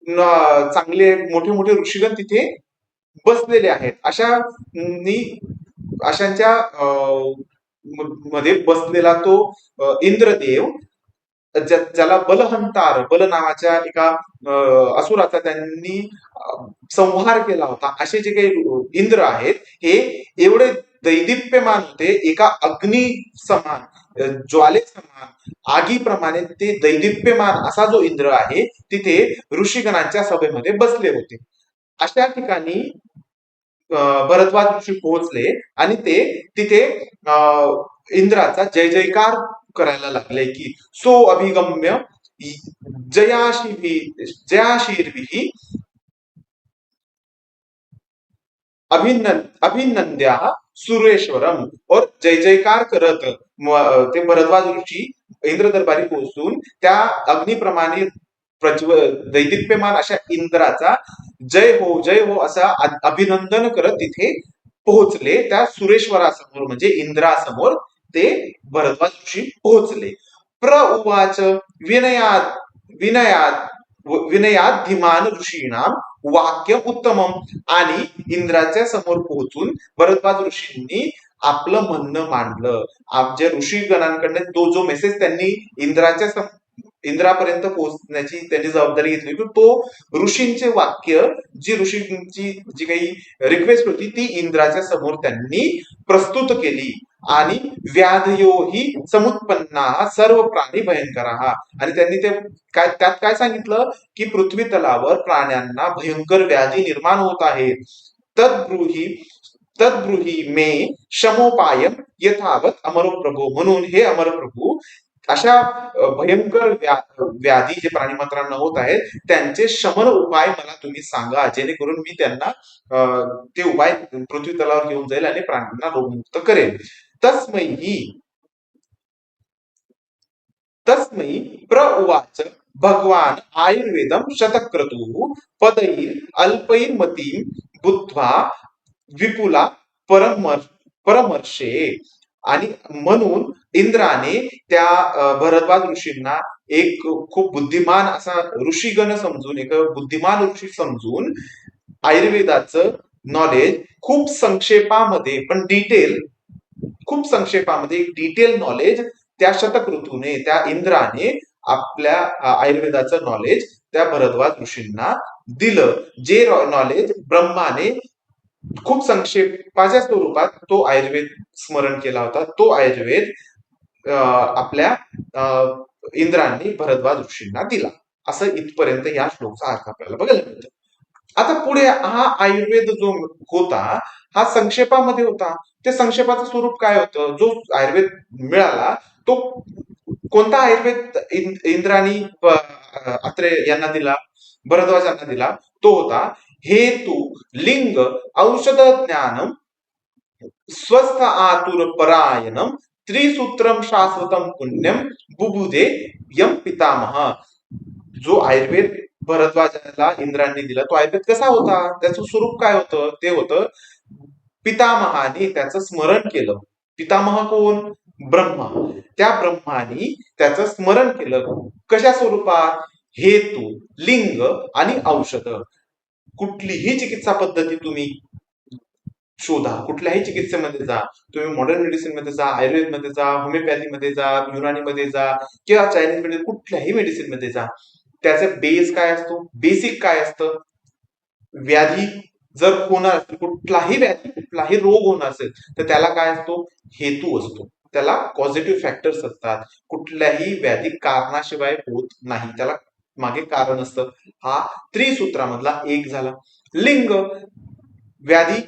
चांगले मोठे मोठे ऋषीगण तिथे बसलेले आहेत. अशांच्या मध्ये बसलेला तो इंद्रदेव, ज्याला बलहंतार, बल नावाच्या एका असुराचा त्यांनी संहार केला होता, असे जे काही इंद्र आहेत हे एवढे दैदिप्यमान होते, एका अग्नी समान, ज्वाले समान, आगीप्रमाणे ते दैदिप्यमान असा जो इंद्र आहे तिथे ऋषीगणांच्या सभेमध्ये बसले होते. अशा ठिकाणी भरद्वाज ऋषी पोहोचले आणि ते तिथे इंद्राचा जय जयकार करायला लागले की सो अभिगम्य जयाशीर्भिः अभिनंद्या सुरेश्वरम. और जय जयकार करत ते भरद्वाज ऋषी इंद्र दरबारी पोहोचून त्या अग्निप्रमाणे दैदिप्यमान अशा इंद्राचा जय हो असा अभिनंदन करत तिथे पोहोचले. त्या सुरेश्वरासमोर म्हणजे इंद्रासमोर ते भरद्वाज ऋषी पोहोचले. प्र उवाच विनयात विनयात धीमान ऋषीणाम वाक्य उत्तमम. आणि इंद्राच्या समोर पोहोचून भरद्वाज ऋषींनी आपलं म्हणणं मांडलं. जे ऋषीगणांकडे तो जो मेसेज त्यांनी इंद्रापर्यंत पोहोचण्याची त्यांनी जबाबदारी घेतली होती, तो ऋषींचे वाक्य, जी ऋषींची जी काही रिक्वेस्ट होती ती इंद्राच्या समोर त्यांनी प्रस्तुत केली. आणि व्याधयो ही समुत्पन्ना सर्व प्राणी भयंकरा. आणि त्यांनी ते काय त्यात काय सांगितलं की पृथ्वी तलावर प्राण्यांना भयंकर व्याधी निर्माण होत आहेत. तद्ब्रूही तद्ब्रूही मे शमोपायम यथावत अमरप्रभू. म्हणून हे अमरप्रभू, अशा भयंकर व्याधी जे प्राणीमात्रांना होत आहेत त्यांचे शमन उपाय मला तुम्ही सांगा, जेणेकरून मी त्यांना ते उपाय पृथ्वी तलावर घेऊन जाईल आणि प्राण्यांना रोगमुक्त करेल. तस्मै तस्मै प्र उवाच भगवान आयुर्वेदम शतक्रतु पदैर अल्पैर्मतीं बुद्ध्वा विपुला परमर्शे. आणि म्हणून इंद्राने त्या भरद्वाज ऋषींना एक खूप बुद्धिमान असा ऋषीगण समजून, एक बुद्धिमान ऋषी समजून आयुर्वेदाचं नॉलेज खूप संक्षेपामध्ये, पण खूप संक्षेपामध्ये एक डिटेल नॉलेज त्या शतक्रतूने, त्या इंद्राने आपल्या आयुर्वेदाचं नॉलेज त्या भरद्वाज ऋषींना दिलं. जे नॉलेज ब्रह्माने खूप संक्षेपाच्या स्वरूपात तो आयुर्वेद स्मरण केला होता, तो आयुर्वेद आपल्या इंद्रांनी भरद्वाज ऋषींना दिला. असं इथपर्यंत या श्लोकचा अर्थ आपल्याला बघायला मिळतो. आता पुढे हा आयुर्वेद जो होता हा संक्षेपामध्ये होता. ते संक्षेपाचं स्वरूप काय होतं? जो आयुर्वेद मिळाला तो कोणता आयुर्वेद इंद्राणी अत्रे यांना दिला, भरद्वाज यांना दिला? तो होता हेतु लिंग औषध ज्ञानम स्वस्थ आतुर परायणम त्रिसूत्रम शाश्वतम पुण्यम बुबुदे यम पितामह. जो आयुर्वेद भरद्वाजाला इंद्रांनी दिला तो आयुर्वेद कसा होता? त्याचं स्वरूप काय होतं? ते होतं पितामहाने त्याचं स्मरण केलं. पितामह कोण? ब्रह्मा. त्या ब्रह्मानी त्याचं स्मरण केलं. कशा स्वरूपात? हेतू, लिंग आणि औषध. कुठलीही चिकित्सा पद्धती तुम्ही शोधा, कुठल्याही चिकित्सेमध्ये जा, तुम्ही मॉडर्न मेडिसिन मध्ये जा, आयुर्वेद मध्ये जा, होमिओपॅथी मध्ये जा, युनानी मध्ये जा किंवा चायनीज मध्ये, कुठल्याही मेडिसिन मध्ये जा, त्याचा बेस काय असतो? बेसिक काय असतं? व्याधी जर होणार असेल, कुठलाही व्याधी, कुठलाही रोग होणार असेल तर त्याला काय असतो? हेतू असतो. त्याला पॉझिटिव्ह फॅक्टर्स असतात. कुठल्याही व्याधी कारणाशिवाय होत नाही, त्याला मागे कारण असतं. हा त्रिसूत्रामधला एक झाला. लिंग, व्याधी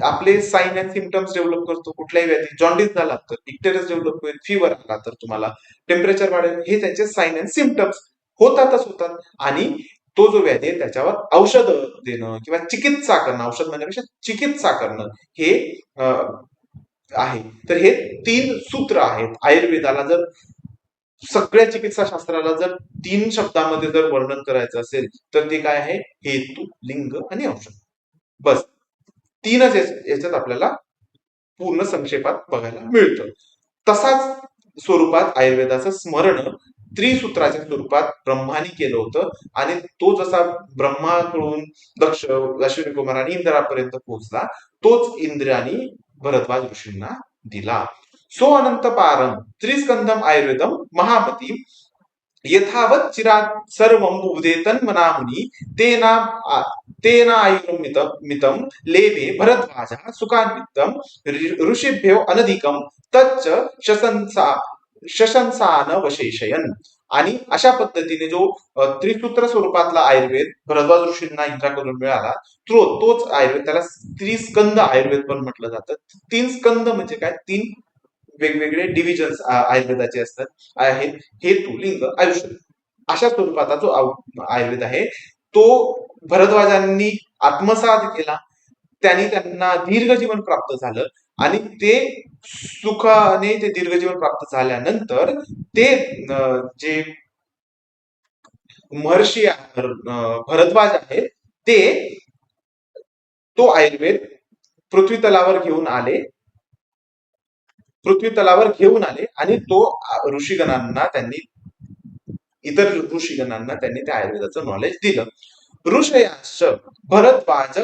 आपले साइन अँड सिम्पटम्स डेव्हलप करतो. कुठल्याही व्याधी, जॉन्डिस झाला तर, इक्टेरस डेव्हलप होईल, फिवर आला तर तुम्हाला टेम्परेचर वाढेल, हे त्याचे साइन अँड सिम्पटम्स होतात. आणि तो जो व्याधी आहे त्याच्यावर औषध देणं किंवा चिकित्सा करणं, औषध म्हणण्यापेक्षा चिकित्सा करणं हे आहे. तर हे 3 सूत्र आहेत. आयुर्वेदाला जर, सगळ्या चिकित्सा शास्त्राला जर 3 शब्दामध्ये जर वर्णन करायचं असेल तर ते काय आहे? हेतू, लिंग आणि औषध. बस 3च याच्यात आपल्याला पूर्ण संक्षेपात बघायला मिळतं. तसाच स्वरूपात आयुर्वेदाचं स्मरण त्रिसूत्राच्या स्वरूपात ब्रह्मानी केलं होतं. आणि तो जसा ब्रह्माकडून दक्ष, अश्विनी कुमार आणि इंद्रापर्यंत पोहोचला, तोच इंद्रानी भरद्वाज ऋषींना दिला. सो अनंत पारम त्रिस्कंदम आयुर्वेदम महामती यथावत चिरात सर्वं बुधे तन्मनामुनी तेना आयुर्मितम लेभे भरद्वाजः सुखान्वितम ऋषिभ्यो अनधिकम तच्च शशंसान वशेषयन. आणि अशा पद्धतीने जो त्रिसूत्र स्वरूपातला आयुर्वेद भरद्वाज ऋषींना इंद्राकडून मिळाला, तोच आयुर्वेद, त्याला त्रिस्कंद आयुर्वेद पण म्हटलं जातं. 3 स्कंद म्हणजे काय? 3 वेगवेगळे डिव्हिजन्स आयुर्वेदाचे असतात, आहेत हेतू, लिंग, औषध. अशा स्वरूपाचा जो आयुर्वेद आहे तो भरद्वाजांनी आत्मसात केला. त्यांनी त्यांना दीर्घ जीवन प्राप्त झालं. आणि ते सुखाने ते दीर्घ जीवन प्राप्त झाल्यानंतर ते जे महर्षी भरद्वाज आहेत ते तो आयुर्वेद पृथ्वी तलावर घेऊन आले आणि तो ऋषीगणांना त्यांनी इतर ऋषीगणांना त्यांनी त्या आयुर्वेदाचं नॉलेज दिलं. ऋषयाश्च भरद्वाज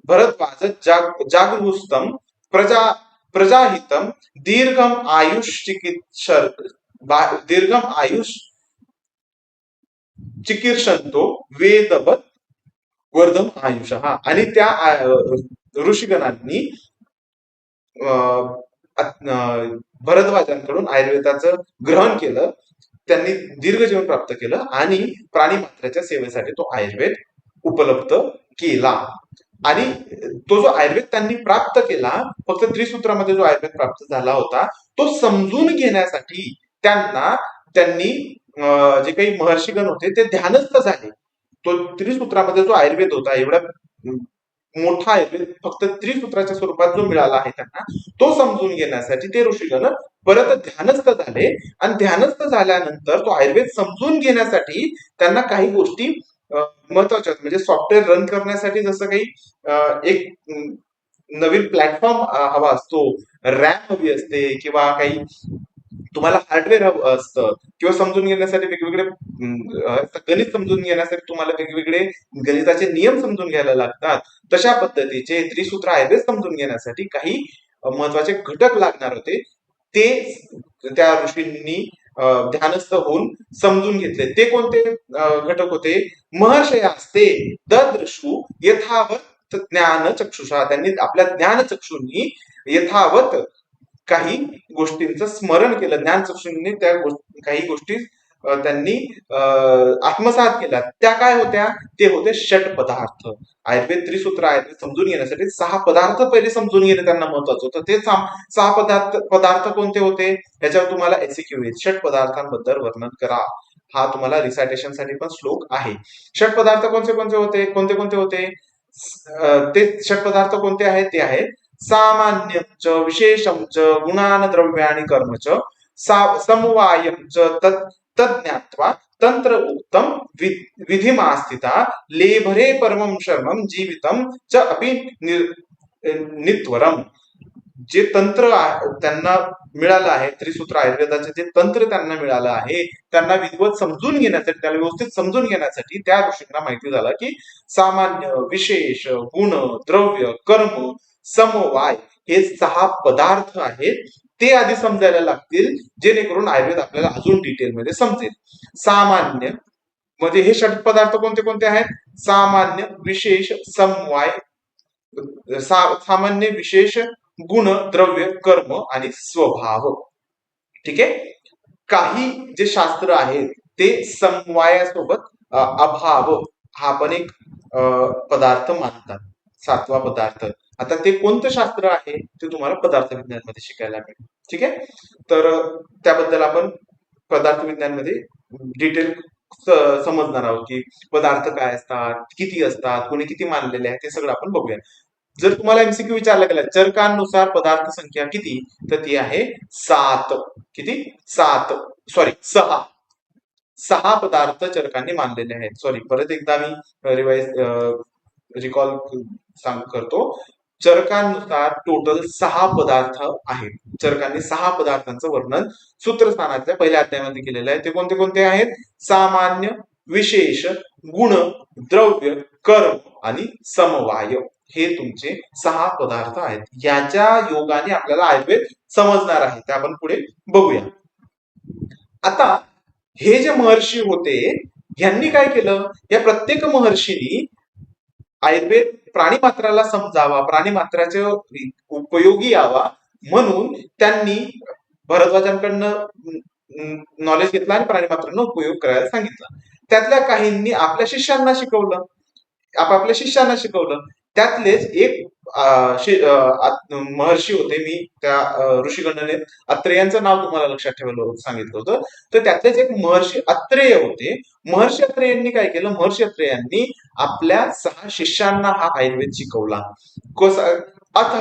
भरद्वाज जागृस्तम प्रजा प्रजाहितम दीर्घम आयुष चिकित्सर दीर्घम आयुष चिकीर्षंतो वेदवत वर्धम आयुष. हा, आणि त्या ऋषीगणांनी भरद्वाजांकडून आयुर्वेदाचं ग्रहण केलं, त्यांनी दीर्घ जीवन प्राप्त केलं आणि प्राणीमात्राच्या सेवेसाठी तो आयुर्वेद उपलब्ध केला. आणि तो जो आयुर्वेद त्यांनी प्राप्त केला, फक्त त्रिसूत्रामध्ये जो आयुर्वेद प्राप्त झाला होता, तो समजून घेण्यासाठी त्यांनी जे काही महर्षीगण होते ते ध्यानस्थ झाले. तो त्रिसूत्रामध्ये जो आयुर्वेद होता, एवढा मोठा आयुर्वेद फक्त त्रिसूत्राच्या स्वरूपात जो मिळाला आहे त्यांना, तो समजून घेण्यासाठी ते ऋषीगण परत ध्यानस्थ झाले. आणि ध्यानस्थ झाल्यानंतर तो आयुर्वेद समजून घेण्यासाठी त्यांना काही गोष्टी महत्वाच्या, म्हणजे सॉफ्टवेअर रन करण्यासाठी जसं काही एक नवीन प्लॅटफॉर्म हवा असतो, रॅम हवी असते, किंवा काही तुम्हाला हार्डवेअर हवं असतं, किंवा समजून घेण्यासाठी वेगवेगळे गणित समजून घेण्यासाठी तुम्हाला वेगवेगळे गणिताचे नियम समजून घ्यायला लागतात. तशा पद्धतीचे त्रिसूत्र आयुर्वेद समजून घेण्यासाठी काही महत्वाचे घटक लागणार होते, ते त्या ऋषींनी ध्यानस्थ होऊन समजून घेतले. ते कोणते घटक होते? महर्षयास्ते ददृशु यथावत ज्ञान चक्षुषा. त्यांनी आपल्या ज्ञान चक्षुंनी यथावत काही गोष्टींचं स्मरण केलं, ज्ञान चक्षुंनी त्या काही गोष्टी त्यांनी आत्मसात केल्या. त्या काय होत्या? ते होते षट पदार्थ. आयुर्वेद त्रिसूत्र आयुर्वेद समजून घेण्यासाठी 6 पदार्थ पहिले समजून घेणे त्यांना महत्वाचं होतं. ते 6 पदार्थ कोणते होते? ह्याच्यावर तुम्हाला एसक्यू येईल. षट पदार्थांबद्दल वर्णन करा. हा तुम्हाला रिसायटेशन साठी पण श्लोक आहे. षट पदार्थ कोणते कोणते होते? कोणते कोणते होते ते षट पदार्थ कोणते आहेत? ते आहेत सामान्य च विशेषम च गुणान द्रव्याणि कर्म च समवायम च तज्ज्ञात्वा तंत्र उक्तम विधिमास्थिता लेभरे परमं शर्मं जीवितम च अपि नित्वरम. जे तंत्र त्यांना मिळालं आहे, त्रिसूत्र आयुर्वेदाचे जे तंत्र त्यांना मिळालं आहे, त्यांना विधिवत समजून घेण्यासाठी, त्याला व्यवस्थित समजून घेण्यासाठी त्या ऋषींना माहिती झालं की सामान्य, विशेष, गुण, द्रव्य, कर्म, समवाय हे 6 पदार्थ आहेत. ते आधी समजायला लागतील, जेणेकरून आयुर्वेद आपल्याला अजून डिटेलमध्ये समजेल. सामान्य म्हणजे हे षट पदार्थ कोणते कोणते आहेत? सामान्य, विशेष, समवाय, सामान्य, विशेष, गुण, द्रव्य, कर्म आणि स्वभाव. ठीक आहे. काही जे शास्त्र आहेत ते समवायासोबत अभाव हा पण एक पदार्थ मानतात, 7वा पदार्थ. आता ते कोणतं शास्त्र आहे ते तुम्हाला पदार्थ विज्ञान मध्ये शिकायला मिळेल. ठीक आहे. तर त्याबद्दल आपण पदार्थ विज्ञान मध्ये डिटेल समजणार आहोत की पदार्थ काय असतात, किती असतात, कोणी किती मानलेले आहेत, ते सगळं आपण बघूया. जर तुम्हाला एमसीक्यू विचारला गेला चरकांनुसार पदार्थ संख्या किती, तर ती आहे 7. किती? 7, सॉरी 6. 6 पदार्थ चरकांनी मानलेले आहेत. सॉरी, परत एकदा मी रिकॉल करतो. चरकांनुसार टोटल 6 पदार्थ आहेत. चरकांनी 6 पदार्थांचं वर्णन सूत्रस्थानातल्या पहिल्या अध्यायामध्ये केलेलं आहे. ते कोणते कोणते आहेत? सामान्य, विशेष, गुण, द्रव्य, कर्म आणि समवाय. हे तुमचे 6 पदार्थ आहेत. याच्या योगाने आपल्याला आयुर्वेद समजणार आहे, ते आपण पुढे बघूया. आता हे जे महर्षी होते, यांनी काय केलं? या प्रत्येक महर्षीनी आयुर्वेद प्राणीमात्राला समजावा, प्राणीमात्राचे उपयोगी यावा म्हणून त्यांनी भरद्वाजांकडनं नॉलेज घेतला आणि प्राणीमात्रांना उपयोग करायला सांगितला. त्यातल्या काहींनी आपल्या शिष्यांना शिकवलं, आपापल्या शिष्यांना शिकवलं. त्यातलेच एक महर्षी होते, मी त्या ऋषीगणाने अत्रेयांचं नाव तुम्हाला लक्षात ठेवायला सांगितलं होतं. तर त्यातलेच एक महर्षी अत्रेय होते. महर्षी अत्रेयांनी काय केलं? महर्षी अत्रेयांनी आपल्या 6 शिष्यांना हा आयुर्वेद शिकवला. अथ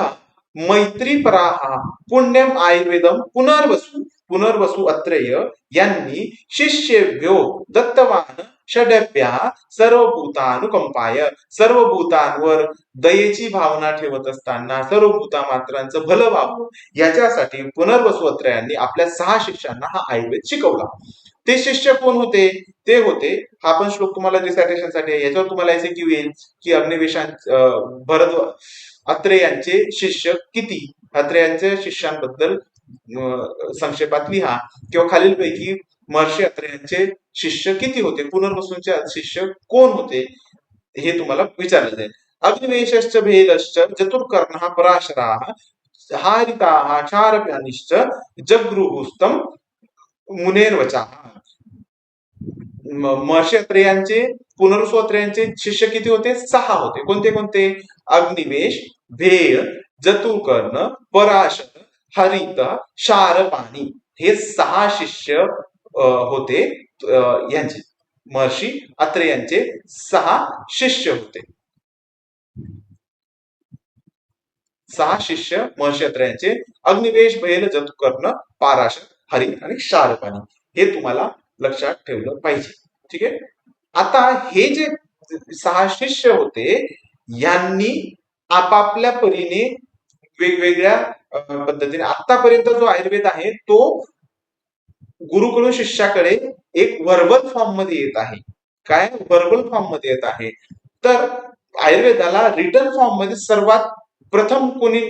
मैत्रीपराहा पुण्यम आयुर्वेदम पुनर्वसु अत्रेय यांनी शिष्येभ्यो दत्तवान षड्भ्या सर्वभूतानुकंपाय. सर्व भूतांवर दयेची भावना ठेवत असताना सर्व भूतामात्रांचं भलं व्हावं याच्यासाठी पुनर्वसु अत्रेयांनी आपल्या 6 शिष्यांना हा आयुर्वेद शिकवला. ते शिष्य कोण होते? ते होते, हा पण श्लोक तुम्हाला डिसर्टेशन साठी आहे, याच्यावर तुम्हाला एमसीक्यू येईल की अग्निवेशां भरत अत्रे यांचे शिष्य किती, अत्रे यांच्या शिष्यांबद्दल संक्षेपात लिहा, किंवा खालीलपैकी महर्षी अत्रे यांचे शिष्य किती होते, पुनर्वसूंचे शिष्य कोण होते, हे तुम्हाला विचारलं जाईल. अग्निवेशश्च भेदश्च चतुर्कर्णः पराशराः हारिताः क्षारपाणिश्च जगृहुस्तं मुनेर्वचाः. महर्षी अत्रे यांचे पुनर्वसू अत्रे यांचे शिष्य किती होते? 6 होते. कोणते कोणते? अग्निवेश, भेळ, जतुकर्ण, पराशर, हरित, क्षारपाणी, हे 6 शिष्य होते यांचे, महर्षी अत्रे यांचे 6 शिष्य होते. 6 शिष्य महर्षी अत्रे यांचे, अग्निवेश, भेल, जतुकर्ण, पाराशर, हरित आणि क्षारपाणी, हे तुम्हाला लक्षात ठेवलं पाहिजे. ठीक आहे. आता हे जे 6 शिष्य होते यांनी आपापल्या परीने वेगवेगळ्या पद्धतीने, आतापर्यंत जो आयुर्वेद आहे तो गुरुकडून शिष्याकडे एक व्हर्बल फॉर्म मध्ये येत आहे. काय? व्हर्बल फॉर्म मध्ये येत आहे. तर आयुर्वेदाला रिटर्न फॉर्म मध्ये सर्वात प्रथम कोणी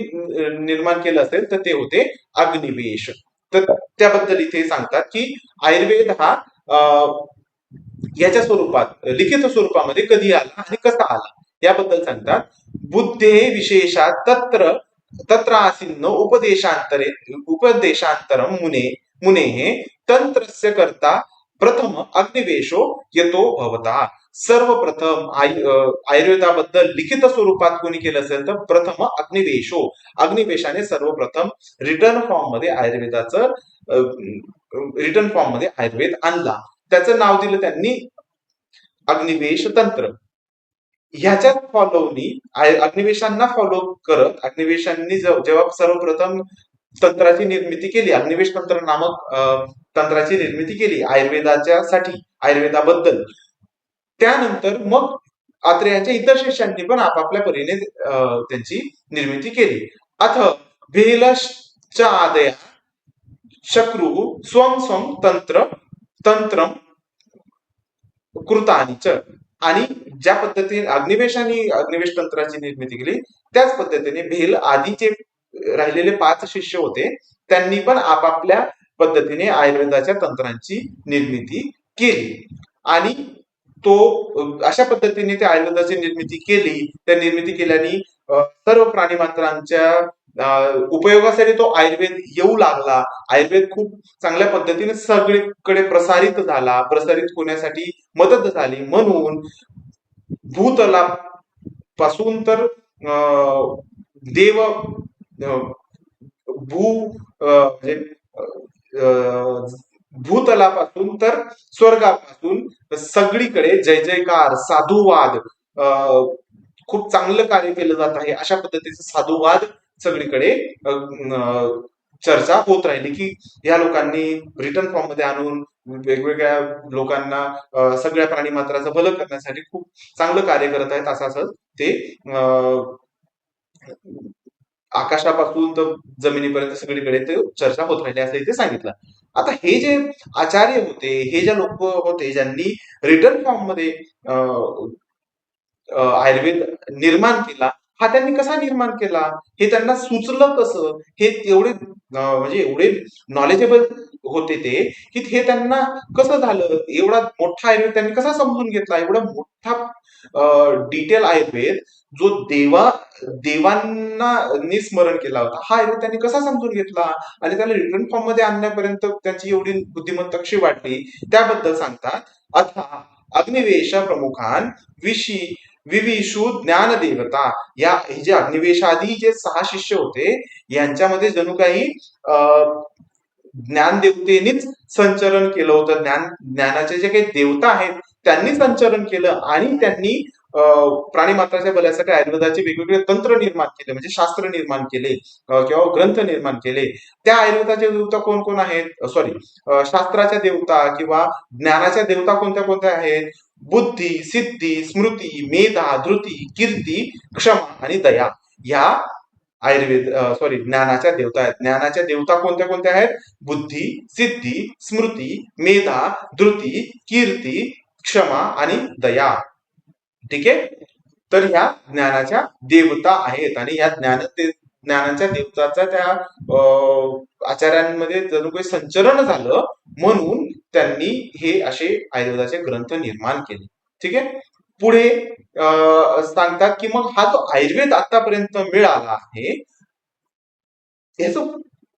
निर्माण केलं असेल तर ते होते अग्निवेश. तर त्याबद्दल इथे सांगतात की आयुर्वेद हा याच्या स्वरूपात, लिखित स्वरूपामध्ये कधी आला आणि कसा आला याबद्दल सांगतात. बुद्धे विशेषात तत्र तत्र आसीन्न उपदेशांतरम मुने तंत्रस्य करता प्रथम अग्निवेशो यतो भवता. सर्वप्रथम आयुर्वेदाबद्दल लिखित स्वरूपात कोणी केलं असेल तर प्रथम अग्निवेशो, अग्निवेशाने सर्वप्रथम रिटर्न फॉर्म मध्ये आयुर्वेदाचं रिटर्न फॉर्म मध्ये आयुर्वेद आणला. त्याचं नाव दिलं त्यांनी अग्निवेश तंत्र. ह्याच्यात फॉलोनी अग्निवेशांना फॉलो करत अग्निवेशांनी जेव्हा सर्वप्रथम तंत्राची निर्मिती केली, अग्निवेश तंत्र नामक तंत्राची निर्मिती केली आयुर्वेदाच्या साठी, आयुर्वेदाबद्दल, त्यानंतर मग अत्रे यांच्या इतर शिष्यांनी पण आपापल्या परीने त्यांची निर्मिती केली. अथ भेलश्च आदया शक्रु स्वं स्वं तंत्रम कृतानीच. आणि ज्या पद्धतीने अग्निवेशाने अग्निवेश तंत्राची निर्मिती केली त्याच पद्धतीने भेल आधीचे राहिलेले 5 शिष्य होते त्यांनी पण आपापल्या पद्धतीने आयुर्वेदाच्या तंत्रांची निर्मिती केली. आणि तो अशा पद्धतीने त्या आयुर्वेदाची निर्मिती केली. त्या निर्मिती केल्याने सर्व प्राणीमात्रांच्या उपयोगासाठी तो आयुर्वेद येऊ लागला. आयुर्वेद खूप चांगल्या पद्धतीने सगळीकडे प्रसारित झाला. प्रसारित होण्यासाठी मदत झाली. म्हणून भूतलापासून तर देव म्हणजे भूतलापासून तर स्वर्गापासून सगळीकडे जय जयकार, साधुवाद, खूप चांगलं कार्य केलं जात आहे. अशा पद्धतीचे साधुवाद सगळीकडे चर्चा होत राहिली की या लोकांनी रिटर्न फॉर्म मध्ये आणून वेगवेगळ्या लोकांना सगळ्या प्राणी मात्राचं भलं करण्यासाठी खूप चांगलं कार्य करत आहेत. असं ते आकाशापासून तर जमिनीपर्यंत सगळीकडे ते चर्चा होत राहिली असं इथे सांगितलं. आता हे जे आचार्य होते, हे जे लोक होते ज्यांनी रिटर्न फॉर्म मध्ये आयुर्वेद निर्माण केला, हा त्यांनी कसा निर्माण केला, हे त्यांना सुचलं कसं, हे एवढे म्हणजे एवढे नॉलेजेबल होते ते की हे त्यांना कसं झालं, एवढा मोठा आयुर्वेद त्यांनी कसा समजून घेतला, एवढा मोठा डिटेल आयुर्वेद जो देवांना निस्मरण केला होता, हा आयुर्वेद त्यांनी कसा समजून घेतला आणि त्याला रिटर्न फॉर्म मध्ये आणण्यापर्यंत त्यांची एवढी बुद्धिमत्ता कशी वाटली त्याबद्दल सांगतात. अथा अग्निवेश प्रमुखान विविशु ज्ञान देवता. या हे जे अग्निवेशाआधी जे 6 शिष्य होते यांच्यामध्ये जणू काही ज्ञान देवतेनेच संचरण केलं होतं. ज्ञानाचे जे काही देवता आहेत त्यांनी संचरण केलं आणि त्यांनी प्राणीमात्राच्या भल्यासाठी आयुर्वेदाचे वेगवेगळे तंत्र निर्माण केले, म्हणजे शास्त्र निर्माण केले किंवा ग्रंथ निर्माण केले. त्या आयुर्वेदाचे देवता कोण कोण आहेत, शास्त्राच्या देवता किंवा ज्ञानाच्या देवता कोणत्या कोणत्या आहेत? बुद्धी, सिद्धी, स्मृती, मेधा, धृती, कीर्ती, क्षमा आणि दया. ह्या आयुर्वेद सॉरी ज्ञानाच्या देवता आहेत. ज्ञानाच्या देवता कोणत्या कोणत्या आहेत? बुद्धी, सिद्धी, स्मृती, मेधा, धृती, कीर्ती, क्षमा आणि दया. ठीक आहे. तर ह्या ज्ञानाच्या देवता आहेत आणि ह्या ज्ञानाच्या देवताचा त्या आचार्यांमध्ये जणू काही संचरण झालं, म्हणून त्यांनी हे असे आयुर्वेदाचे ग्रंथ निर्माण केले. ठीक आहे. पुढे सांगतात की मग हा जो आयुर्वेद आतापर्यंत मिळाला आहे, याचं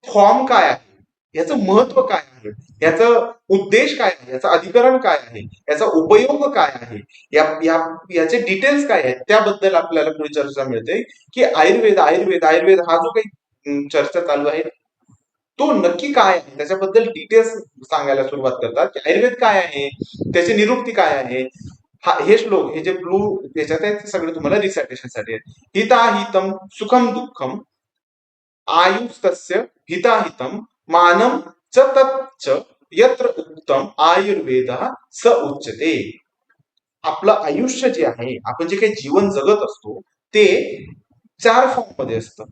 फॉर्म काय आहे, याचं महत्व काय आहे, याचं उद्देश काय आहे, याचं अधिकरण काय आहे, याचा उपयोग काय आहे, याचे डिटेल्स काय आहेत, त्याबद्दल आपल्याला पुढे चर्चा मिळते की आयुर्वेद आयुर्वेद आयुर्वेद हा जो काही चर्चा चालू आहे तो नक्की काय आहे, त्याच्याबद्दल डिटेल्स सांगायला सुरुवात करतात की आयुर्वेद काय आहे, त्याची निरुक्ती काय आहे. हे श्लोक, हे जे ब्लू याच्यात आहेत, ते सगळे तुम्हाला रिसायटेशन साठी आहेत. हिताहितम सुखम दुःखम आयुस्तस्य हिताहितम मानम च तच्च यत्र उत्तम आयुर्वेद स उच्यते. आपलं आयुष्य जे आहे, आपण जे काही जीवन जगत असतो, ते 4 फॉर्म मध्ये असतं.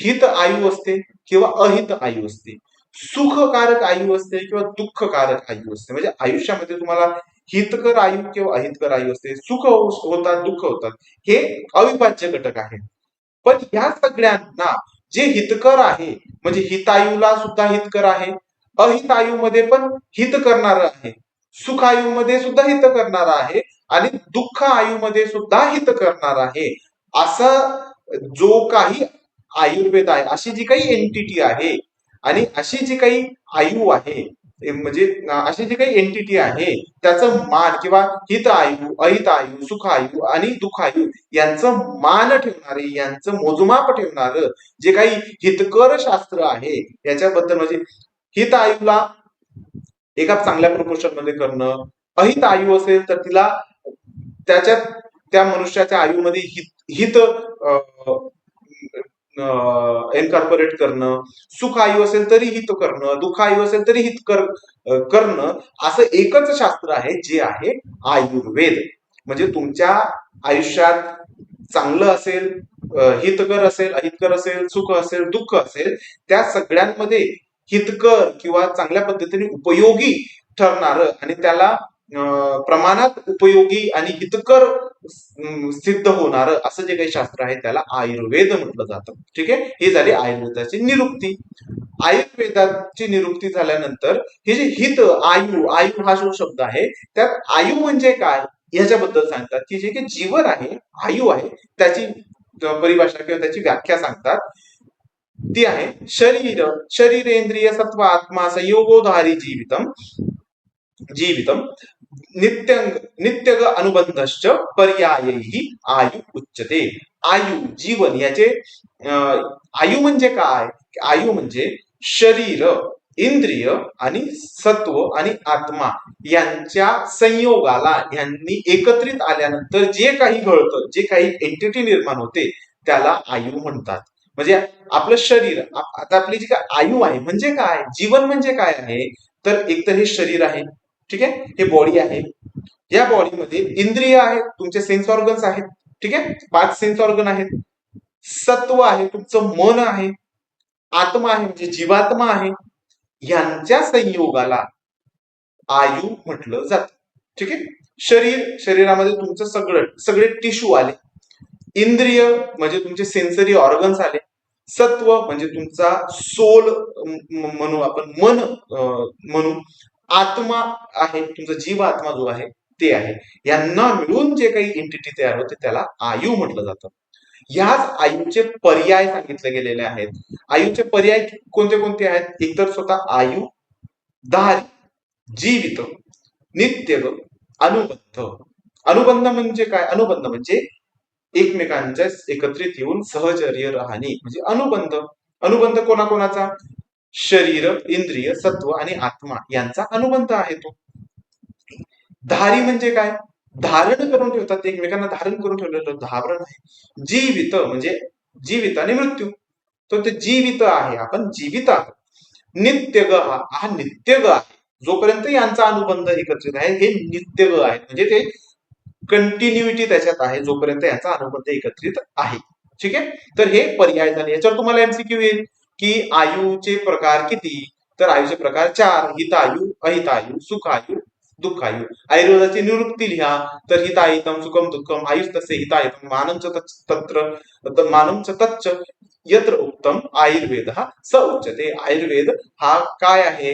हित आयु असते किंवा अहित आयु असते, सुखकारक आयु असते किंवा दुःखकारक आयु असते. म्हणजे आयुष्यामध्ये तुम्हाला हितकर आयु किंवा अहितकर आयु असते, सुख होतात, दुःख होतात, हे अविभाज्य घटक आहे. पण ह्या सगळ्यांना जे हितकर आहे, म्हणजे हितायुला सुद्धा हितकर आहे, अहित आयुमध्ये पण हित करणार आहे, सुख आयुमध्ये सुद्धा हित करणार आहे आणि दुःख आयुमध्ये सुद्धा हित करणार आहे. असं जो काही आयुर्वेद आहे, अशी जी काही एंटिटी आहे आणि अशी जी काही आयु आहे, म्हणजे अशी जी काही एंटिटी आहे, त्याचं मान किंवा हित आयु, अहित आयु, सुख आयु आणि दुःख आयु यांचं मान ठेवणारे, यांचं मोजमाप ठेवणार जे काही हितकर शास्त्र आहे, याच्याबद्दल म्हणजे हित आयुला एका चांगल्या प्रपोर्शन मध्ये करणं, अहित आयु असेल तर तिला त्याच्यात त्या मनुष्याच्या आयुमध्ये हित एन्कॉर्पोरेट करणं, सुख आयु असेल तरी हित करणं, दुःख आयु असेल तरी हित करणं, असं एकच शास्त्र आहे जे आहे आयुर्वेद. म्हणजे तुमच्या आयुष्यात चांगलं असेल, हितकर असेल, अहितकर असेल, सुख असेल, दुःख असेल, त्या सगळ्यांमध्ये हितकर किंवा चांगल्या पद्धतीने उपयोगी ठरणार आणि त्याला प्रमाणात उपयोगी आणि हितकर सिद्ध होणार असं जे काही शास्त्र आहे त्याला आयुर्वेद म्हटलं जातं. ठीक आहे. ही झाली आयुर्वेदाची निरुक्ती. आयुर्वेदाची निरुक्ती झाल्यानंतर हे जे हित आयु, आयु हा जो शब्द आहे, त्यात आयु म्हणजे काय याच्याबद्दल सांगतात की जे काही जीवन आहे, आयु आहे, त्याची परिभाषा किंवा त्याची व्याख्या सांगतात. ती आहे शरीर शरीरेंद्रिय सत्व आत्मा संयोगोधारी जीवितम जीवितम नित्यग अनुबंधश्च पर्यायी आयु उच्यते. आयु जीवन याचे आयु म्हणजे काय? आयु म्हणजे शरीर, इंद्रिय आणि सत्व आणि आत्मा यांच्या संयोगाला, यांनी एकत्रित आल्यानंतर जे काही घडतं, जे काही एंटिटी निर्माण होते, त्याला आयु म्हणतात. म्हणजे आपलं शरीर, आता आपली जी काय आयु आहे म्हणजे काय, जीवन म्हणजे काय आहे, तर एकतर हे शरीर आहे, ठीक आहे, हे बॉडी आहे, या बॉडीमध्ये इंद्रिय आहेत, तुमचे सेन्स ऑर्गन्स आहेत, ठीक आहे, 5 सेन्स ऑर्गन आहेत, सत्व आहे, तुमचं मन आहे, आत्मा आहे म्हणजे जीवात्मा आहे, यांच्या संयोगाला आयु म्हटलं जात. ठीक आहे. शरीरामध्ये तुमचं सगळे टिश्यू आले, इंद्रिय म्हणजे तुमचे सेन्सरी ऑर्गन्स आले, सत्व म्हणजे तुमचा सोल म्हणू आपण, मन म्हणू, आत्मा आहे तुमचा जीवात्मा जो आहे ते आहे, यांना मिळून जे काही एंटिटी तयार होते त्याला आयु म्हटलं जातं. ह्याच आयुचे पर्याय सांगितले गेलेले आहेत. आयुचे पर्याय कोणते कोणते आहेत? एकतर स्वतः आयु, धारी, जीवित, नित्यग, अनुबंध. अनुबंध म्हणजे काय? अनुबंध म्हणजे एकमेकांच्या एकत्रित येऊन सहचर्य राहणे म्हणजे अनुबंध. अनुबंध कोणाकोणाचा? शरीर, इंद्रिय, सत्व आणि आत्मा यांचा अनुबंध आहे तो. धारी म्हणजे काय? धारण करून ठेवतात, एकमेकांना धारण करून ठेवलेलं धारण आहे. जीवित म्हणजे जीवित आणि मृत्यू, तो ते जीवित आहे, आपण जीवित आहोत. नित्यग हा नित्यग आहे, जोपर्यंत यांचा अनुबंध एकत्रित आहे हे नित्यग आहे, म्हणजे ते कंटिन्युटी त्याच्यात आहे जोपर्यंत यांचा अनुबंध एकत्रित आहे. ठीक आहे. तर हे पर्याय झाले. याच्यावर तुम्हाला एमसीक्यू येईल की आयुचे प्रकार किती. तर आयुचे प्रकार 4: हितायु, अहितायु, सुखायु, दुःखायु. आयुर्वेदाची निवृत्ती लिहा. तर हिताहितम सुखम दुःखम आयुस्तस्य हिताहितम मानं च मानं च तच्च यत्र उत्तम आयुर्वेद स उच्यते. आयुर्वेद हा काय आहे.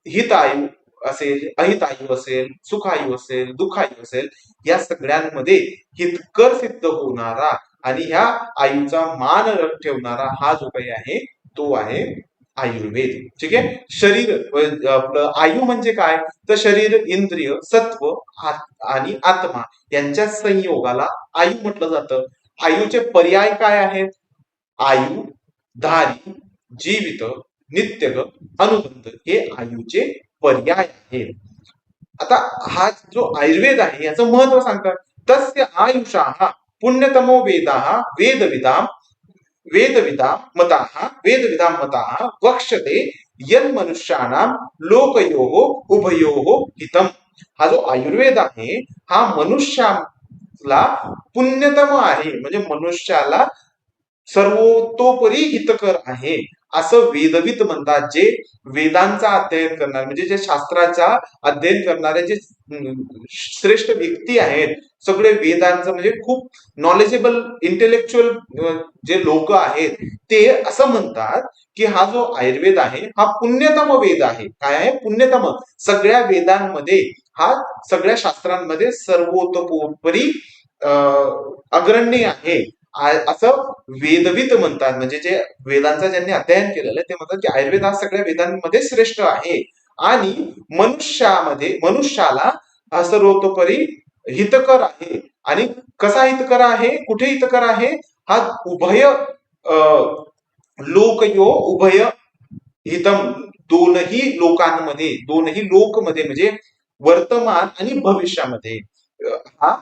हितायु असेल, अहितायु असेल, सुखायु असेल, दुःखायु असेल, या सगळ्यांमध्ये हितकर सिद्ध होणारा आणि ह्या आयुचा मान ठेवणारा हा जो काही आहे तो आहे आयुर्वेद. ठीक आहे. शरीर आपलं आयु म्हणजे काय. तर शरीर, इंद्रिय, सत्व आणि आत्मा यांच्या संयोगाला आयु म्हटलं जातं. आयुचे पर्याय काय आहेत. आयु, धारी, जीवित, नित्यग, अनुबंध हे आयुचे पर्याय आहेत. आता हा जो आयुर्वेद आहे याचं महत्व सांगतात. तस्य आयुषा पुण्यतमो वेदविदां मताः वक्ष्यते यन्मनुष्याणां लोकयोः उभयोः हितम. हा जो आयुर्वेद आहे हा मनुष्याला पुण्यतम आहे, म्हणजे मनुष्याला सर्वतोपरी हितकर आहे असं वेदविद म्हणतात. जे वेदांचा अध्ययन करणार म्हणजे जे शास्त्राचा अध्ययन करणारे जे श्रेष्ठ व्यक्ती आहेत, सगळे वेदांचं म्हणजे खूप नॉलेजेबल इंटेलेक्च्युअल जे लोक आहेत ते असं म्हणतात की हा जो आयुर्वेद आहे हा पुण्यतम वेद आहे. काय आहे. पुण्यतम. सगळ्या वेदांमध्ये हा सगळ्या शास्त्रांमध्ये सर्वतोपरी अग्रणी आहे असं वेदविद म्हणतात. म्हणजे जे वेदांचा ज्यांनी अध्ययन केलेलं आहे ते म्हणतात की आयुर्वेद हा सगळ्या वेदांमध्ये श्रेष्ठ आहे आणि मनुष्याला सर्वतोपरी हितकर आहे. आणि कसा हितकर आहे. कुठे हितकर आहे. हा उभय लोकयो उभय हितम. दोनही लोकमध्ये म्हणजे वर्तमान आणि भविष्यामध्ये हा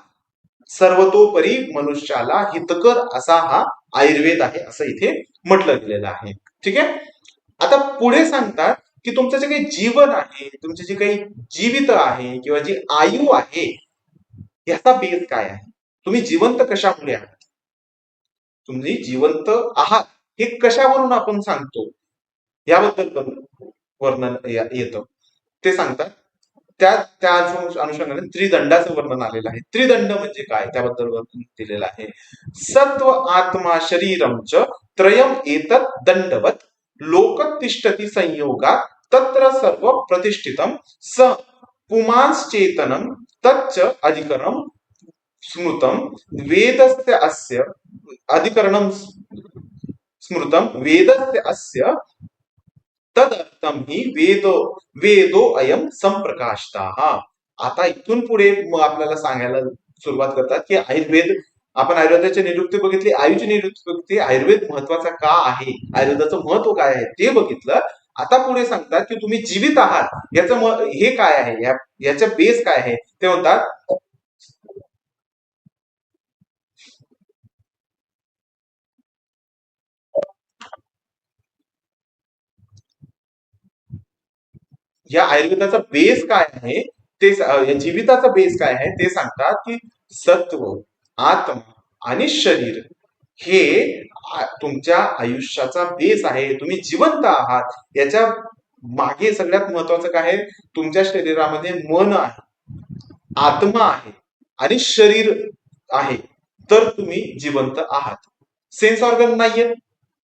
सर्वतोपरी मनुष्याला हितकर असा हा आयुर्वेद आहे असं इथे म्हटलं गेलेलं आहे. ठीक आहे. आता पुढे सांगतात की तुमचं जे काही जीवन आहे, तुमचे जे काही जीवित आहे किंवा जी आयु आहे याचा बेस काय आहे. तुम्ही जिवंत कशामुळे आहात. तुम्ही जिवंत आहात हे कशावरून आपण सांगतो याबद्दल वर्णन येतं. ते सांगतात. त्या अनुषंगाने त्रिदंडाचं वर्णन आलेलं आहे. त्रिदंड म्हणजे काय त्याबद्दल वर्णन दिलेलं आहे. सत्व आत्मा शरीरम च त्रयम एतत् दंडवत लोकतिष्ठती संयोगात तत्र सर्व प्रतिष्ठितम स पुमांश्चेतनम तच्च अधिकरणम स्मृतम वेदस्य अस्य अधिकरणम स्मृतम वेदस्य अस्य तदर्थम ही वेदो अयम संप्रकाशता. आता इथून पुढे आपल्याला सांगायला सुरुवात करतात की आपण आयुर्वेदाची निरुक्ती बघितली, आयुची निरुक्ती बघितली, आयुर्वेद महत्वाचा का आहे, आयुर्वेदाचं महत्व काय आहे ते बघितलं. आता पुढे सांगतात की तुम्ही जीवित आहात याचं हे काय आहे, याचा बेस काय आहे. ते म्हणतात या आयुर्वेदाचा बेस काय आहे ते, या जीविताचा बेस काय आहे ते सांगतात की सत्व, आत्मा आणि शरीर हे तुमच्या आयुष्याचा बेस आहे. तुम्ही जिवंत आहात. याच्या मागे सगळ्यात महत्वाचं काय आहे. तुमच्या शरीरामध्ये मन आहे, आत्मा आहे आणि शरीर आहे, तर तुम्ही जिवंत आहात. सेन्स ऑर्गन नाहीये,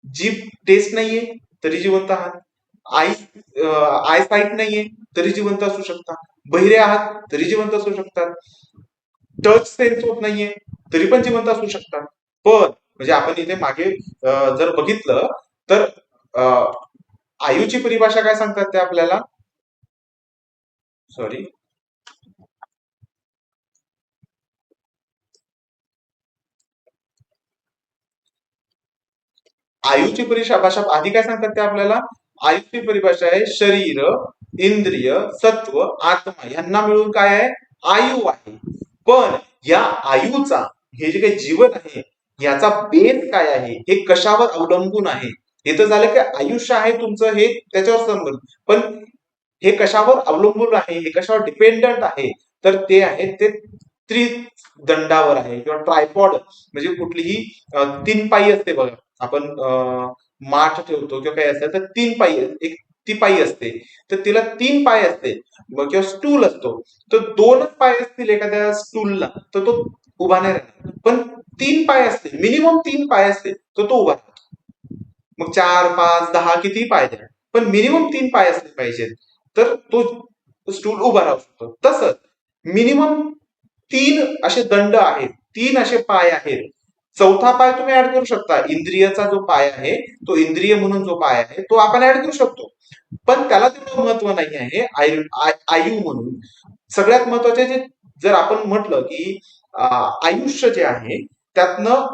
जीभ टेस्ट नाहीये तरी जिवंत आहात. आई आय साईट नाहीये तरी जिवंत असू शकता. बहिरे आहात तरी जिवंत असू शकतात. टच सेन्स होत नाहीये तरी पण जिवंत असू शकतात. पण म्हणजे आपण इथे मागे जर बघितलं तर आयुची परिभाषा काय सांगतात ते आपल्याला. सॉरी, आयुची परिभाषा आधी काय सांगतात ते आपल्याला. आयुची परिभाषा आहे शरीर, इंद्रिय, सत्व, आत्मा यांना मिळून काय आहे आयु आहे. पण या आयुचा हे जे काही जीवन आहे याचा बेस काय आहे, हे कशावर अवलंबून आहे. हे तर झालं की आयुष्य आहे तुमचं हे त्याच्यावर संबंध, पण हे कशावर अवलंबून आहे, हे कशावर डिपेंडंट आहे, तर ते आहे ते त्रिदंडावर आहे किंवा ट्रायपॉड म्हणजे कुठलीही तीन पायी असते बघा. आपण माठ ठेवतो किंवा काही असतं तर तीन पायी एक ती पायी असते, तर तिला तीन पाय असते किंवा स्टूल असतो. तर दोनच पाय असतील एखाद्या स्टूलला तर तो उभा नाही राहणार, पण तीन पाय असतील, मिनिमम तीन पाय असतील तर तो उभा राहतो. मग 4, 5, 10 किती पाय द्या, पण मिनिमम तीन पाय असले पाहिजेत तर तो स्टूल उभा राहू शकतो. तसंच मिनिमम तीन असे दंड आहेत, तीन असे पाय आहेत. चौथा पाय तुम्ही ऍड करू शकता, इंद्रियचा जो पाय आहे, तो इंद्रिय म्हणून जो पाय आहे तो आपण ऍड करू शकतो, पण त्याला तेवढं महत्व नाही आहे आयु म्हणून. सगळ्यात महत्वाचे जे जर आपण म्हटलं की आयुष्य जे आहे त्यातनं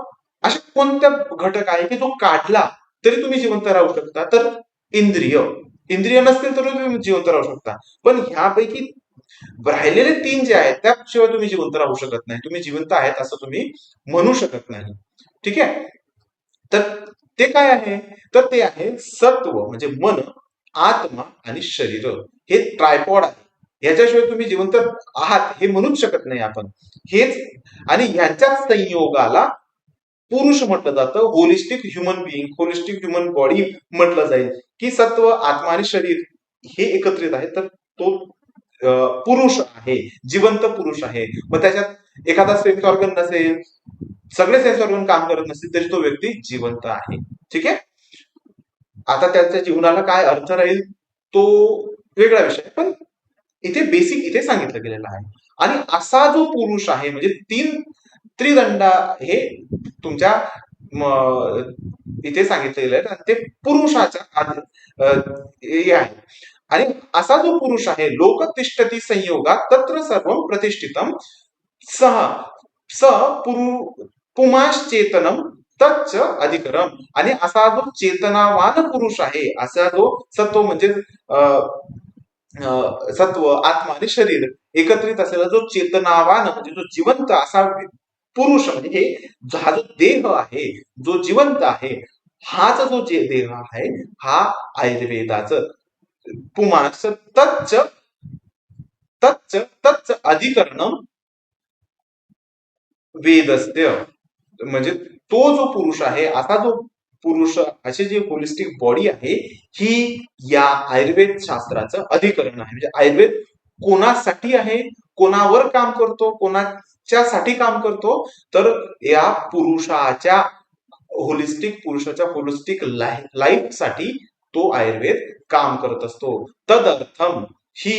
असे कोणत्या घटक आहे की जो काढला तरी तुम्ही जिवंत राहू शकता, तर इंद्रिय. इंद्रिय नसतील तरी तुम्ही जिवंत राहू शकता, पण ह्यापैकी राहिलेले तीन जे आहेत त्याशिवाय तुम्ही जिवंत राहू शकत नाही. तुम्ही जिवंत आहेत असं तुम्ही म्हणू शकत नाही. ठीक आहे, तर ते काय आहे, तर ते आहे सत्व म्हणजे मन, आत्मा आणि शरीर. हे ट्रायपॉड आहे, ह्याच्याशिवाय तुम्ही जिवंत आहात हे म्हणूच शकत नाही आपण. हेच आणि ह्यांच्या संयोगाला पुरुष म्हटलं जातं. Holistic human being, holistic human body म्हटलं जाईल की सत्व, आत्मा आणि शरीर हे एकत्रित आहे, तर तो पुरुष आहे, जिवंत पुरुष आहे. मग त्याच्यात एखादा सेन्स ऑर्गन नसेल, सगळे सेन्स ऑर्गन काम करत नसतील तरी तो व्यक्ती जिवंत आहे. ठीक आहे, आता त्याच्या जीवनाला काय अर्थ राहील तो वेगळा विषय, पण इथे बेसिक इथे सांगितलं गेलेलं आहे. आणि असा जो पुरुष आहे म्हणजे तीन त्रिदंड हे तुमच्या इथे सांगितलं गेलं आहे, ते पुरुषाच्या हे आहे. आणि असा जो पुरुष आहे, लोक तिष्ठती संयोगा तत्र सर्व प्रतिष्ठितम सह स पुमाश्चेतनम तच्च अधिकरम. आणि असा जो चेतनावान पुरुष आहे, असा जो सत्व म्हणजे सत्व, आत्मा आणि शरीर एकत्रित असलेला जो चेतनावान म्हणजे जो जिवंत असा पुरुष म्हणजे हे हा जो देह आहे, जो जिवंत आहे, हाच जो जे देह आहे हा आयुर्वेदाचं पुमास तच्च तच्च तच्च अधिकरणम वेदस्य. म्हणजे तो जो पुरुष आहे, असा जो पुरुष, अशी जी होलिस्टिक बॉडी आहे ही या आयुर्वेद शास्त्राचं अधिकरण आहे. म्हणजे आयुर्वेद कोणासाठी आहे, कोणावर काम करतो, कोणाच्यासाठी काम करतो, तर या पुरुषाच्या होलिस्टिक लाईफ साठी तो आयुर्वेद काम करत असतो. तदर्थम ही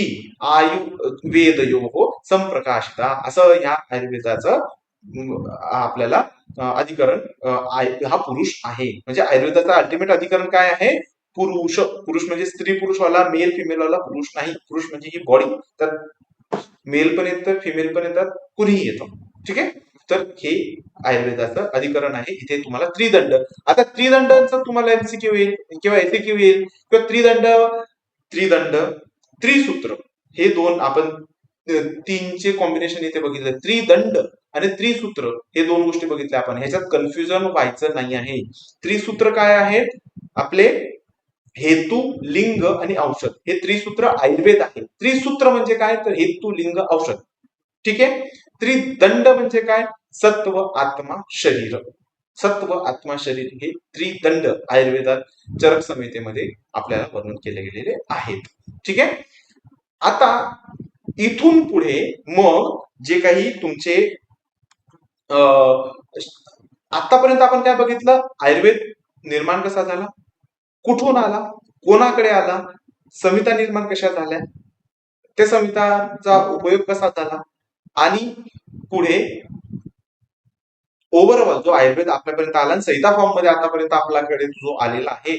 आयु वेदयो संप्रकाशिता असं या आयुर्वेदाचं आपल्याला अधिकरण हा पुरुष आहे. म्हणजे आयुर्वेदाचं अल्टिमेट अधिकरण काय आहे, पुरुष. पुरुष म्हणजे स्त्री पुरुष वाला, मेल फिमेल वाला पुरुष नाही. पुरुष म्हणजे ही बॉडी, तर मेल पण येतं, फिमेल पण येतात, कुणीही येतं. ठीक आहे, तर हे आयुर्वेदाचं अधिकरण आहे. इथे तुम्हाला त्रिदंड, आता त्रिदंडांचं तुम्हाला एमसीक्यू येईल किंवा एसीक्यू येईल किंवा त्रिदंड, त्रिदंड त्रिसूत्र हे दोन आपण तीनचे कॉम्बिनेशन इथे बघितलं. त्रिदंड आणि त्रिसूत्र हे दोन गोष्टी बघितल्या आपण, ह्याच्यात कन्फ्युजन व्हायचं नाही आहे. त्रिसूत्र काय आहेत, आपले हेतू, लिंग आणि औषध, हे त्रिसूत्र आयुर्वेद आहे. त्रिसूत्र म्हणजे काय, तर हेतू, लिंग, औषध. ठीक आहे, त्रिदंड म्हणजे काय, सत्व, आत्मा, शरीर. सत्व, आत्मा, शरीर हे त्रिदंड आयुर्वेदात चरक संहितेमध्ये आपल्याला वर्णन केले गेलेले आहेत. ठीक आहे, आता इथून पुढे मग जे काही तुमचे आतापर्यंत आपण काय बघितलं, आयुर्वेद निर्माण कसा झाला, कुठून आला, कोणाकडे आला, संहिता निर्माण कशा झाल्या, त्या संहिताचा उपयोग कसा झाला, आणि पुढे ओव्हरऑल जो आयुर्वेद आपल्यापर्यंत आला संहिता फॉर्म मध्ये आतापर्यंत आपल्याकडे जो आलेला आहे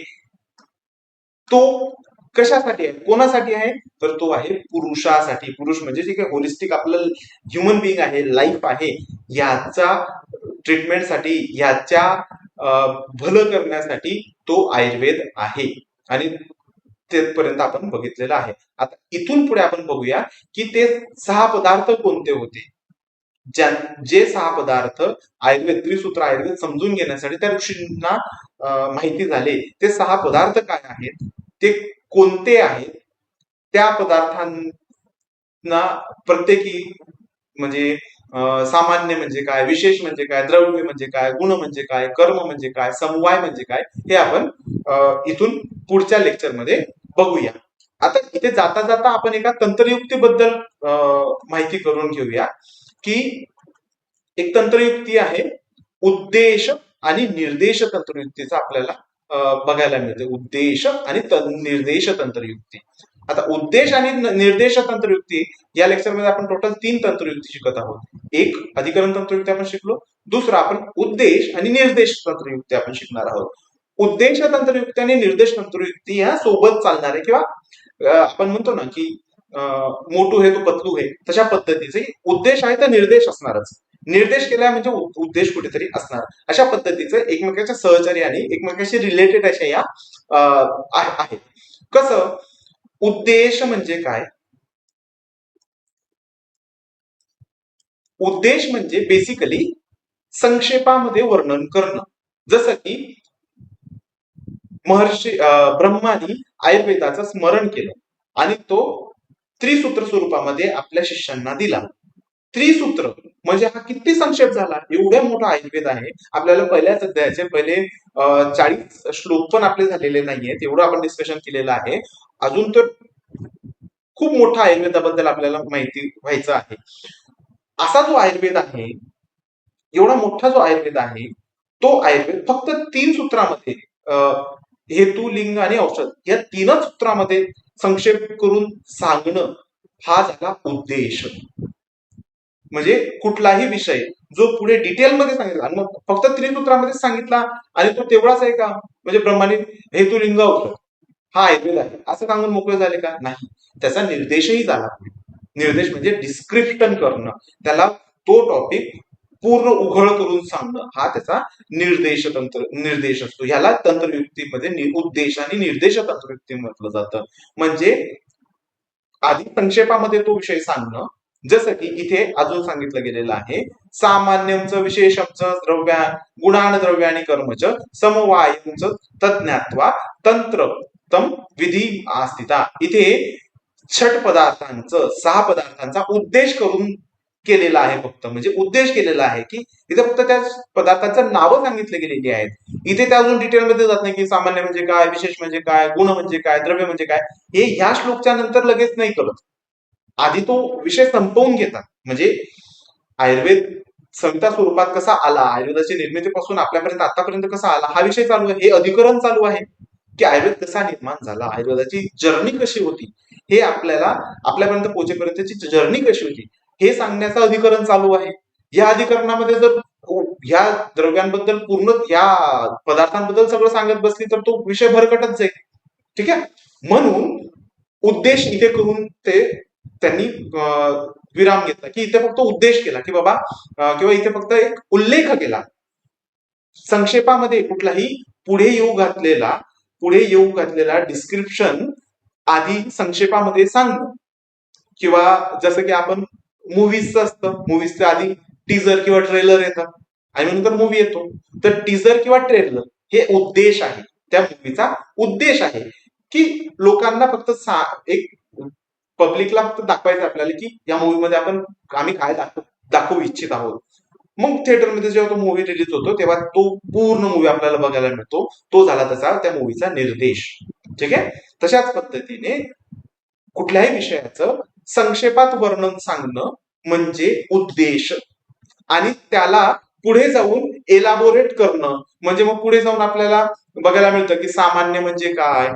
तो कशासाठी आहे, कोणासाठी आहे, तर तो आहे पुरुषासाठी. पुरुष म्हणजे जे काही होलिस्टिक आपलं ह्युमन बिईंग आहे, लाईफ आहे, याचा ट्रीटमेंटसाठी, याच्या भलं करण्यासाठी तो आयुर्वेद आहे. आणि तेपर्यंत आपण बघितलेलं आहे. आता इथून पुढे आपण बघूया की ते 6 पदार्थ कोणते होते, जे 6 पदार्थ आयुर्वेद, त्रिसूत्र आयुर्वेद समजून घेण्यासाठी त्या ऋषींना माहिती झाले. ते 6 पदार्थ काय आहेत, ते कोणते आहेत, त्या पदार्थांना प्रत्येकी म्हणजे सामान्य म्हणजे काय, विशेष म्हणजे काय, द्रव्य म्हणजे काय, गुण म्हणजे काय, कर्म म्हणजे काय, समवाय म्हणजे काय, हे आपण इथून पुढच्या लेक्चरमध्ये बघूया. आता इथे जाता जाता आपण एका तंत्रयुक्तीबद्दल माहिती करून घेऊया, की एक तंत्रयुक्ती आहे उद्देश आणि निर्देश तंत्रयुक्तीचा आपल्याला बघायला मिळते. उद्देश आणि निर्देश तंत्रयुक्ती. आता उद्देश आणि निर्देश तंत्रयुक्ती या लेक्चरमध्ये आपण टोटल 3 तंत्रयुक्ती शिकत आहोत. एक अधिकरण तंत्रयुक्ती आपण शिकलो, दुसरा आपण उद्देश आणि निर्देश तंत्रयुक्ती आपण शिकणार आहोत. उद्देश तंत्रयुक्ती आणि निर्देश तंत्रयुक्ती ह्या सोबत चालणारे किंवा आपण म्हणतो ना की मोठू हे तो पतलू हे, तशा पद्धतीचे उद्देश आहे तर निर्देश असणारच. निर्देश केला म्हणजे उद्देश कुठेतरी असणार, अशा पद्धतीचे एकमेकांच्या सहचारी आणि एकमेकांशी रिलेटेड अशा या आहेत. कसं, उद्देश म्हणजे काय? उद्देश म्हणजे बेसिकली संक्षेपामध्ये वर्णन करणं. जसं की महर्षी ब्रह्मानी आयुर्वेदाचं स्मरण केलं आणि तो त्रिसूत्र स्वरूपामध्ये आपल्या शिष्यांना दिला. त्रिसूत्र म्हणजे हा किती संक्षेप झाला, एवढा मोठा आयुर्वेद आहे. आपल्याला पहिल्याच अध्यायाचे पहिले 40 श्लोक पण आपले झालेले नाहीयेत, एवढं आपण डिस्कशन केलेलं आहे. अजून तर खूप मोठा आयुर्वेदाबद्दल आपल्याला माहिती व्हायचं आहे. असा जो आयुर्वेद आहे, एवढा मोठा जो आयुर्वेद आहे, तो आयुर्वेद फक्त 3 सूत्रामध्ये हेतू, लिंग आणि औषध या 3च सूत्रामध्ये संक्षेप करून सांगणं हा झाला उद्देश. म्हणजे कुठलाही विषय जो पुढे डिटेलमध्ये सांगितला आणि मग फक्त त्रिसूत्रामध्ये सांगितला आणि तो तेवढाच आहे का, म्हणजे ब्रह्माने हेतू, लिंग, औषध हा आयुर्वेद आहे असं सांगून मोकळे झाले का? नाही, त्याचा निर्देशही झाला. निर्देश म्हणजे डिस्क्रिप्शन करणं, त्याला तो टॉपिक पूर्ण उघड करून सांगणं, हा त्याचा निर्देश असतो. ह्याला तंत्रयुक्तीमध्ये उद्देश आणि निर्देश तंत्रयुक्ती म्हटलं जातं. म्हणजे आधी संक्षेपामध्ये तो विषय सांगणं, जसं की इथे अजून सांगितलं गेलेलं आहे, सामान्यंच विशेषंच द्रव्या गुणान द्रव्यानी कर्मच समवायंच तज्ञात्वा तंत्र तम विधी आस्थिता. इथे 6 पदार्थांचं 6 पदार्थांचा उद्देश करून केलेला आहे. फक्त म्हणजे उद्देश केलेला आहे की इथे फक्त त्या पदार्थांचं नावं सांगितली गेलेली आहेत. इथे त्या अजून डिटेलमध्ये जात नाही की सामान्य म्हणजे काय, विशेष म्हणजे काय, गुण म्हणजे काय, द्रव्य म्हणजे काय, हे ह्या श्लोकच्या नंतर लगेच नाही करत. आधी तो विषय संपवून घेतात. म्हणजे आयुर्वेद संहिता स्वरूपात कसा आला, आयुर्वेदाची निर्मितीपासून आपल्यापर्यंत आतापर्यंत कसा आला, हा विषय चालू आहे. हे अधिकरण चालू आहे की आयुर्वेद कसा निर्माण झाला, आयुर्वेदाची जर्नी कशी होती, हे आपल्याला आपल्यापर्यंत पोहोचेपर्यंतची जर्नी कशी होती हे सांगण्याचं अधिकरण चालू आहे. या अधिकरणामध्ये जर ह्या द्रव्यांबद्दल पूर्ण या पदार्थांबद्दल सगळं सांगत बसली तर तो विषय भरकटच जाईल. ठीक आहे, म्हणून उद्देश इथे करून ते त्यांनी विराम घेतला, की इथे फक्त उद्देश केला की बाबा किंवा इथे फक्त एक उल्लेख केला. संक्षेपामध्ये कुठलाही पुढे येऊ घातलेला डिस्क्रिप्शन आधी संक्षेपामध्ये सांगणं, किंवा जसं की आपण मूवीजचं असतं, मूवीजच्या आधी टीजर किंवा ट्रेलर येतं आणि नंतर मूवी येतो, तर टीजर किंवा ट्रेलर हे उद्देश आहे, त्या मूवीचा उद्देश आहे की लोकांना फक्त एक पब्लिकला फक्त दाखवायचं आपल्याला की या मूवीमध्ये आम्ही काय दाखवू इच्छित आहोत. मग थिएटरमध्ये जेव्हा तो मूवी रिलीज होतो तेव्हा तो पूर्ण मूवी आपल्याला बघायला मिळतो, तो झाला तसा त्या मूवीचा निर्देश. ठीक आहे, तशाच पद्धतीने कुठल्याही विषयाचं संक्षेपात वर्णन सांगणं म्हणजे उद्देश, आणि त्याला पुढे जाऊन एलाबोरेट करणं म्हणजे मग पुढे जाऊन आपल्याला बघायला मिळतं की सामान्य म्हणजे काय,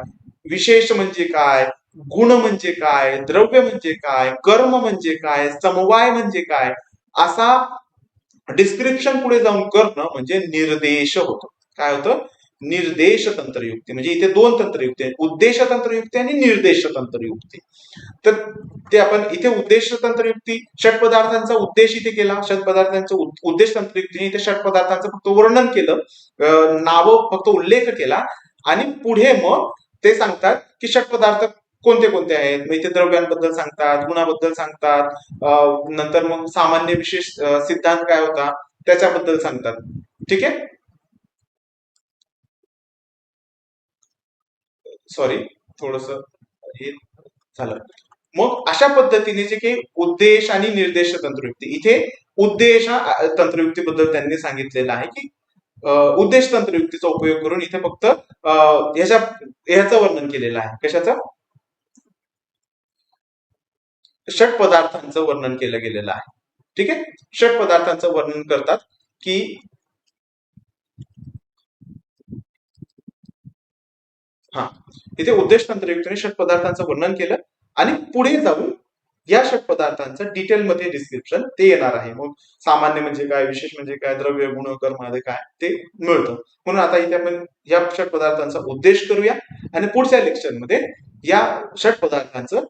विशेष म्हणजे काय, गुण म्हणजे काय, द्रव्य म्हणजे काय, कर्म म्हणजे काय, समवाय म्हणजे काय, असा डिस्क्रिप्शन पुढे जाऊन करणं म्हणजे निर्देश होतं. काय होतं? निर्देश तंत्रयुक्ती. म्हणजे इथे 2 तंत्रयुक्ती आहेत, उद्देश तंत्रयुक्ती आणि निर्देश तंत्रयुक्ती. तर ते आपण इथे उद्देश तंत्रयुक्ती षटपदार्थांचा उद्देश इथे केला, षटपदार्थांचा उद्देश तंत्रयुक्ती इथे षटपदार्थांचं फक्त वर्णन केलं, नावं फक्त उल्लेख केला आणि पुढे मग ते सांगतात की षटपदार्थ कोणते कोणते आहेत. मग इथे द्रव्यांबद्दल सांगतात, गुणाबद्दल सांगतात, नंतर मग सामान्य विशेष सिद्धांत काय होता त्याच्याबद्दल सांगतात. ठीक आहे, सॉरी थोडस हे झालं. मग अशा पद्धतीने जे काही उद्देश आणि निर्देश तंत्रयुक्ती, इथे उद्देश तंत्रयुक्तीबद्दल त्यांनी सांगितलेलं आहे की उद्देश तंत्रयुक्तीचा उपयोग करून इथे फक्त ह्याचं वर्णन केलेलं आहे. कशाचं? षट पदार्थांचं वर्णन केलं गेलेलं आहे. ठीक आहे. षट पदार्थांचं वर्णन करतात की हा इथे उद्देश तंत्रयुक्तीने षट पदार्थांचं वर्णन केलं आणि पुढे जाऊन या षट पदार्थांचं डिटेलमध्ये डिस्क्रिप्शन ते येणार आहे. मग सामान्य म्हणजे काय, विशेष म्हणजे काय, द्रव्य गुण कर्म मध्ये काय ते मिळतं. म्हणून आता इथे आपण या षट पदार्थांचा उद्देश करूया आणि पुढच्या लेक्चरमध्ये या षट पदार्थांचं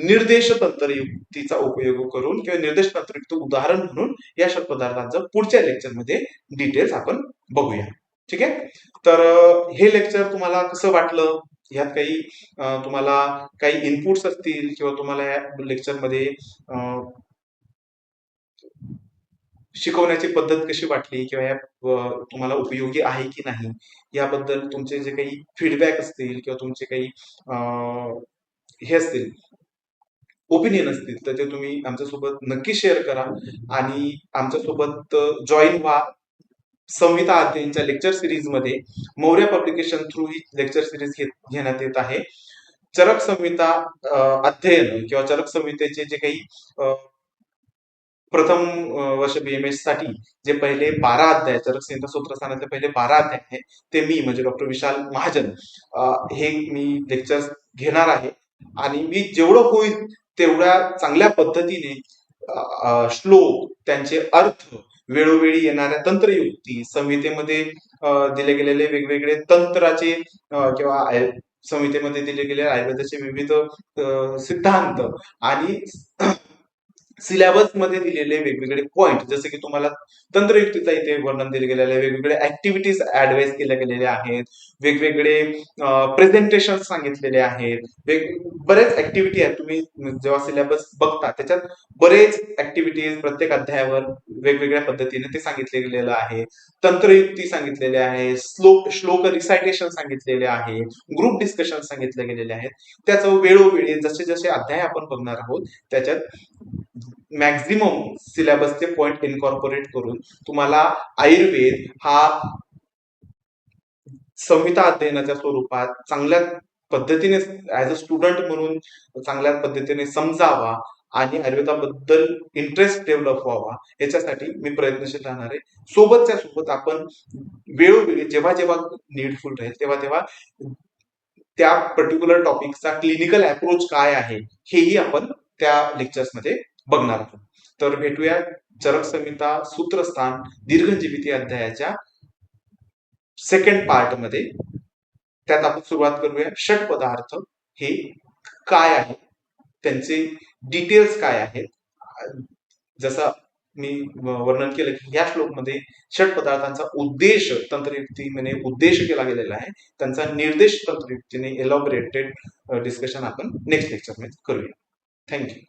निर्देश तंत्रयुक्तीचा उपयोग करून किंवा निर्देश तंत्रयुक्त उदाहरण म्हणून या षट पदार्थांचं पुढच्या लेक्चरमध्ये डिटेल्स आपण बघूया. ठीक आहे. तर हे लेक्चर तुम्हाला कसं वाटलं, ह्यात काही तुम्हाला काही इनपुट्स असतील किंवा तुम्हाला या लेक्चरमध्ये शिकवण्याची पद्धत कशी वाटली किंवा या तुम्हाला उपयोगी आहे की नाही याबद्दल तुमचे जे काही फीडबॅक असतील किंवा तुमचे काही हे असतील ओपिनियन असतील तर ते तुम्ही आमच्यासोबत नक्की शेअर करा आणि आमच्यासोबत जॉईन व्हा. संहिता अध्ययनच्या लेक्चर सिरीज मध्ये मौर्य पब्लिकेशन थ्रू ही लेक्चर सिरीज घेण्यात येत आहे. चरक संहिता अध्ययन किंवा चरक संहितेचे जे काही प्रथम वर्ष बीएमएस साठी जे पहिले 12 अध्याय चरक संहिता सूत्रस्थानाचे पहिले 12 अध्याय आहे ते मी म्हणजे डॉक्टर विशाल महाजन हे मी लेक्चर घेणार आहे आणि मी जेवढं होईल तेवढ्या चांगल्या पद्धतीने श्लोक, त्यांचे अर्थ, वेळोवेळी येणाऱ्या तंत्रयुक्ती, संहितेमध्ये दिले गेलेले वेगवेगळे तंत्राचे किंवा संहितेमध्ये दिले गेलेले आयुर्वेदाचे विविध सिद्धांत आणि सिलेबस मध्ये दिलेले वेगवेगळे पॉइंट, जसे की तुम्हाला तंत्रयुक्तीचा इथे वर्णन दिले गेलेले आहे, वेगवेगळे ऍक्टिव्हिटीज ऍडवाइस केल्या गेलेल्या आहेत, वेगवेगळे प्रेझेंटेशन सांगितलेले आहेत, बरेच ऍक्टिव्हिटी आहेत. तुम्ही जेव्हा सिलेबस बघता त्याच्यात बरेच ऍक्टिव्हिटीज प्रत्येक अध्यायावर वेगवेगळ्या पद्धतीने ते सांगितले गेलेलं आहे. तंत्रयुक्ती सांगितलेले आहे, श्लोक रिसायटेशन सांगितलेले आहे, ग्रुप डिस्कशन सांगितले गेलेले आहेत. त्याचं वेळोवेळी जसे जसे अध्याय आपण बघणार आहोत त्याच्यात मॅक्झिमम सिलेबसचे पॉइंट इनकॉर्पोरेट करून तुम्हाला आयुर्वेद हा संहिता अध्ययनाच्या स्वरूपात चांगल्या पद्धतीने ऍज अ स्टुडंट म्हणून चांगल्या पद्धतीने समजावा आणि आयुर्वेदाबद्दल इंटरेस्ट डेव्हलप व्हावा याच्यासाठी मी प्रयत्नशील राहणार आहे. सोबतच्या सोबत आपण वेळोवेळी जेव्हा जेव्हा नीडफुल राहील तेव्हा तेव्हा त्या पर्टिक्युलर टॉपिकचा क्लिनिकल अप्रोच काय आहे हेही आपण त्या लेक्चर्समध्ये बघणार आहोत. तर भेटूया चरक संहिता सूत्रस्थान दीर्घजीविती अध्यायाच्या सेकंड पार्ट मध्ये. त्यात आपण सुरुवात करूया षट पदार्थ हे काय आहे, त्यांचे डिटेल्स काय आहेत. जसं मी वर्णन केलं की या श्लोकमध्ये षट पदार्थांचा उद्देश तंत्रयुक्तीने उद्देश केला गेलेला आहे, त्यांचा निर्देश तंत्रयुक्तीने एलॉबरेटेड डिस्कशन आपण नेक्स्ट लेक्चरमध्ये करूया. थँक्यू.